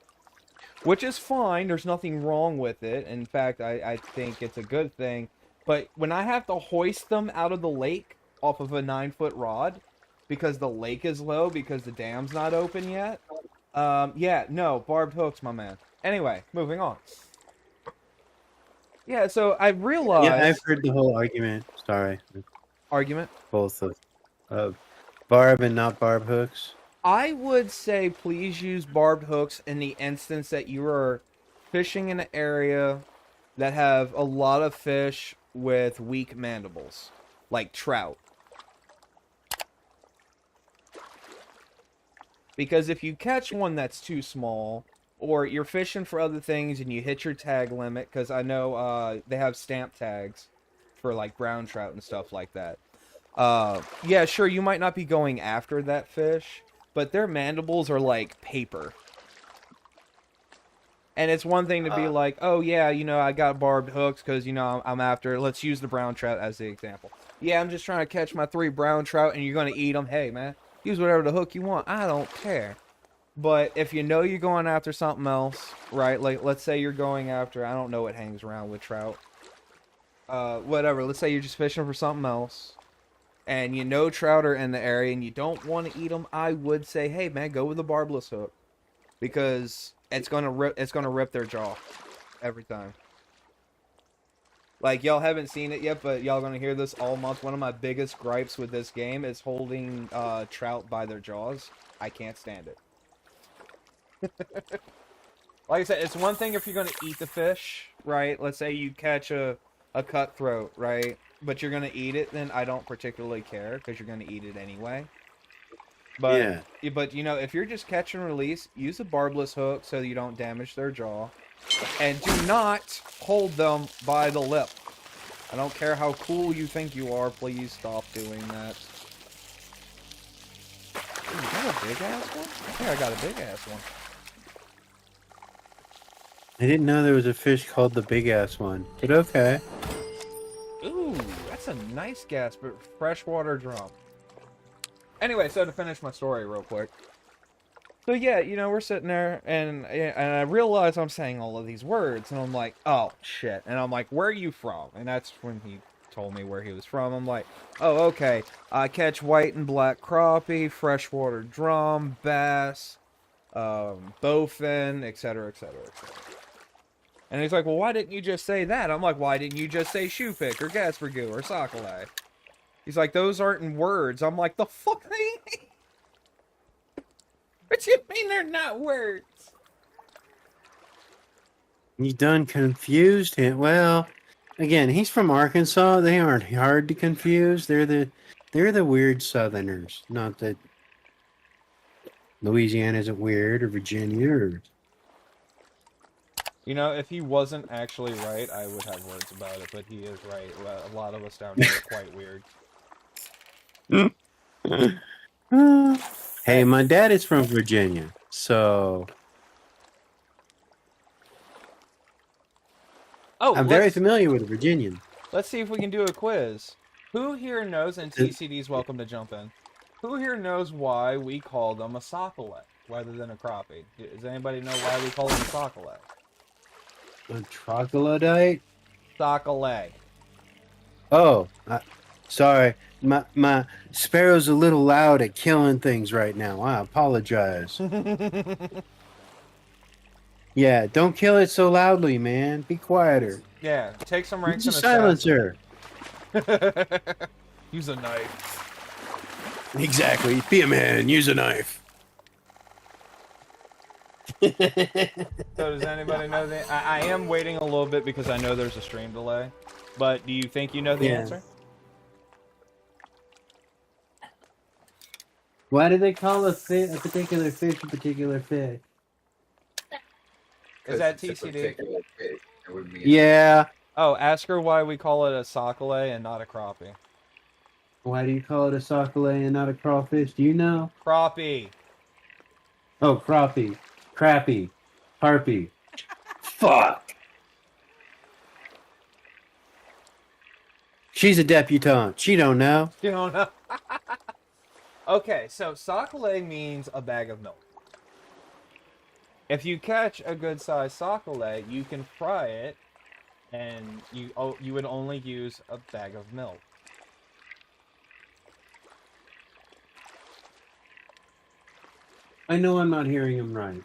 which is fine. There's nothing wrong with it. In fact, I think it's a good thing. But when I have to hoist them out of the lake off of a 9-foot rod because the lake is low because the dam's not open yet. Yeah, no, barbed hooks, my man. Anyway, moving on. Yeah, so I realized... Yeah, I've heard the whole argument. Sorry. Argument? Both of barb and not barb hooks. I would say please use barbed hooks in the instance that you are fishing in an area that have a lot of fish with weak mandibles, like trout. Because if you catch one that's too small, or you're fishing for other things and you hit your tag limit, because I know they have stamp tags for like brown trout and stuff like that. Yeah, sure, you might not be going after that fish, but their mandibles are like paper. And it's one thing to be like, oh yeah, you know, I got barbed hooks because, you know, I'm after, let's use the brown trout as the example. Yeah, I'm just trying to catch my 3 brown trout and you're going to eat them. Hey, man. Use whatever the hook you want. I don't care. But if you know you're going after something else, right? Like, let's say you're going after, I don't know what hangs around with trout. Whatever. Let's say you're just fishing for something else. And you know trout are in the area and you don't want to eat them. I would say, hey, man, go with the barbless hook. Because it's going to rip their jaw. Every time. Like, y'all haven't seen it yet, but y'all gonna hear this all month. One of my biggest gripes with this game is holding trout by their jaws. I can't stand it. Like I said, it's one thing if you're gonna eat the fish, right? Let's say you catch a cutthroat, right? But you're gonna eat it, then I don't particularly care, because you're gonna eat it anyway. But, yeah. But, you know, if you're just catch and release, use a barbless hook so you don't damage their jaw. And do not hold them by the lip. I don't care how cool you think you are, please stop doing that. Ooh, is that a big ass one? I think I got a big ass one. I didn't know there was a fish called the big ass one, but okay. Ooh, that's a nice gasper freshwater drum. Anyway, so to finish my story real quick. So yeah, you know, we're sitting there, and I realize I'm saying all of these words, and I'm like, oh, shit. And I'm like, where are you from? And that's when he told me where he was from. I'm like, oh, okay. I catch white and black crappie, freshwater drum, bass, bowfin, etc., etc., etc. And he's like, well, why didn't you just say that? I'm like, why didn't you just say shoe pick, or gaspergoo, or sockeye? He's like, those aren't in words. I'm like, the fuck they... What you mean they're not words? You done confused him. Well, again, he's from Arkansas. They aren't hard to confuse. They're the weird Southerners. Not that Louisiana isn't weird, or Virginia, or... You know, if he wasn't actually right, I would have words about it, but he is right. A lot of us down here are quite weird. Hey, my dad is from Virginia, so... Oh, I'm very let's, familiar with the Virginian. let's see if we can do a quiz. Who here knows, and TCD's welcome to jump in, who here knows why we call them a sockeye rather than a crappie? Does anybody know why we call them a sockeye? A troglodyte? Sockeye. Oh, sorry. My sparrow's a little loud at killing things right now. I apologize. Yeah, don't kill it so loudly, man. Be quieter. Yeah, take some ranks Use a in assassin. silencer. Use a knife. Exactly. Be a man. Use a knife. So does anybody know the... I am waiting a little bit because I know there's a stream delay. But do you think you know the answer? Why do they call a particular fish a particular fish? Is that It's a TCD? particular fish. It would be Yeah. Oh, ask her why we call it a sockeye and not a crappie. Why do you call it a sockeye and not a crawfish? Do you know? Crappie. Oh, crappie. Crappie. Harpy. Fuck. She's a debutante. She don't know. You don't know? Okay, so sockeye means a bag of milk. If you catch a good-sized sockeye, you can fry it, and you would only use a bag of milk. I know I'm not hearing him right.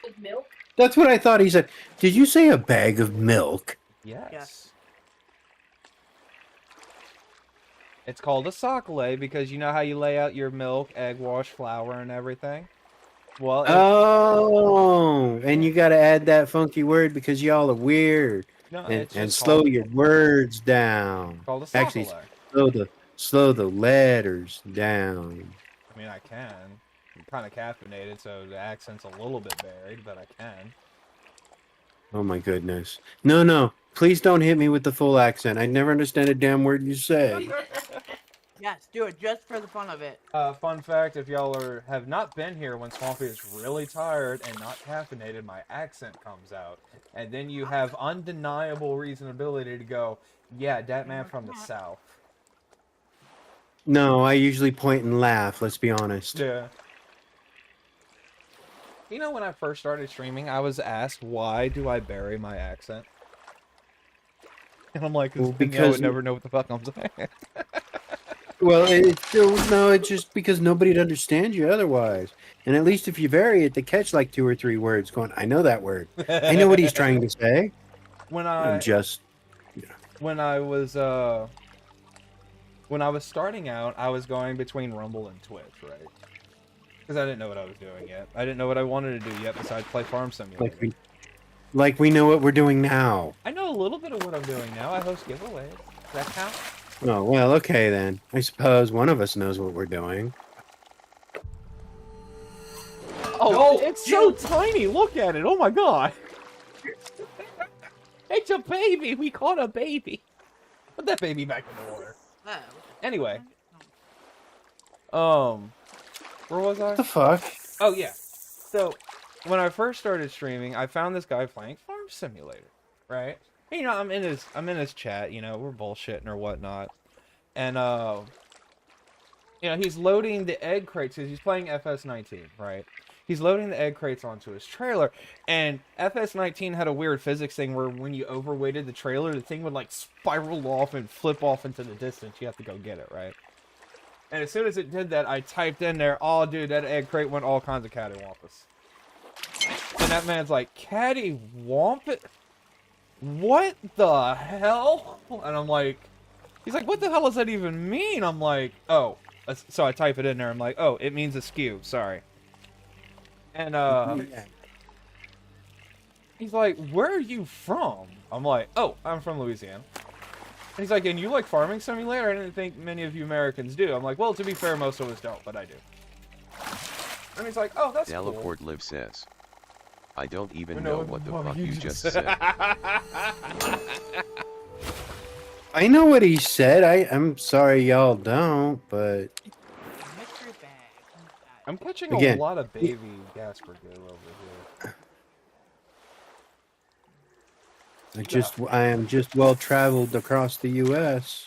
With milk. That's what I thought he said. Did you say a bag of milk? Yes. Yes. It's called a sockeye because you know how you lay out your milk, egg wash, flour, and everything? Well, Oh, and you got to add that funky word because y'all are weird. no, And, it's and just slow called, your words down. called a sockeye. Actually, slow the letters down. I mean, I can. I'm kind of caffeinated, so the accent's a little bit buried, but I can. Oh my goodness. No. Please don't hit me with the full accent. I never understand a damn word you say. Yes, do it just for the fun of it. Fun fact, if y'all have not been here when Swampy is really tired and not caffeinated, my accent comes out. And then you have undeniable reasonability to go, yeah, that man from the South. No, I usually point and laugh, let's be honest. Yeah. You know, when I first started streaming, I was asked, why do I bury my accent? And I'm like, Well, because I because- would never know what the fuck I'm saying. Well, it's just because nobody'd understand you otherwise. And at least if you vary it, they catch like 2 or 3 words going, I know that word. I know what he's trying to say. When I'm just... when I was starting out, I was going between Rumble and Twitch, right? Because I didn't know what I was doing yet. I didn't know what I wanted to do yet besides play Farm Simulator. Like we know what we're doing now. I know a little bit of what I'm doing now. I host giveaways. Does that count? Oh, well, okay then. I suppose one of us knows what we're doing. Oh, No, it's so tiny. Look at it. Oh my god. It's a baby. We caught a baby. Put that baby back in the water. Oh. Anyway. Where was I? What the fuck? Oh yeah. So when I first started streaming, I found this guy playing Farm Simulator, right? You know, I'm in his chat, you know, we're bullshitting or whatnot. And you know, he's loading the egg crates because he's playing FS19, right? He's loading the egg crates onto his trailer, and FS19 had a weird physics thing where when you overweighted the trailer, the thing would like spiral off and flip off into the distance. You have to go get it, right? And as soon as it did that, I typed in there, oh dude, that egg crate went all kinds of cattywampus. And that man's like, cattywampus? What the hell? And I'm like, he's like, what the hell does that even mean? I'm like, oh. So I type it in there. I'm like, oh, it means askew. Sorry. And he's like, where are you from? I'm like, oh, I'm from Louisiana. And he's like, and you like Farming Simulator? I didn't think many of you Americans do. I'm like, well, to be fair, most of us don't, but I do. And he's like, oh, that's cool. Delaport Live says, I don't even know know what the fuck you just said. said. I know what he said. I'm sorry y'all don't, but... Mystery bag. I'm catching Again, a lot of baby Gasper goo over here. I am just well traveled across the U.S.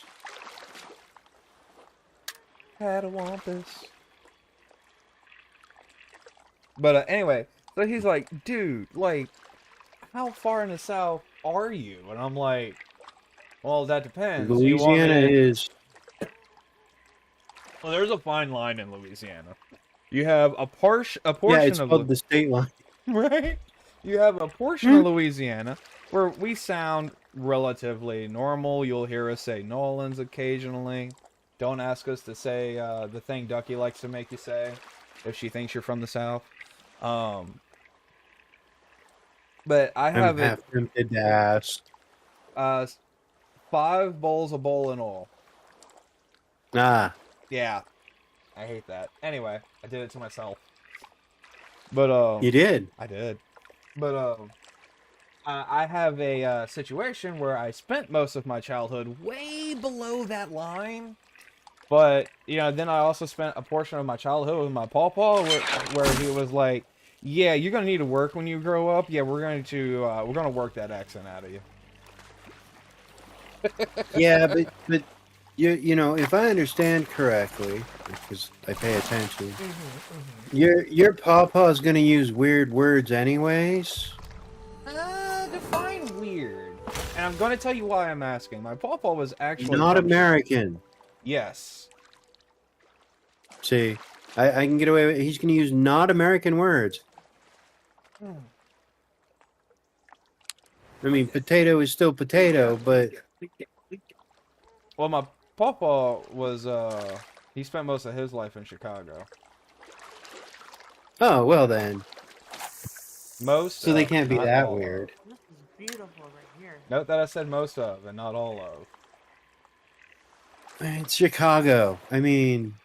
Catawampus. But anyway, so he's like, dude, like, how far in the south are you? And I'm like, well, that depends. You want me Louisiana to... is. Well, there's a fine line in Louisiana. You have a portion Yeah, it's of called the state line. right? You have a portion of Louisiana where we sound relatively normal. You'll hear us say Nolans occasionally. Don't ask us to say the thing Ducky likes to make you say if she thinks you're from the South. But I have I'm half tempted to ask. 5 bowls of bowl and all. Ah, Yeah, I hate that. Anyway, I did it to myself. But you did. I did. But I have a situation where I spent most of my childhood way below that line. But, you know, then I also spent a portion of my childhood with my pawpaw where he was like, yeah, you're going to need to work when you grow up. Yeah, we're going to work that accent out of you. Yeah, but you know, if I understand correctly, because I pay attention, your pawpaw's gonna use weird words anyways. Define weird. And I'm going to tell you why I'm asking. My pawpaw was actually Not from- American. Yes. See, I can get away with. He's gonna use not American words. I mean, potato is still potato, but Well, my pawpaw was, he spent most of his life in Chicago. oh well then. Most. So they can't be not that all of. weird. This is beautiful right here. Note that I said most of and not all of. It's Chicago. I mean,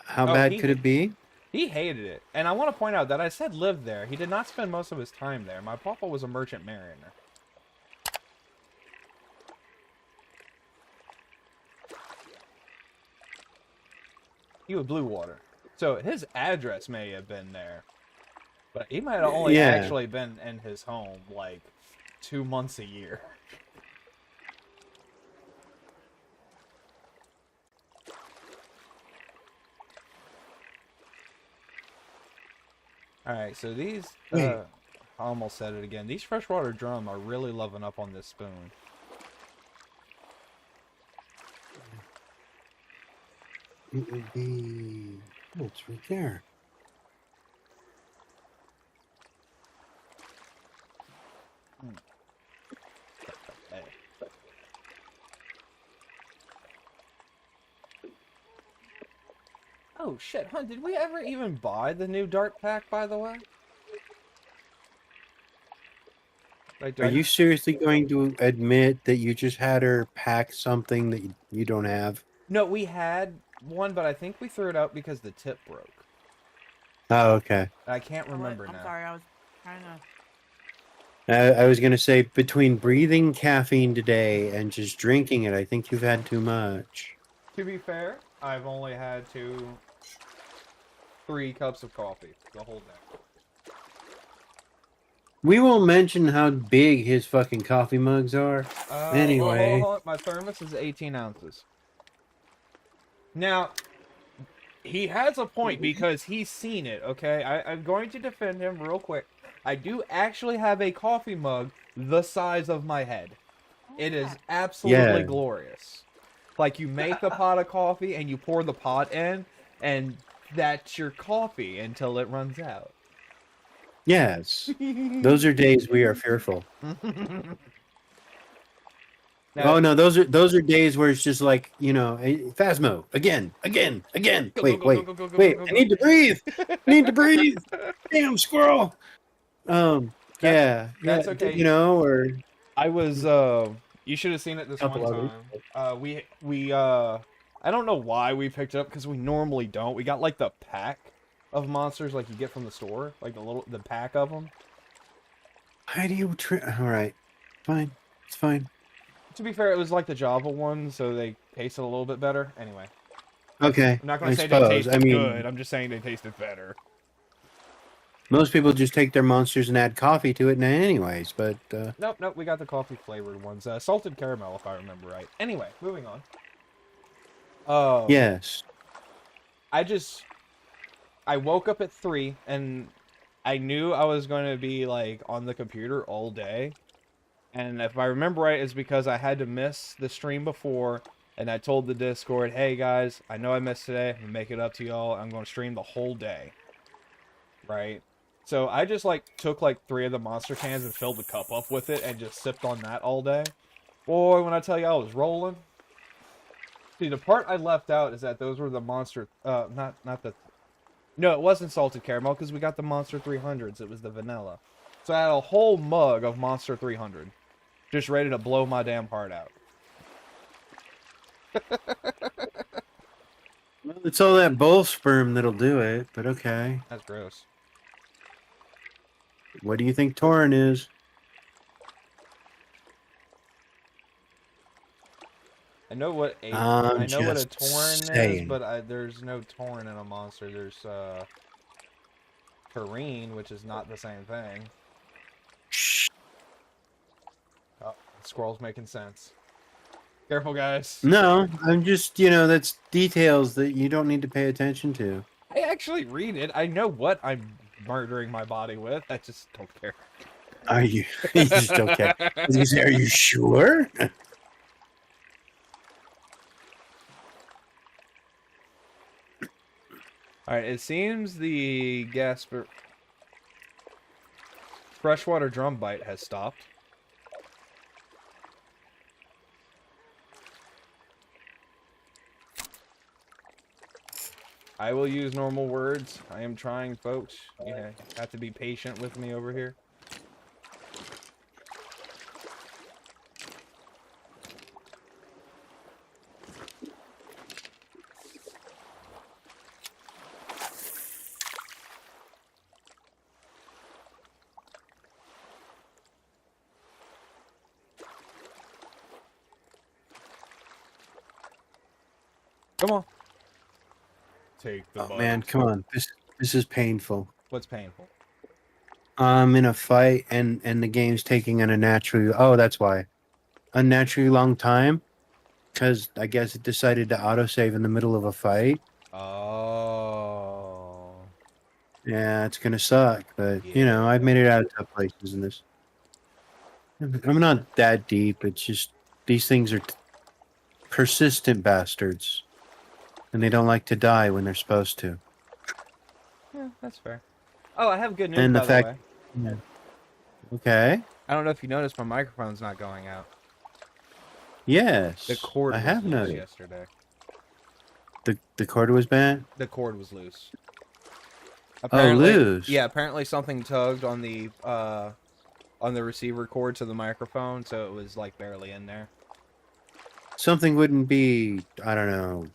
how Oh, bad he- could it be? He hated it. And I want to point out that I said lived there. He did not spend most of his time there. My papa was a merchant mariner. He was Blue Water. So his address may have been there. But he might have only Yeah. actually been in his home like 2 months a year. Alright, so these, I almost said it again. These freshwater drum are really loving up on this spoon. It would be. Oh, it's right there. Hey. Oh shit, huh? Did we ever even buy the new dart pack, by the way? Like, do Are I- you seriously going to admit that you just had her pack something that you don't have? No, we had one, but I think we threw it out because the tip broke. Oh, okay. I can't remember I'm now. sorry, I was trying to. I was going to say, between breathing caffeine today and just drinking it, I think you've had too much. To be fair, I've only had 3 cups of coffee the whole day. We won't mention how big his fucking coffee mugs are. Anyway. Hold on. My thermos is 18 ounces. Now, he has a point because he's seen it, okay? I'm going to defend him real quick. I do actually have a coffee mug the size of my head. It is absolutely Yeah. glorious. Like, you make the pot of coffee and you pour the pot in, and that's your coffee until it runs out. Yes. Those are days we are fearful. Now, Oh no, those are days where it's just like, you know, Phasmo, again. Go, Wait, go, wait, go, go, go, wait, go, I go. need to breathe. I need to breathe. Damn squirrel. Yeah. that's yeah, okay. You know, or I was you should have seen it this Couple one others. time. We I don't know why we picked it up because we normally don't. We got like the pack of monsters like you get from the store, like the pack of them. how do you all right. Fine. It's fine. To be fair, it was like the Java one, so they tasted a little bit better. Anyway, Okay. I'm not going I to say suppose. they tasted I mean, good. I'm just saying they tasted better. Most people just take their monsters and add coffee to it anyways, but Nope, nope, we got the coffee flavored ones. Salted caramel, if I remember right. Anyway, moving on. yes. I woke up at 3, and I knew I was going to be, like, on the computer all day. And if I remember right, it's because I had to miss the stream before, and I told the Discord, hey, guys, I know I missed today. I'm going to make it up to y'all. I'm going to stream the whole day. Right? So I just, like, took, like, 3 of the monster cans and filled the cup up with it and just sipped on that all day. Boy, when I tell you I was rolling. See, the part I left out is that those were the monster, not the... No, it wasn't salted caramel, because we got the Monster 300s. It was the vanilla. So I had a whole mug of Monster 300. Just ready to blow my damn heart out. Well, it's all that bull sperm that'll do it, but okay. That's gross. What do you think Tauren is? I know what a I'm I know what a just Tauren is, saying. but there's no Tauren in a monster. There's Terrene, which is not the same thing. Oh, the squirrel's making sense. Careful, guys. No, I'm just, that's details that you don't need to pay attention to. I actually read it. I know what I'm murdering my body with. I just don't care. Are you? You just don't care. I was gonna say, are you sure? Alright, it seems the freshwater drum bite has stopped. I will use normal words. I am trying, folks. You have to be patient with me over here. Come on. Take the Oh man, come on. This is painful. What's painful? I'm in a fight and the game's taking an unnaturally that's why. Unnaturally long time. Because I guess it decided to autosave in the middle of a fight. Oh. Yeah, it's gonna suck, but Yeah. I've made it out of tough places in this. I'm not that deep, it's just these things are persistent bastards. And they don't like to die when they're supposed to. Yeah, that's fair. Oh, I have good news, And the by fact- the way. Yeah. Okay. I don't know if you noticed, my microphone's not going out. Yes. The cord I was have loose noticed. yesterday. The cord was bad? The cord was loose. Loose. Yeah, apparently something tugged on the receiver cord to the microphone, so it was like barely in there. Something wouldn't be, I don't know,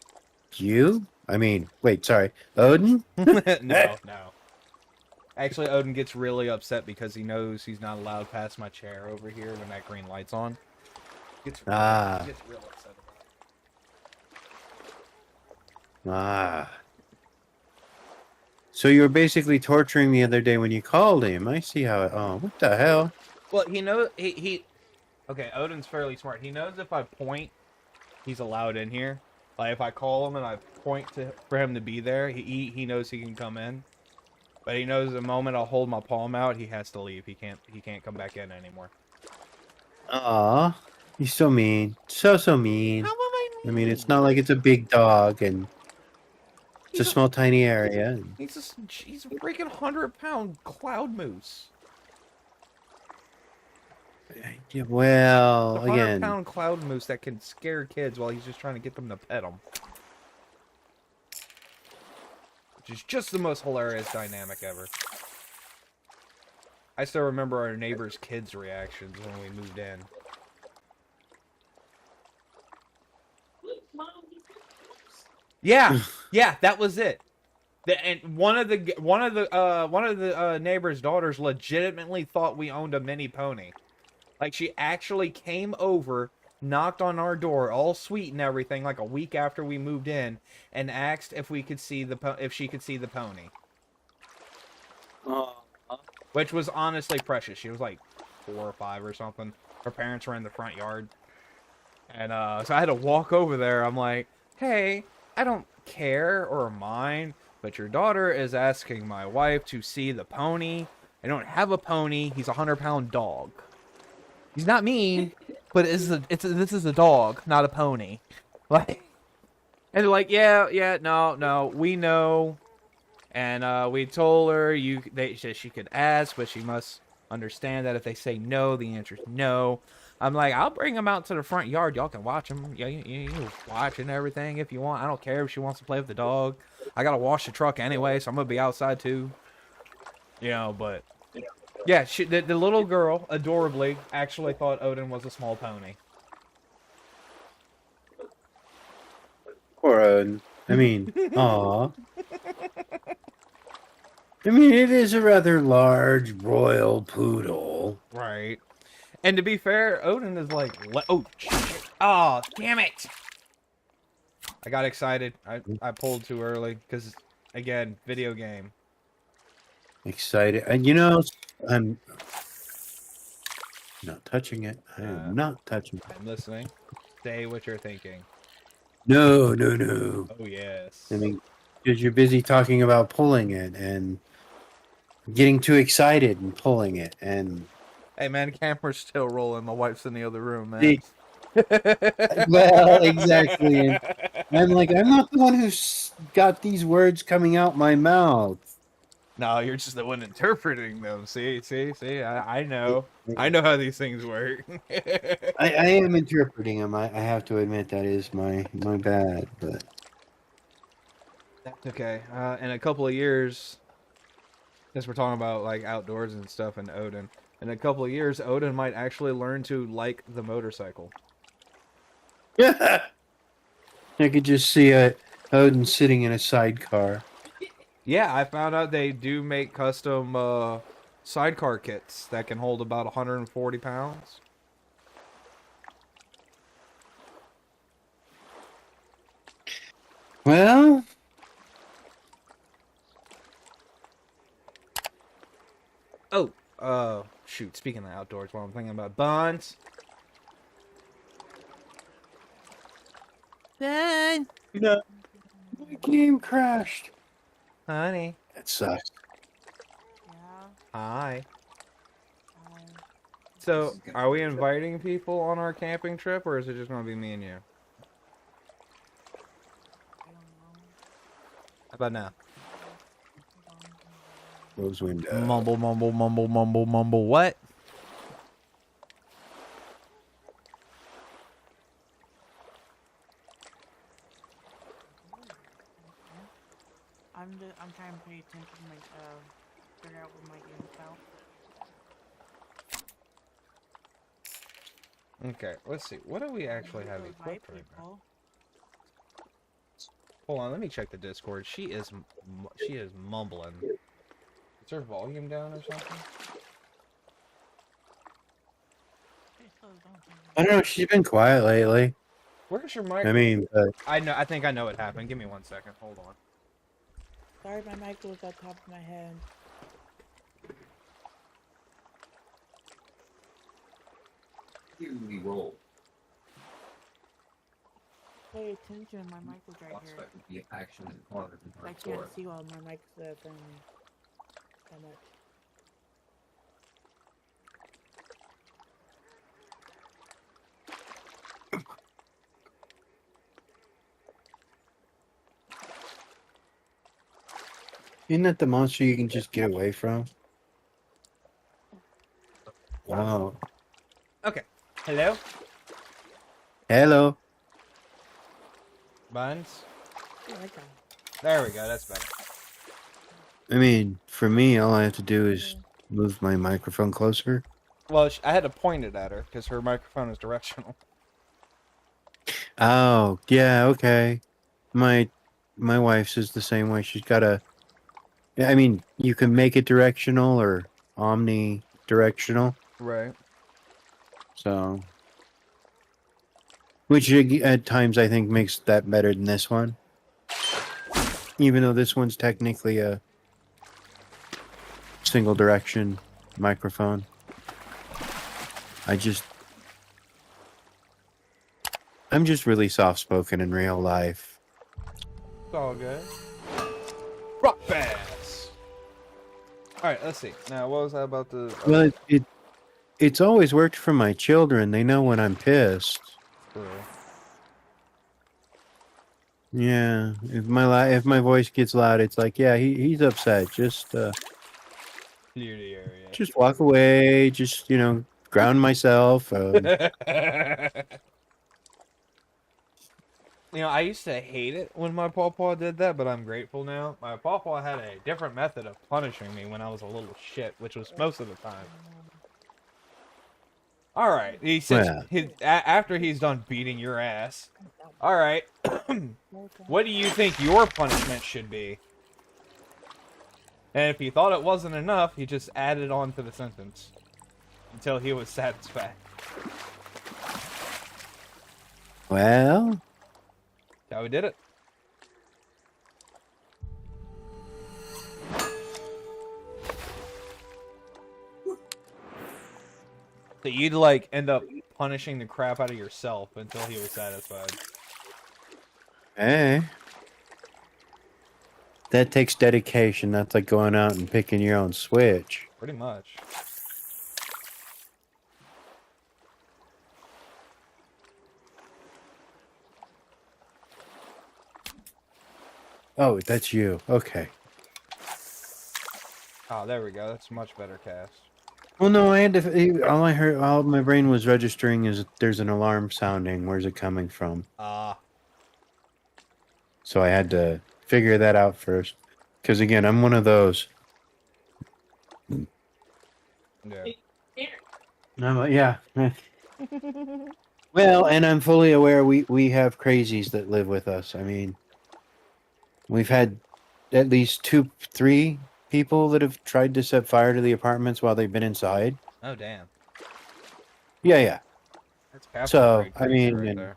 you? I mean, wait, sorry, Odin? No. Actually, Odin gets really upset because he knows he's not allowed past my chair over here when that green light's on. Gets real upset about it. So you were basically torturing the other day when you called him. I see how what the hell? Well, he knows okay, Odin's fairly smart. He knows if I point, he's allowed in here. Like if I call him and I point for him to be there, he knows he can come in. But he knows the moment I'll hold my palm out, he has to leave. He can't come back in anymore. Aw, you're so mean. So mean. How am I mean? I mean, it's not like it's a big dog and it's a small, tiny area. He's a freaking 100-pound cloud moose. Yeah, well, A again, 100-pound cloud moose that can scare kids while he's just trying to get them to pet him. Which is just the most hilarious dynamic ever. I still remember our neighbors' kids' reactions when we moved in. Yeah, that was it. And one of the neighbor's daughters legitimately thought we owned a mini pony. Like she actually came over, knocked on our door, all sweet and everything, like a week after we moved in, and asked if we could see if she could see the pony. oh, which was honestly precious. She was like 4 or 5 or something. Her parents were in the front yard. And so I had to walk over there. I'm like, hey, I don't care or mind, but your daughter is asking my wife to see the pony. I don't have a pony. He's a 100-pound dog. He's not mean, but this is a dog, not a pony. Like, and they're like, yeah, no, we know. And we told her she could ask, but she must understand that if they say no, the answer is no. I'm like, I'll bring him out to the front yard. Y'all can watch him. Yeah, you watch and everything if you want. I don't care if she wants to play with the dog. I gotta wash the truck anyway, so I'm gonna be outside too. You know, but yeah, the little girl adorably actually thought Odin was a small pony. Poor Odin. I mean, aw. I mean, it is a rather large royal poodle. Right. And to be fair, Odin is like, oh, shit. Oh, damn it. I got excited. I pulled too early because, again, video game. Excited. And you know, I'm not touching it. I am not touching it. I'm listening. Say what you're thinking. No. Oh, yes. I mean, because you're busy talking about pulling it and getting too excited and pulling it. And Hey, man, camera's still rolling. My wife's in the other room, man. Well, exactly. And I'm like, I'm not the one who's got these words coming out my mouth. No, you're just the one interpreting them. See? I know. I know how these things work. I am interpreting them. I have to admit that is my bad, but That's okay. In a couple of years, since we're talking about like outdoors and stuff and Odin, in a couple of years, Odin might actually learn to like the motorcycle. I could just see Odin sitting in a sidecar. Yeah, I found out they do make custom sidecar kits that can hold about 140 pounds. Well, Oh, shoot, speaking of outdoors, while I'm thinking about Buns. Bun! my game crashed. Honey. That sucks. Yeah. Hi. Um, So, are we inviting people on our camping trip, or is it just going to be me and you? I don't know. How about now? Close window. Mumble, what? I'm trying to pay attention to my figure out what my game's about. Okay, let's see. What do we actually have Those white equipped right now? people. Hold on, let me check the Discord. She is mumbling. Is her volume down or something? They still don't think I don't know. She's been quiet lately. Where's your mic? I mean, I think I know what happened. Give me 1 second. Hold on. Sorry, my mic was on top of my head. We roll. Pay attention, my mic was right Lots here. of it would be action and harder than I hardcore. can't see while my mic's from so much. isn't that the monster you can just get away from? Wow. Okay. Hello? Hello. Buns? Yeah, I got it. There we go. That's better. I mean, for me, all I have to do is move my microphone closer. Well, I had to point it at her because her microphone is directional. Oh, yeah, okay. My wife's is the same way. She's got a. I mean, you can make it directional or omnidirectional. Right. So, which at times I think makes that better than this one. Even though this one's technically a single direction microphone. I'm just really soft-spoken in real life. It's all good. Rock bass. All right, let's see. Now, what was I about to? Well, it's always worked for my children. They know when I'm pissed. Yeah, if my voice gets loud, it's like, yeah, he's upset. Clear the area. Just walk away. Just ground myself. You know, I used to hate it when my pawpaw did that, but I'm grateful now. My pawpaw had a different method of punishing me when I was a little shit, which was most of the time. All right, he says after he's done beating your ass. All right, what do you think your punishment should be? And if he thought it wasn't enough, he just added on to the sentence until he was satisfied. Well, That's how we did it. So you'd like end up punishing the crap out of yourself until he was satisfied. hey, that takes dedication. That's like going out and picking your own switch. Pretty much. Oh, that's you. Okay. Oh, there we go. That's much better cast. Well, no, all my brain was registering is there's an alarm sounding. Where's it coming from? So I had to figure that out first. Because again, I'm one of those. Yeah. Yeah. Well, and I'm fully aware we have crazies that live with us. I mean, we've had at least 2-3 people that have tried to set fire to the apartments while they've been inside. Oh, damn. Yeah. That's So, I mean,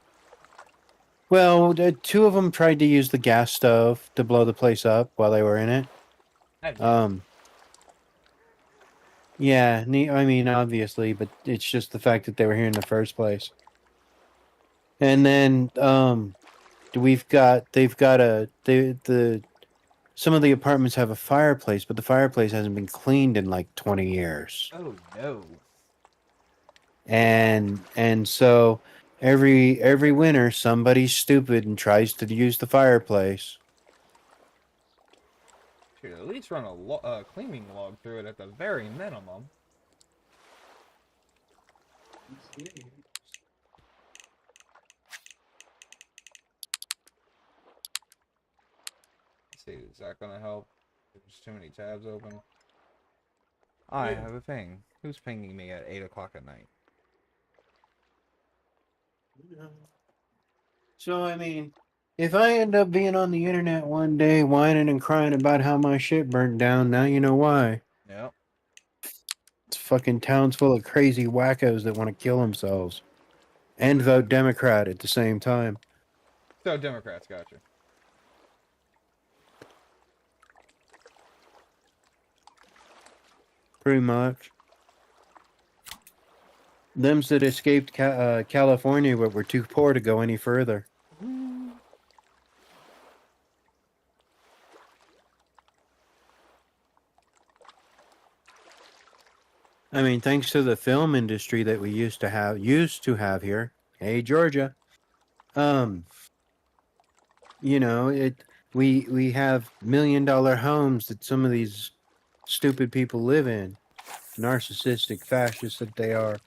well, 2 of them tried to use the gas stove to blow the place up while they were in it. Yeah, I mean, obviously, but it's just the fact that they were here in the first place. And then, they've got some of the apartments have a fireplace, but the fireplace hasn't been cleaned in like 20 years. Oh, no. And so every winter somebody's stupid and tries to use the fireplace. Should at least run a cleaning log through it at the very minimum. Let's see, is that gonna help? There's too many tabs open. I have a thing. Who's pinging me at 8 o'clock at night? So, I mean, if I end up being on the internet one day whining and crying about how my shit burnt down, now you know why. Yep. It's fucking towns full of crazy wackos that want to kill themselves and vote Democrat at the same time. So, Democrats, gotcha. Pretty much. Thems that escaped California but were too poor to go any further. I mean, thanks to the film industry that we used to have here. Hey, Georgia. We have $1 million homes that some of these stupid people live in. Narcissistic fascists that they are.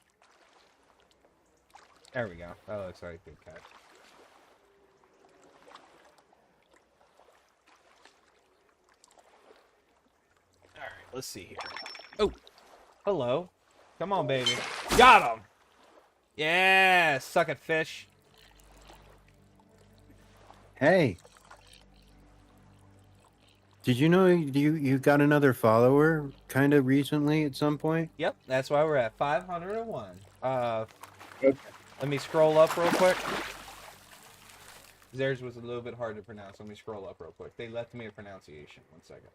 There we go. That looks like a good catch. Alright, let's see here. Oh! Hello. Come on, baby. Got him! Yeah! Suck it, fish. Hey. Did you know you got another follower kind of recently at some point? Yep, that's why we're at 501. Let me scroll up real quick. Theirs was a little bit hard to pronounce. Let me scroll up real quick. They left me a pronunciation. 1 second.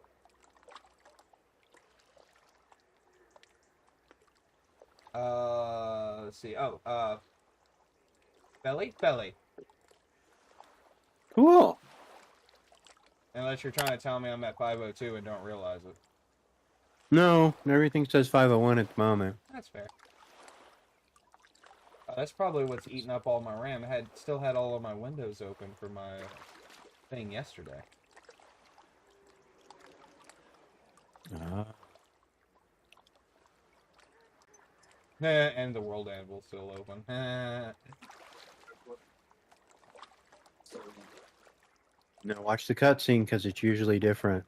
Let's see. Oh, belly. Cool. Unless you're trying to tell me I'm at 502 and don't realize it. No, everything says 501 at the moment. That's fair. That's probably what's eating up all my RAM. I still had all of my windows open for my thing yesterday. And the world anvil's still open. No, watch the cutscene because it's usually different.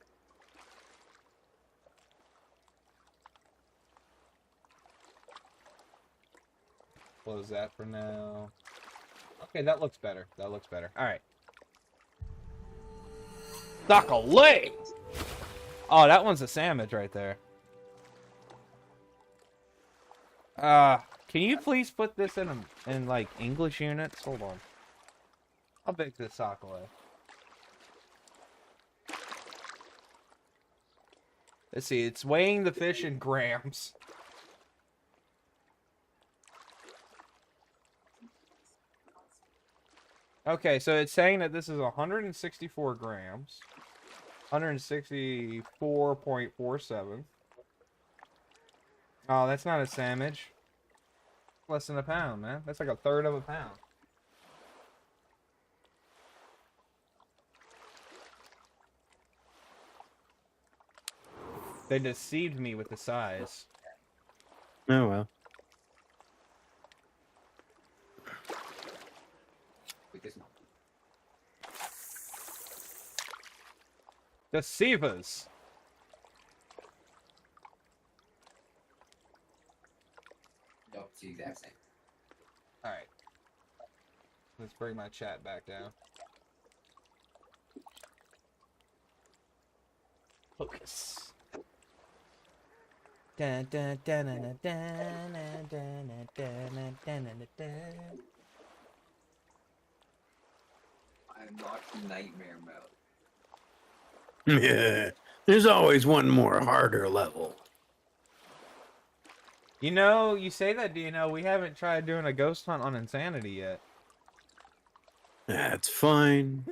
Close that for now. Okay, that looks better. That looks better. Alright. Knock a leg! Oh, that one's a sandwich right there. Can you please put this in like English units? Hold on. How big's this sockeye? Let's see, it's weighing the fish in grams. Okay, so it's saying that this is 164 grams. 164.47. Oh, that's not a sandwich. Less than a pound, man. That's like a third of a pound. They deceived me with the size. Oh, well. Deceivers. Nope, it's the exact same. Alright. Let's bring my chat back down. Focus. Dun, dun, dun, dun, dun, dun, dun, dun, dun, dun, dun. I unlocked nightmare mode. Yeah, there's always one more harder level. You know, you say that, do you know, we haven't tried doing a ghost hunt on Insanity yet. That's fine.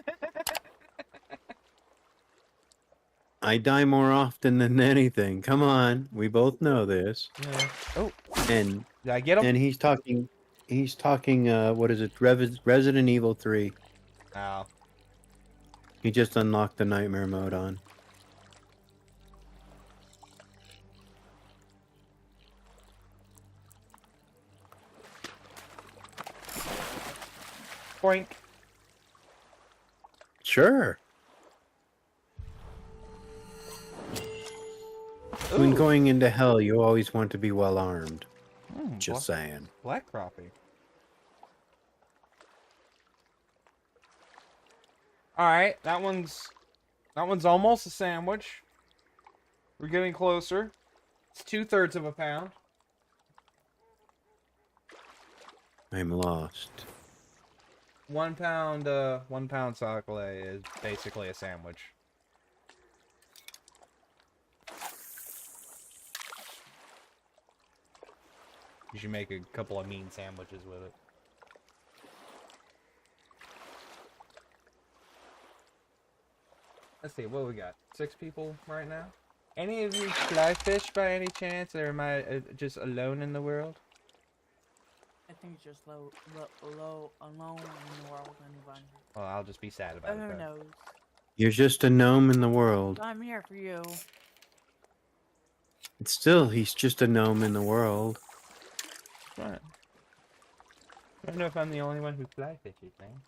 I die more often than anything. Come on, we both know this. Yeah. Oh, And did I get him? and he's talking. What is it? Resident Evil 3. Oh. He just unlocked the nightmare mode on. Boink. Sure. When Ooh. going into hell, you always want to be well armed. Just Bla- saying. Black crappie. Alright, that one's almost a sandwich. We're getting closer. It's 2/3 of a pound. I'm lost. 1 pound, 1 pound sacolé is basically a sandwich. You should make a couple of mean sandwiches with it. Let's see, what we got? 6 people right now? Any of you fly fish by any chance, or am I just alone in the world? I think it's just alone in the world, anybody. Well, I'll just be sad about But it. who then. knows? You're just a gnome in the world. I'm here for you. It's still, he's just a gnome in the world. Right. I don't know if I'm the only one who fly fishes, man.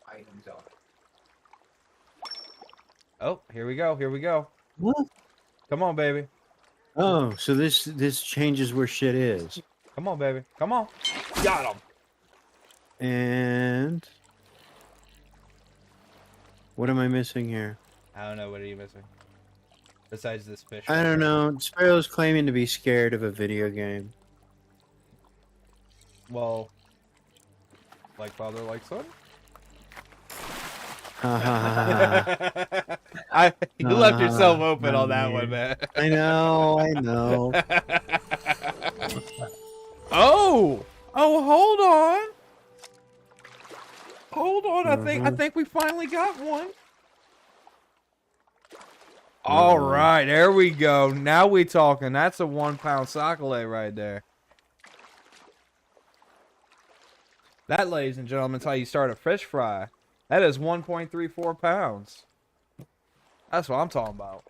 Items on. Oh, here we go. Here we go. What? Come on, baby. Oh, so this changes where shit is. Come on, baby. Come on. Got him. And what am I missing here? I don't know. What are you missing? Besides this fish. I don't know. Sparrow's claiming to be scared of a video game. Well, like father, like son? Ha ha ha ha. You left yourself Ah, open oh, on that one, man. man. I know, I know. Oh, hold on. Hold on, I Mhm. think we finally got one. Uh-oh. All right, there we go. Now we talking. That's a 1 pound sakale right there. That, ladies and gentlemen, is how you start a fish fry. That is 1.34 pounds. That's what I'm talking about.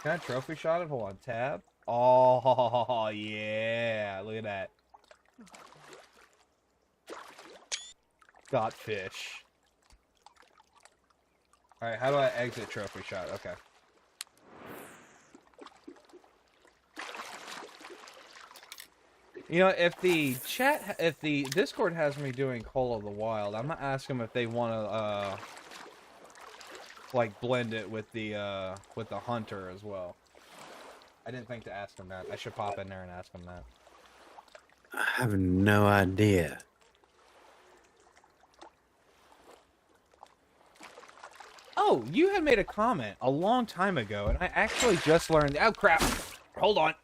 Can I trophy shot it? Hold on, tab. Oh, yeah. Look at that. Got fish. Alright, how do I exit trophy shot? Okay. You know, if the Discord has me doing Call of the Wild, I'm gonna ask them if they want to, like, blend it with the hunter as well. I didn't think to ask them that. I should pop in there and ask them that. I have no idea. Oh, you had made a comment a long time ago, and I actually just learned... Oh, crap. Hold on.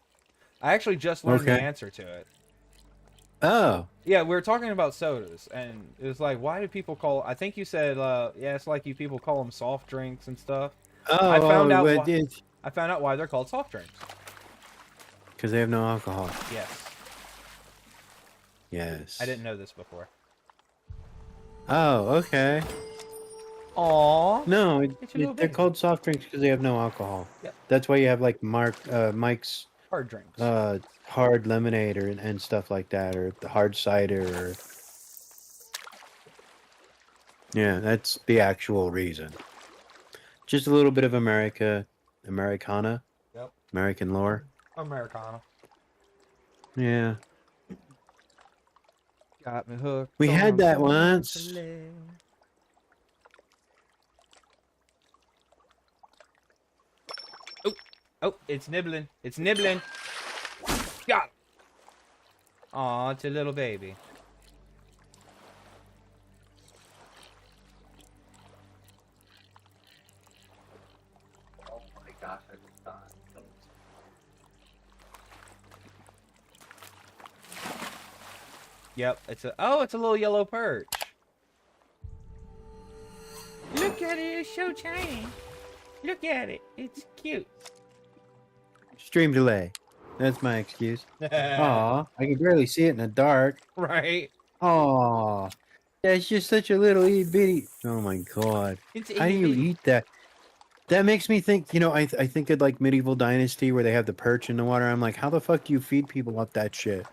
I actually just learned the answer to it. Oh. Yeah, we were talking about sodas, and it was like, why do people call... I think you said, yeah, it's like you people call them soft drinks and stuff. Oh, I found out I found out why they're called soft drinks. Because they have no alcohol. Yes. Yes. I didn't know this before. Oh, okay. Aww. No, little they're baby. called soft drinks because they have no alcohol. Yep. That's why you have like Mike's Hard drinks. hard lemonade and stuff like that, or the hard cider. Or... Yeah, that's the actual reason. Just a little bit of Americana. Yep. American lore. Americana. Yeah. Got me hooked. We had that once. Oh, it's nibbling. It's nibbling. Got it. Aw, it's a little baby. Oh my gosh, I just thought. Yep, it's a little yellow perch. Look at it, it's so tiny. Look at it, it's cute. Stream delay. That's my excuse. Aw, I can barely see it in the dark. Right? Aw, that's just such a little itty bitty. Oh my god. How do you eat that? That makes me think, I think of like Medieval Dynasty where they have the perch in the water. I'm like, how the fuck do you feed people up that shit?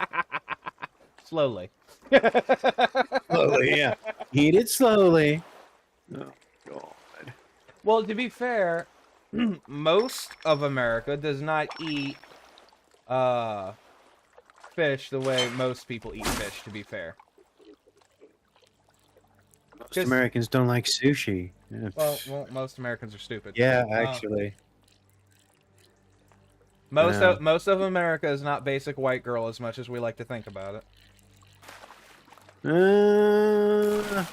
Slowly. Slowly, yeah. Eat it slowly. Oh god. Well, to be fair, most of America does not eat fish the way most people eat fish, to be fair. Most Americans don't like sushi. Yeah. Well, most Americans are stupid. Yeah, actually. Most of America is not basic white girl as much as we like to think about it. The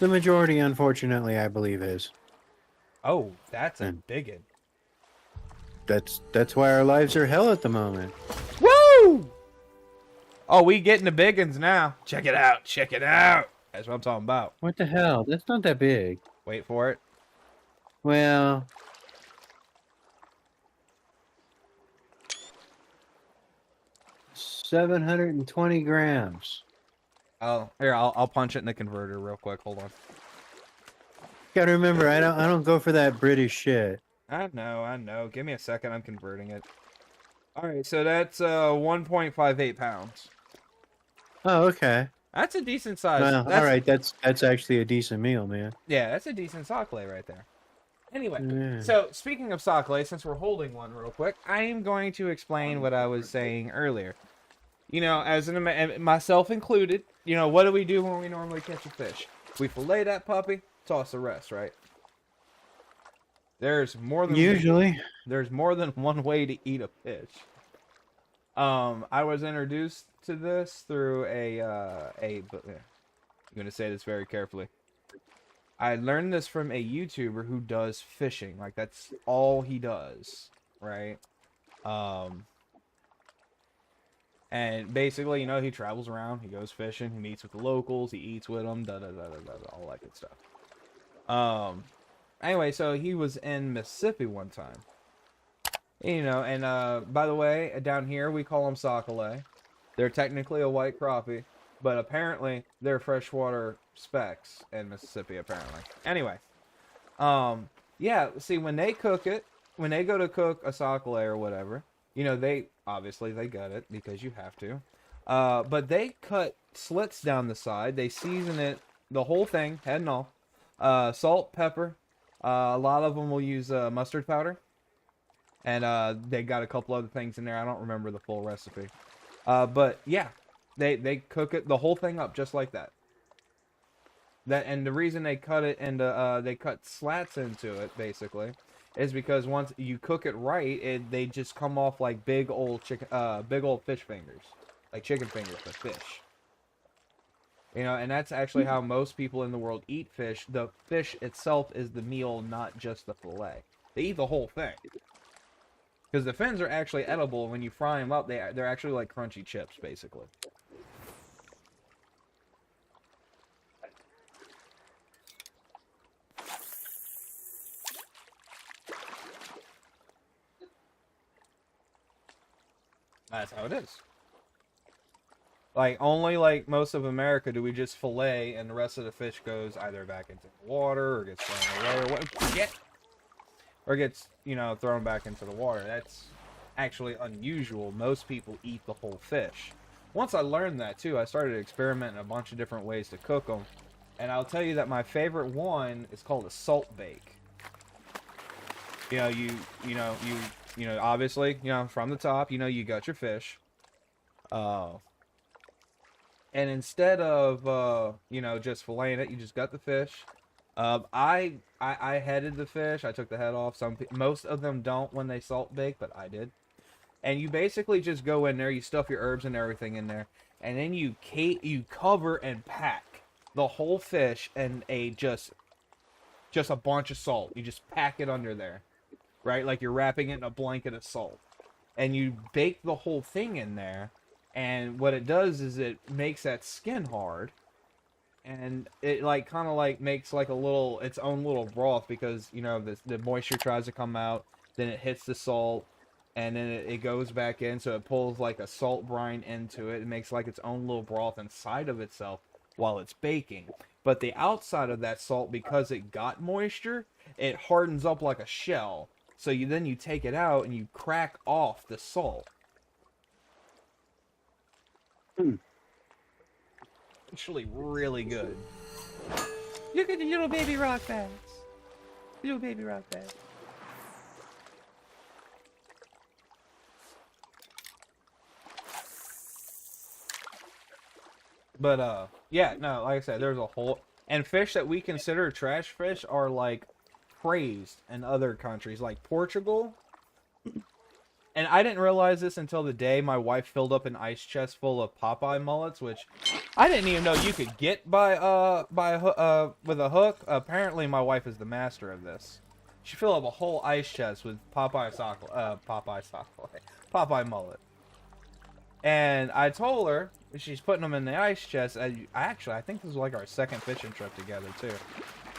majority, unfortunately, I believe is. Oh, that's a bigot. That's why our lives are hell at the moment. Woo! Oh, we getting the biggins now. Check it out. Check it out. That's what I'm talking about. What the hell? That's not that big. Wait for it. Well, $720 grams. Oh, here, I'll punch it in the converter real quick. Hold on. Gotta remember, I don't go for that British shit. I know. Give me a second. I'm converting it. All right, so that's 1.58 pounds. Oh, okay. That's a decent size. Well, all right, that's actually a decent meal, man. Yeah, that's a decent sakale right there. Anyway, Yeah. so speaking of sakale, since we're holding one real quick, I am going to explain what I was saying earlier. You know, as myself included, what do we do when we normally catch a fish? We fillet that puppy, toss the rest, right? There's more than one way to eat a fish. I was introduced to this through I'm going to say this very carefully. I learned this from a YouTuber who does fishing. Like, that's all he does, right? And basically, you know, he travels around, he goes fishing, he meets with the locals, he eats with them, all that good stuff. Anyway, so he was in Mississippi one time. You know, and by the way, down here we call them sockeye. They're technically a white crappie, but apparently they're freshwater specks in Mississippi, apparently. Anyway, yeah, see, when they cook it, when they go to cook a sockeye or whatever, you know, they gut it because you have to. But they cut slits down the side. They season it, the whole thing, head and all. Salt, pepper. A lot of them will use mustard powder. And they got a couple other things in there. I don't remember the full recipe. But yeah, they cook it, the whole thing up just like that. And the reason they cut it into they cut slats into it basically is because once you cook it right, they just come off like big old fish fingers, like chicken fingers but fish. You know, and that's actually how most people in the world eat fish. The fish itself is the meal, not just the fillet. They eat the whole thing. Because the fins are actually edible. When you fry them up, they're actually like crunchy chips, basically. That's how it is. Like, only like most of America do we just fillet, and the rest of the fish goes either back into the water or gets thrown away or what. Or gets, you know, thrown back into the water. That's actually unusual. Most people eat the whole fish. Once I learned that, too, I started experimenting a bunch of different ways to cook them. And I'll tell you that my favorite one is called a salt bake. You know, obviously, you know, from the top, you know, you got your fish. And instead of, you know, just filleting it, you just got the fish. I headed the fish. I took the head off. Most of them don't when they salt bake, but I did. And you basically just go in there, you stuff your herbs and everything in there, and then you cover and pack the whole fish in just a bunch of salt. You just pack it under there, right? Like you're wrapping it in a blanket of salt, and you bake the whole thing in there. And what it does is it makes that skin hard. And it like kind of like makes like its own little broth because, you know, the moisture tries to come out, then it hits the salt, and then it goes back in, so it pulls like a salt brine into it. It makes like its own little broth inside of itself while it's baking. But the outside of that salt, because it got moisture, it hardens up like a shell. So then you take it out and you crack off the salt. Actually really good. Look at the little baby rock bass. Little baby rock bass. But yeah, no, like I said, there's a whole, and fish that we consider trash fish are like praised in other countries, like Portugal. And I didn't realize this until the day my wife filled up an ice chest full of Popeye mullets, which I didn't even know you could get with a hook. Apparently, my wife is the master of this. She filled up a whole ice chest with Popeye mullet. And I told her she's putting them in the ice chest. I think this was like our second fishing trip together too.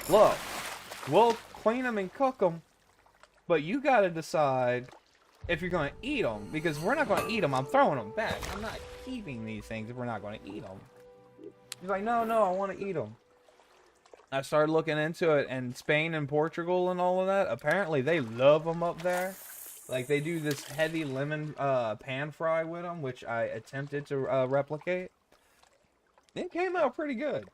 Look, we'll clean them and cook them, but you got to decide if you're going to eat them, because we're not going to eat them. I'm throwing them back. I'm not keeping these things if we're not going to eat them. He's like, no, I want to eat them. I started looking into it, and Spain and Portugal and all of that, apparently they love them up there. Like, they do this heavy lemon pan fry with them, which I attempted to replicate. It came out pretty good.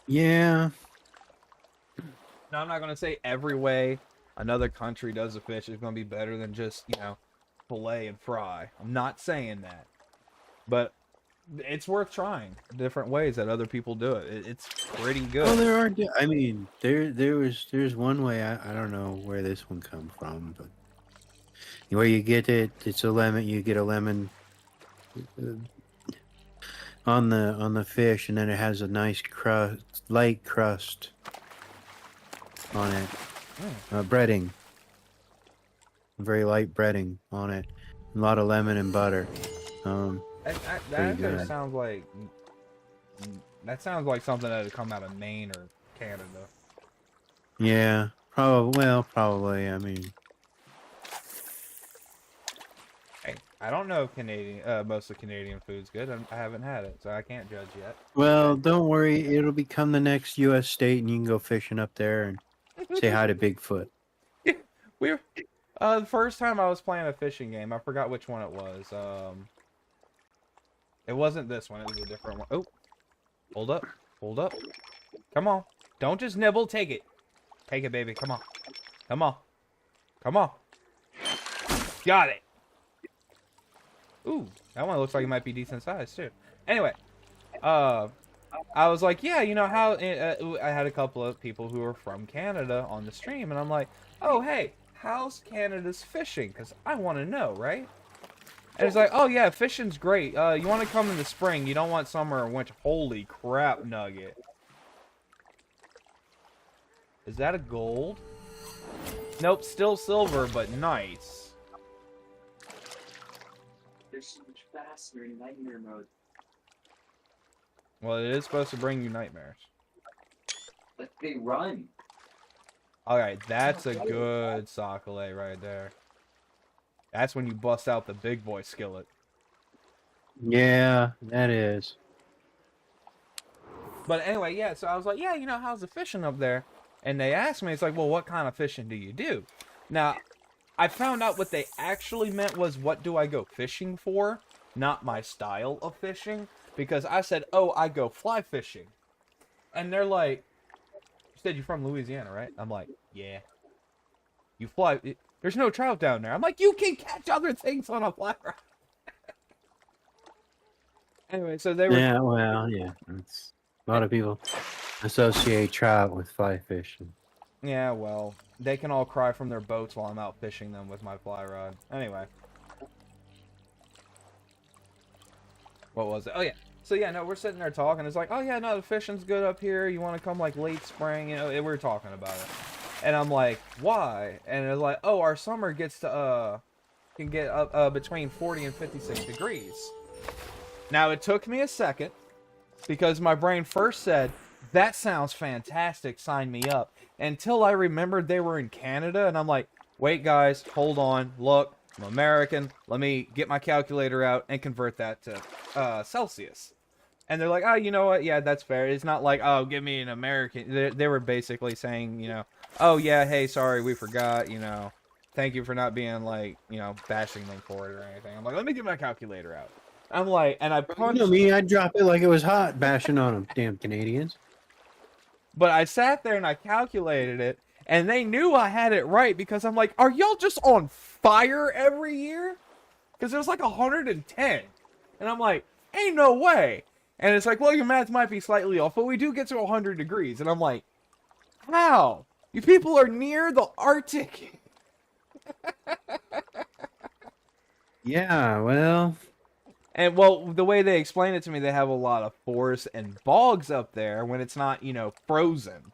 Yeah. Now, I'm not going to say every way another country does a fish is going to be better than just, you know, fillet and fry. I'm not saying that. But it's worth trying different ways that other people do it. It's pretty good. Well, there are. I mean, there's one way. I don't know where this one come from, but Where you get it, it's a lemon. You get a lemon uh, on the fish, and then it has a nice crust, light crust on it. Breading, very light breading on it. A lot of lemon and butter. That good. just sounds like that sounds like something that would come out of Maine or Canada. Yeah, probably. Well, probably. I mean, Hey, I don't know if most of Canadian food's good. I haven't had it, so I can't judge yet. well, don't worry. It'll become the next U.S. state, and you can go fishing up there and say hi to Bigfoot. We were the first time I was playing a fishing game. I forgot which one it was. It wasn't this one. It was a different one. Oh, hold up, hold up. Come on, don't just nibble. Take it, baby. Come on, come on, come on. Got it. Ooh, that one looks like it might be decent size too. Anyway, I was like, yeah, you know how I had a couple of people who were from Canada on the stream, and I'm like, oh hey, how's Canada's fishing? Because I want to know, right? And it's like, oh yeah, fishing's great. You want to come in the spring. You don't want summer or winter. Holy crap, nugget. Is that a gold? Nope, still silver, but nice. They're so much faster in nightmare mode. Well, it is supposed to bring you nightmares. But they run. Alright, that's a good sockeye right there. That's when you bust out the big boy skillet. Yeah, that is. But anyway, yeah, so I was like, yeah, you know, how's the fishing up there? And they asked me, it's like, well, what kind of fishing do you do? Now, I found out what they actually meant was, what do I go fishing for? Not my style of fishing. Because I said, oh, I go fly fishing. And they're like, you said you're from Louisiana, right? I'm like, yeah. You fly... There's no trout down there. I'm like, you can catch other things on a fly rod. Anyway, so they were... Yeah, well, yeah. It's, a lot of people associate trout with fly fishing. Yeah, well, they can all cry from their boats while I'm out fishing them with my fly rod. Anyway. What was it? Oh, yeah. So, yeah, no, we're sitting there talking. It's like, oh, yeah, no, the fishing's good up here. You want to come, like, late spring? You know, we were talking about it. And I'm like, why? And it's like, oh, our summer gets to, can get up between 40 and 56 degrees. Now, it took me a second, because my brain first said, that sounds fantastic, sign me up. Until I remembered they were in Canada, and I'm like, wait, guys, hold on, look, I'm American, let me get my calculator out and convert that to Celsius. And they're like, oh, you know what, yeah, that's fair. It's not like, oh, give me an American. They were basically saying, you know, oh, yeah, hey, sorry, we forgot, you know, thank you for not being, like, you know, bashing them for it or anything. I'm like, let me get my calculator out. I'm like, and I punched... You know me, I'd drop it like it was hot, bashing on them, damn Canadians. But I sat there and I calculated it, and they knew I had it right, because I'm like, are y'all just on fire every year? Because it was like 110. And I'm like, ain't no way. And it's like, well, your math might be slightly off, but we do get to 100 degrees. And I'm like, how? You people are near the Arctic. Yeah, well... And, well, the way they explain it to me, they have a lot of forests and bogs up there when it's not, you know, frozen.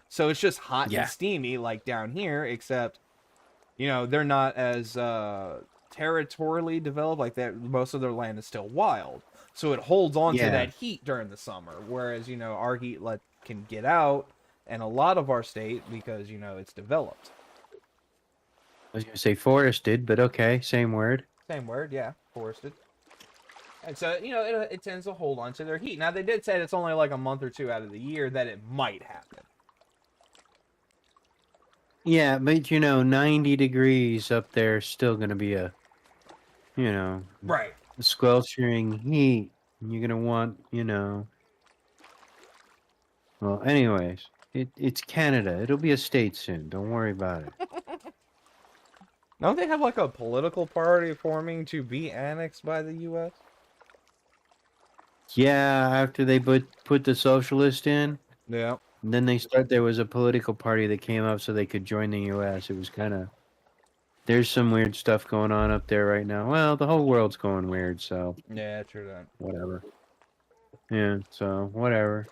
So it's just hot and steamy like down here, except, you know, they're not as territorially developed. Like, that. Most of their land is still wild. So it holds on to that heat during the summer. Whereas, you know, our heat can get out, and a lot of our state, because, you know, it's developed. I was going to say forested, but okay, same word. Same word, yeah, forested. And so, you know, it tends to hold on to their heat. Now, they did say it's only like a month or two out of the year that it might happen. Yeah, but, you know, 90 degrees up there is still going to be a, you know... Right. Squelching heat. You're going to want, you know... Well, anyways, it's Canada. It'll be a state soon. Don't worry about it. Don't they have, like, a political party forming to be annexed by the U.S.? Yeah, after they put the socialist in. Yeah. And then there was a political party that came up so they could join the U.S. It was kind of There's some weird stuff going on up there right now. Well, the whole world's going weird, so Yeah, true that. whatever. Yeah, so whatever.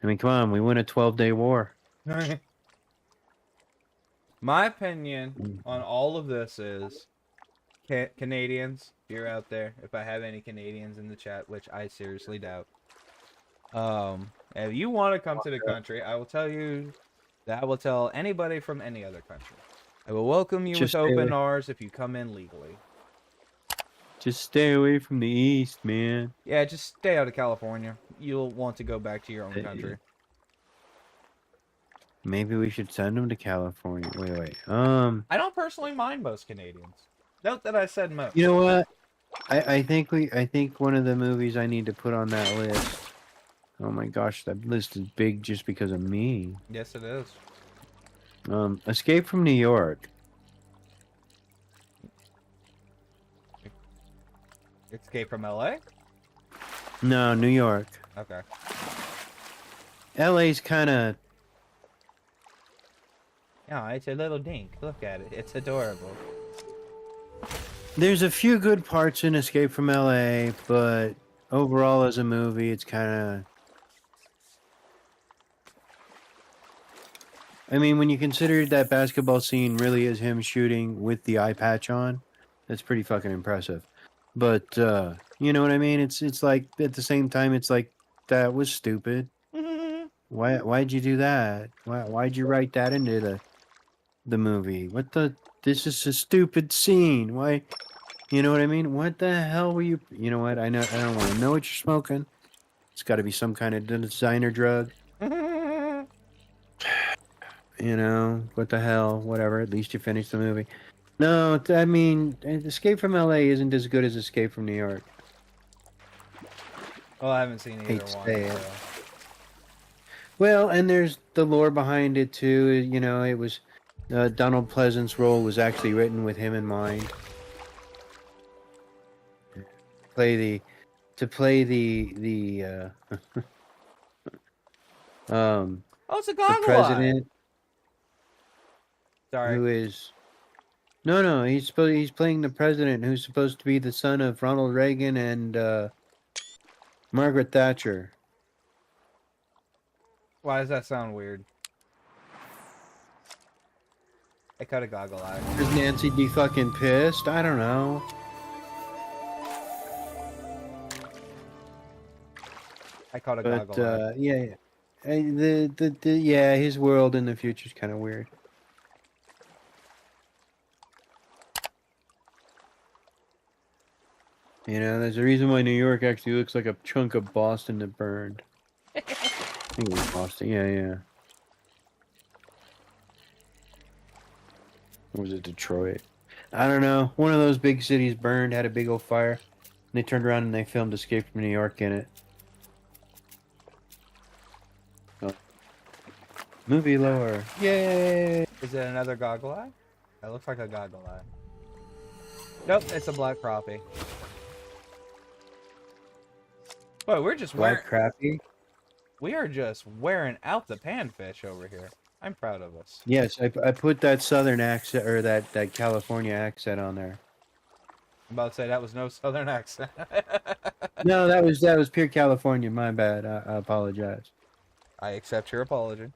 I mean, come on, we win a 12-day war. My opinion Mm. on all of this is Canadians, if you're out there, if I have any Canadians in the chat, which I seriously doubt. If you want to come to the country, I will tell you that I will tell anybody from any other country. I will welcome you Just with stay open away. arms if you come in legally. Just stay away from the east, man. Yeah, just stay out of California. You'll want to go back to your own Hey. country. Maybe we should send them to California. Wait. I don't personally mind most Canadians. Note that I said most. You know what? I think one of the movies I need to put on that list. Oh my gosh, that list is big just because of me. Yes, it is. Escape from New York. Escape from LA? No, New York. Okay. LA's kind of. Yeah, it's a little dink. Look at it. It's adorable. There's a few good parts in Escape from LA, but overall as a movie, it's kind of. I mean, when you consider that basketball scene really is him shooting with the eye patch on, that's pretty fucking impressive. But you know what I mean? It's like at the same time, it's like that was stupid. Why'd you do that? Why'd you write that into the movie? This is a stupid scene. Why? You know what I mean? What the hell were you? You know what? I don't want to know what you're smoking. It's got to be some kind of designer drug. You know, what the hell? Whatever. At least you finished the movie. No, I mean, Escape from LA isn't as good as Escape from New York. Well, I haven't seen either Hate to one. say it. So. Well, and there's the lore behind it too. You know, it was Donald Pleasant's role was actually written with him in mind. To play the Oh, it's a the goggle eye. president Sorry. who is no he's playing the president who's supposed to be the son of Ronald Reagan and Margaret Thatcher. Why does that sound weird? I cut a goggle eye. Does Nancy be fucking pissed? I don't know. I caught a But goggle eye. yeah. Yeah, his world in the future is kind of weird. You know, there's a reason why New York actually looks like a chunk of Boston that burned. I think it was Boston. Yeah. Or was it Detroit? I don't know. One of those big cities burned, had a big old fire. And they turned around and they filmed Escape from New York in it. Oh. Movie lore. Yay! Is it another goggle eye? That looks like a goggle eye. Nope, it's a black crappie. But we're just wearing. Black crappie? We are just wearing out the panfish over here. I'm proud of us. Yes, I put that southern accent, or that California accent on there. I'm about to say that was no southern accent. No, that was pure California. My bad. I apologize. I accept your apology.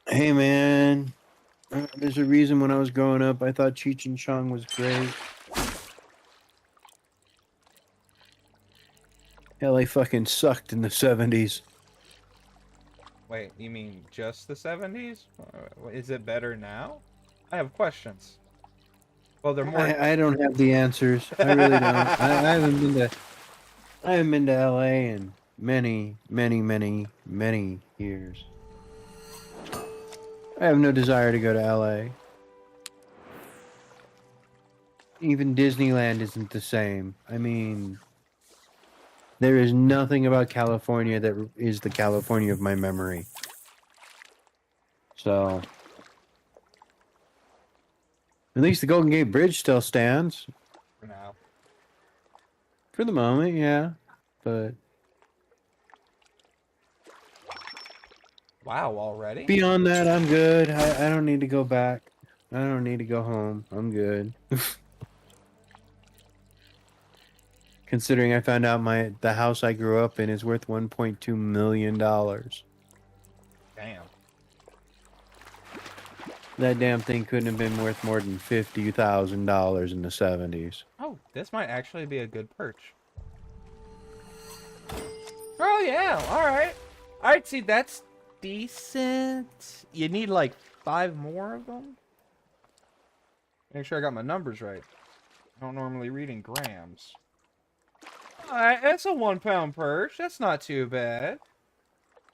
Hey, man. There's a reason when I was growing up, I thought Cheech and Chong was great. Hell, they fucking sucked in the 70s. Wait, you mean just the 70s? Is it better now? I have questions. Well, they're more. I don't have the answers. I really don't. I haven't been to LA in many years. I have no desire to go to LA. Even Disneyland isn't the same. I mean, there is nothing about California that is the California of my memory. So, at least the Golden Gate Bridge still stands. For now. For the moment, yeah. But Wow, already? Beyond that, I'm good. I don't need to go back. I don't need to go home. I'm good. Considering I found out the house I grew up in is worth $1.2 million. Damn. That damn thing couldn't have been worth more than $50,000 in the 70s. Oh, this might actually be a good perch. Oh, yeah, alright. Alright, see, that's decent. You need like 5 more of them? Make sure I got my numbers right. I don't normally read in grams. Alright, that's a 1 pound perch. That's not too bad.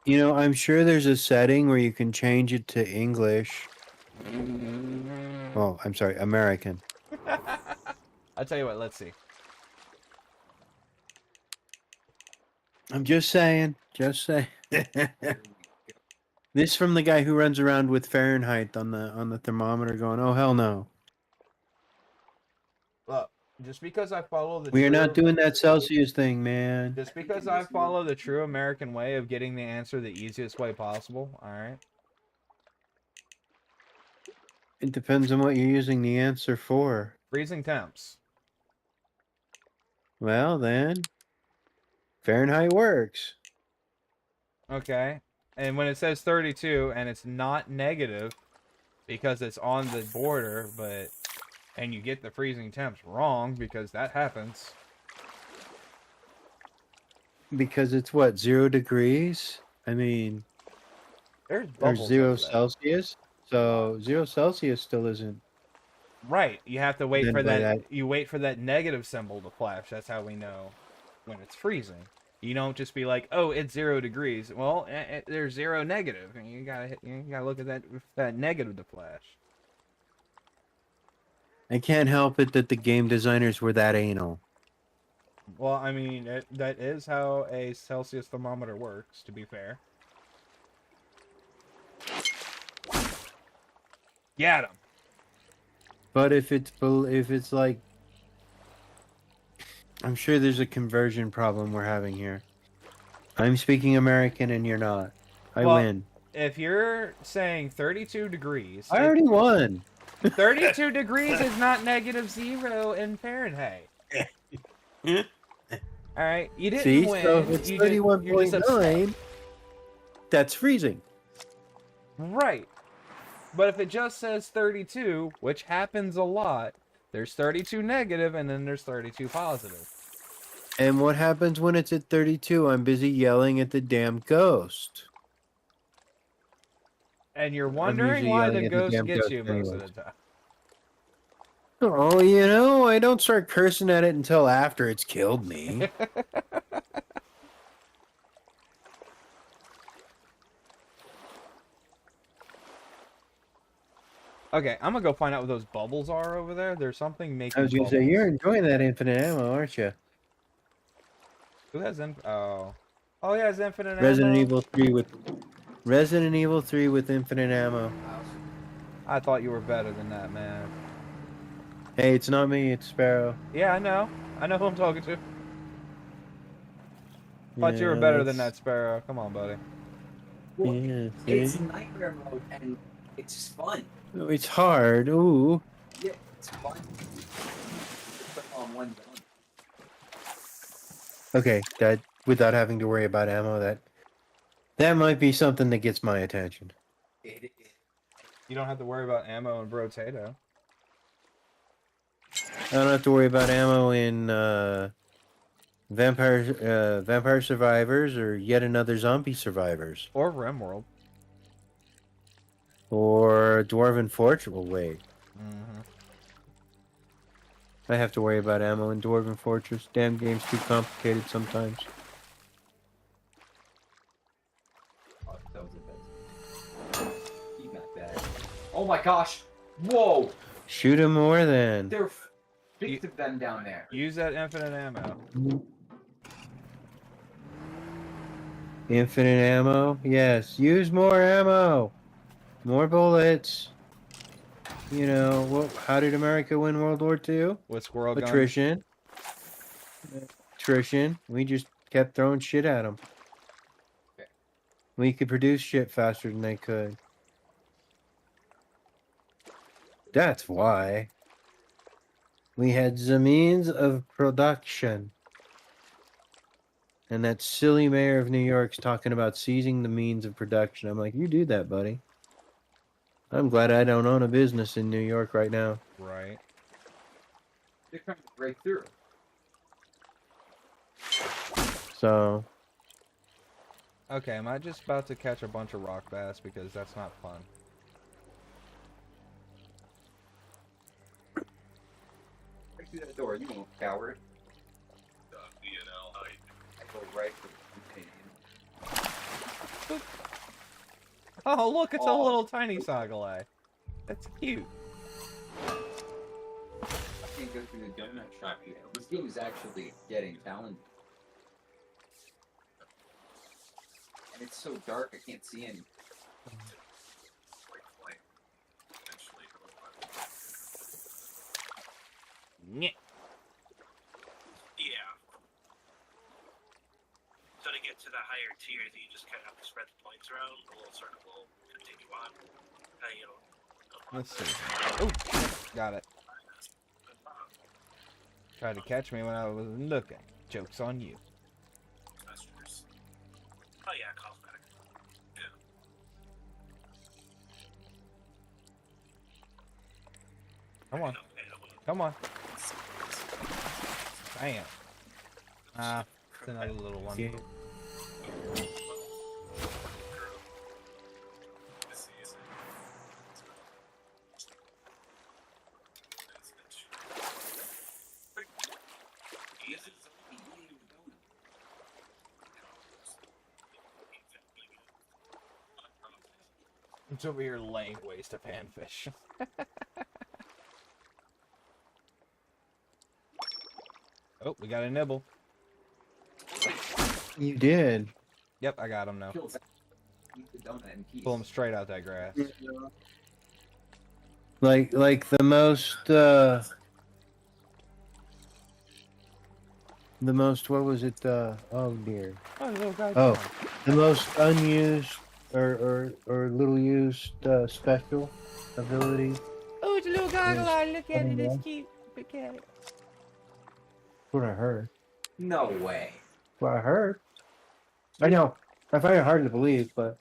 You know, I'm sure there's a setting where you can change it to English. Oh, I'm sorry, American. I'll tell you what, let's see. I'm just saying. This from the guy who runs around with Fahrenheit on the thermometer going, oh, hell no. Look, just because I follow the We are not true- doing that Celsius thing, man. Just because I follow the true American way of getting the answer the easiest way possible, alright? It depends on what you're using the answer for. Freezing temps. Well, then, Fahrenheit works. Okay. And when it says 32 and it's not negative because it's on the border, and you get the freezing temps wrong because that happens. Because it's what, 0 degrees? I mean, There's or bubbles 0 over there. Celsius? So 0 Celsius still isn't. Right. You have to wait Then for by that. that- You wait for that negative symbol to flash. That's how we know when it's freezing. You don't just be like, "Oh, it's 0 degrees." Well, there's 0 negative, and you gotta look at that negative to flash. I can't help it that the game designers were that anal. Well, I mean, that is how a Celsius thermometer works. To be fair. Get him. But if it's like, I'm sure there's a conversion problem we're having here. I'm speaking American and you're not. I Well, win. If you're saying 32 degrees, I already won. 32 degrees is not -0 in Fahrenheit. All right, you didn't See, win. so if it's you're just upset. 31.9, that's freezing. Right. But if it just says 32, which happens a lot, there's 32 negative and then there's 32 positive. And what happens when it's at 32? I'm busy yelling at the damn ghost. And you're wondering usually why yelling the at the ghost damn gets ghost you most of anyways. the time. Oh, you know, I don't start cursing at it until after it's killed me. Okay, I'm gonna go find out what those bubbles are over there. There's something making I was gonna say, bubbles. you're enjoying that infinite ammo, aren't you? Who has Oh, he has infinite Resident ammo? Evil 3 with infinite ammo. I thought you were better than that, man. Hey, it's not me, it's Sparrow. Yeah, I know. I know who I'm talking to. Thought you were Yeah, better than that's- that, Sparrow. Come on, buddy. Well, Yeah, it's see? nightmare mode and it's fun. Oh, it's hard. Ooh. Yeah, it's fun. But on one gun. Okay, that without having to worry about ammo, that might be something that gets my attention. You don't have to worry about ammo and Brotato. I don't have to worry about ammo in Vampire Survivors or Yet Another Zombie Survivors Or RimWorld. or Dwarven Fortress. Well, wait, Mm-hmm. I have to worry about ammo in Dwarven Fortress. Damn game's too complicated sometimes. Oh, that was the best. He's not bad. Oh my gosh! Whoa! Shoot him more then. There are 6 of them down there. Use that infinite ammo. Infinite ammo? Yes. Use more ammo. More bullets. You know, how did America win World War II? With squirrel guns. Attrition. Attrition. We just kept throwing shit at them. We could produce shit faster than they could. That's why. We had the means of production. And that silly mayor of New York's talking about seizing the means of production. I'm like, you do that, buddy. I'm glad I don't own a business in New York right now. Right. They're trying to break through. So, Okay, am I just about to catch a bunch of rock bass because that's not fun? Break through that door, you little coward. I go right for the container. Oh, look, it's a Oh. little tiny Sagalai. That's cute. I can't go through the donut shop yet. This game is actually getting challenging. And it's so dark I can't see any. Nyeh. Yeah. So to get to the higher tiers, you just kind of have to spread the points around. The little circle will continue on. You know. Let's see. Oh, got it. Tried to catch me when I wasn't looking. Joke's on you. Oh yeah, cosmetic. Yeah. Come on. Come on. Bam. Ah, it's another little one. yeah. It's over here laying waste to panfish. Oh, we got a nibble. You did. Yep, I got him now. Kills eat the donut in peace. Pull him straight out that grass. Like the most, what was it, oh dear. Oh, little guy. Oh, the most unused or little used, special ability. Oh, it's a little Yes. Look at it, it's cute. Look at it. What I heard. No way. What I heard. I know. I find it hard to believe, but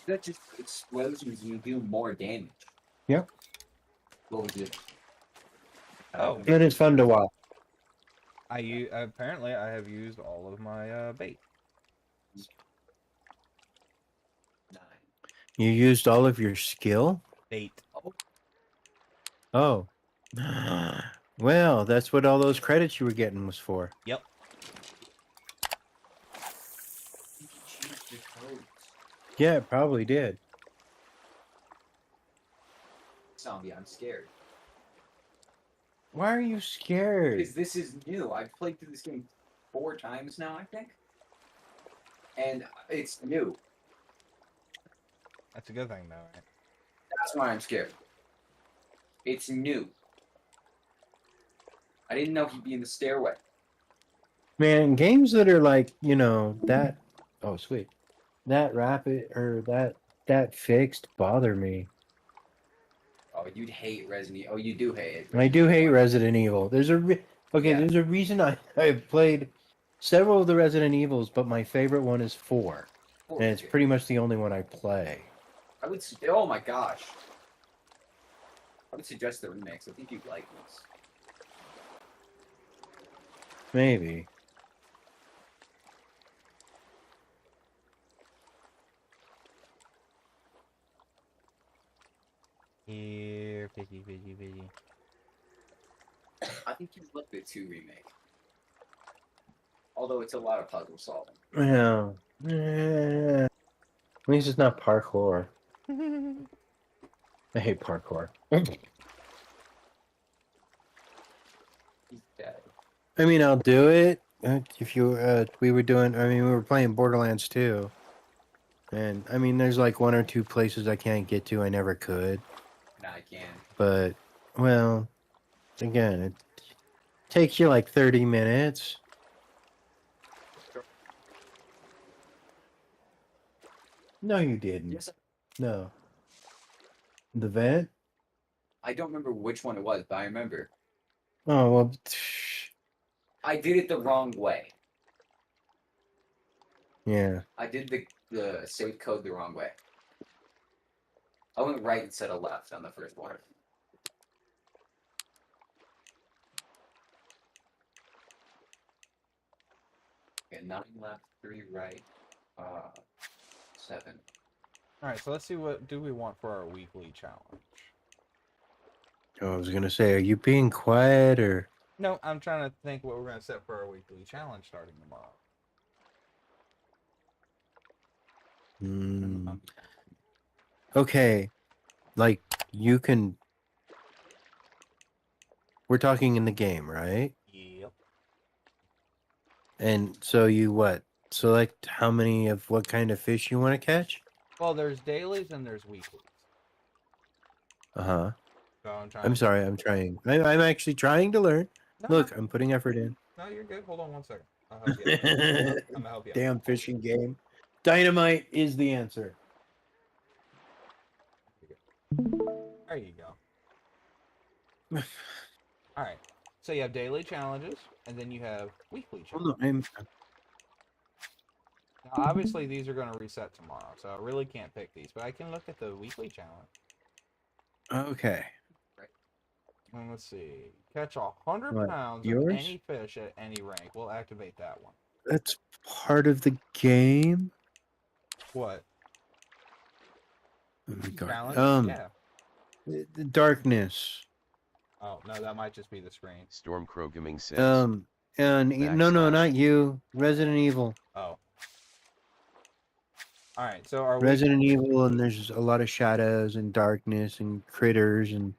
That just explosions and you do more damage. Yep. What was it? Oh. and it's fun to watch. Apparently I have used all of my bait. 9. You used all of your skill? Bait. Oh. Well, that's what all those credits you were getting was for. Yep. You can change the codes. Yeah, it probably did. Zombie, I'm scared. Why are you scared? Because this is new. I've played through this game 4 times now, I think. And it's new. That's a good thing, though, right? That's why I'm scared. It's new. I didn't know he'd be in the stairway. Man, games that are like, that oh sweet. That rapid or that fixed bother me. Oh, you'd hate Resident Evil. Oh, you do hate it. I do hate Resident Evil. There's a Yeah. there's a reason I've played several of the Resident Evils, but my favorite one is 4. And it's pretty much the only one I play. I would. Oh my gosh. I would suggest the remakes. I think you'd like this. Maybe. Here, piggy. I think you'd like the 2 remake. Although it's a lot of puzzle solving. Yeah. At least it's not parkour. I hate parkour. He's dead. I mean, I'll do it if you. We were playing Borderlands 2, and I mean, there's like 1 or 2 places I can't get to. I never could, Now I can. but well, again, it takes you like 30 minutes. No, you didn't. Yes, No. The vent? I don't remember which one it was, but I remember Oh well. I did it the wrong way. Yeah. I did the save code the wrong way. I went right instead of left on the first one. Okay, 9 left, 3 right, 7. All right, so let's see what do we want for our weekly challenge. Oh, I was gonna say, are you being quiet or? No, I'm trying to think what we're gonna set for our weekly challenge starting tomorrow. Hmm. Okay, like you can. We're talking in the game, right? Yep. And so you what? Select how many of what kind of fish you want to catch? Well, there's dailies and there's weeklies. Uh-huh. So I'm trying. I'm sorry, I'm trying. I'm actually trying to learn. No, Look, I'm putting effort in. no, you're good. Hold on one second. I'll help you. I'm gonna help you. Damn fishing game. Dynamite is the answer. There you go. All right. So you have daily challenges, and then you have weekly Hold challenges. on, Now, obviously, these are going to reset tomorrow, so I really can't pick these, but I can look at the weekly challenge. okay. And let's see. Catch 100 What, pounds of yours? any fish at any rank. We'll activate that one. That's part of the game. What? Oh my God. Challenge? Yeah. The darkness. Oh, no, that might just be the screen. Stormcrow Gaming says. And no, not you. Resident Evil. Oh. All right, so are we... Resident Evil, and there's a lot of shadows and darkness and critters and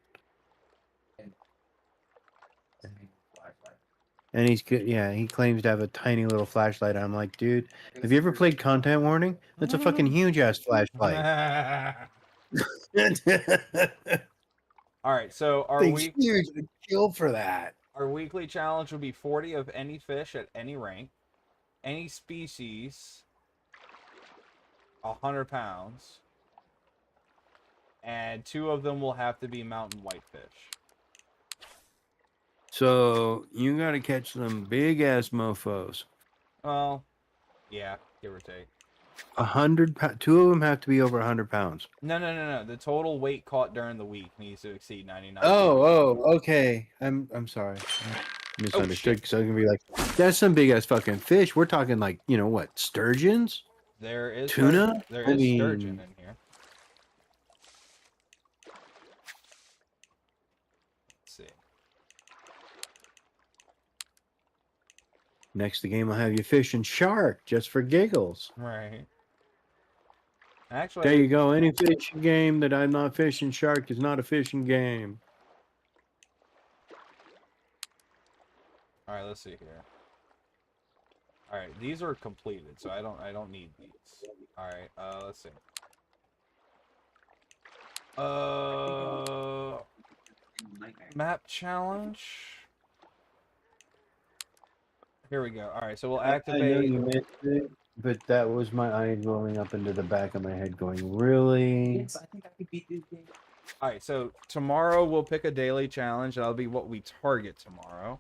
he's good. Yeah, he claims to have a tiny little flashlight. I'm like, dude, have you ever played Content Warning? That's a fucking huge ass flashlight. All right, so our Thing's huge. I'd kill for that. Our weekly challenge will be 40 of any fish at any rank, any species, 100 pounds, and 2 of them will have to be mountain whitefish. So you gotta catch some big ass mofo's. Well, yeah, give or take. 100. 2 of them have to be over 100 pounds. No. The total weight caught during the week needs to exceed 99. Okay. I'm sorry. I misunderstood because I was gonna be like, that's some big ass fucking fish. We're talking like, you know what, sturgeons? There is Tuna? There is sturgeon in here. Let's see. Next the game will have you fishing shark just for giggles. Right. Actually, There you go. Any fishing game that I'm not fishing shark is not a fishing game. all right, let's see here. All right, these are completed, so I don't need these. All right, let's see. Map challenge. Here we go. All right, so we'll activate. I know you missed it, but that was my eye rolling up into the back of my head going, really? Yes, I think I could beat this game. All right, so tomorrow we'll pick a daily challenge. That'll be what we target tomorrow.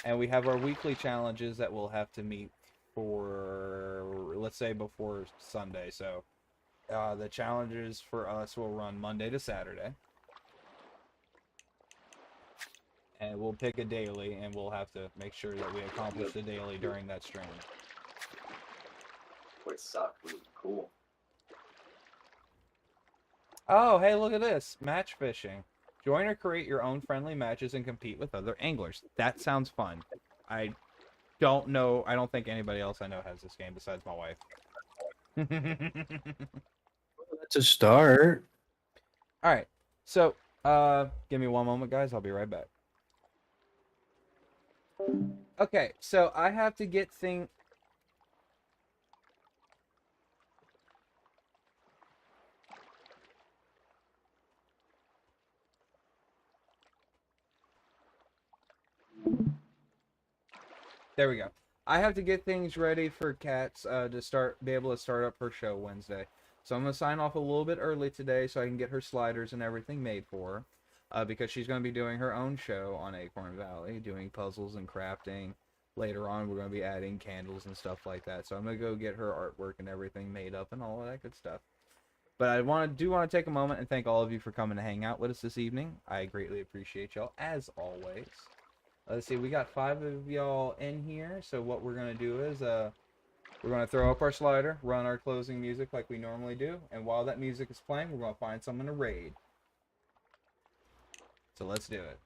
And we have our weekly challenges that we'll have to meet for, let's say, before Sunday. So the challenges for us will run Monday to Saturday. And we'll pick a daily, and we'll have to make sure that we accomplish the daily during that stream. Boy, suck. It was cool. Oh, hey, look at this. Match fishing. Join or create your own friendly matches and compete with other anglers. That sounds fun. I don't know. I don't think anybody else I know has this game besides my wife. That's a start. All right. So, give me one moment, guys. I'll be right back. Okay, so I have to get things... There we go. I have to get things ready for Kat's to be able to start up her show Wednesday. So I'm going to sign off a little bit early today so I can get her sliders and everything made for her. Because she's going to be doing her own show on Acorn Valley, doing puzzles and crafting. Later on, we're going to be adding candles and stuff like that. So I'm going to go get her artwork and everything made up and all of that good stuff. But I do want to take a moment and thank all of you for coming to hang out with us this evening. I greatly appreciate y'all, as always. Let's see, we got 5 of y'all in here. So what we're going to do is we're going to throw up our slider, run our closing music like we normally do. And while that music is playing, we're going to find someone to raid. So let's do it.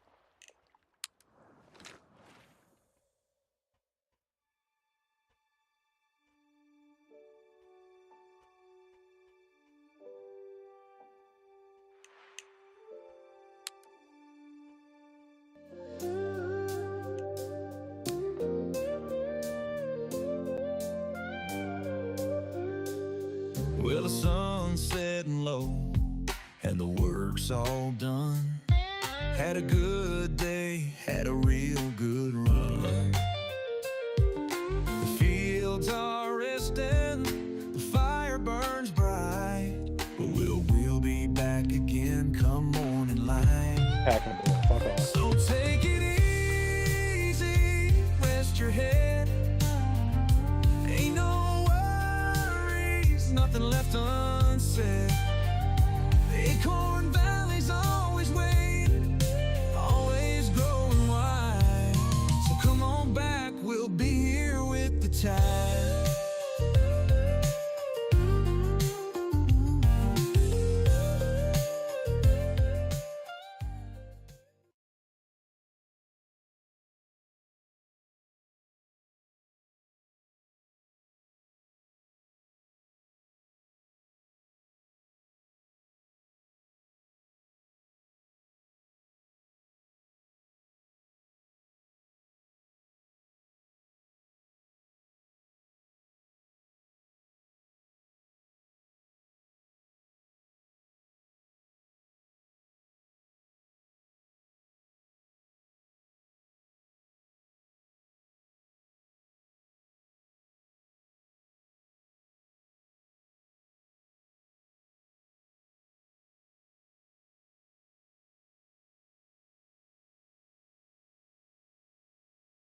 Well, the sun's setting low and the work's all done. Had a good day, had a real good run. The fields are resting, the fire burns bright, but we'll be back again come morning light. Packing a bit. Fuck off. So take it easy, rest your head. Ain't no worries, nothing left unsaid. Acorn Valley's always waiting, always growing wide. So come on back, we'll be here with the tide.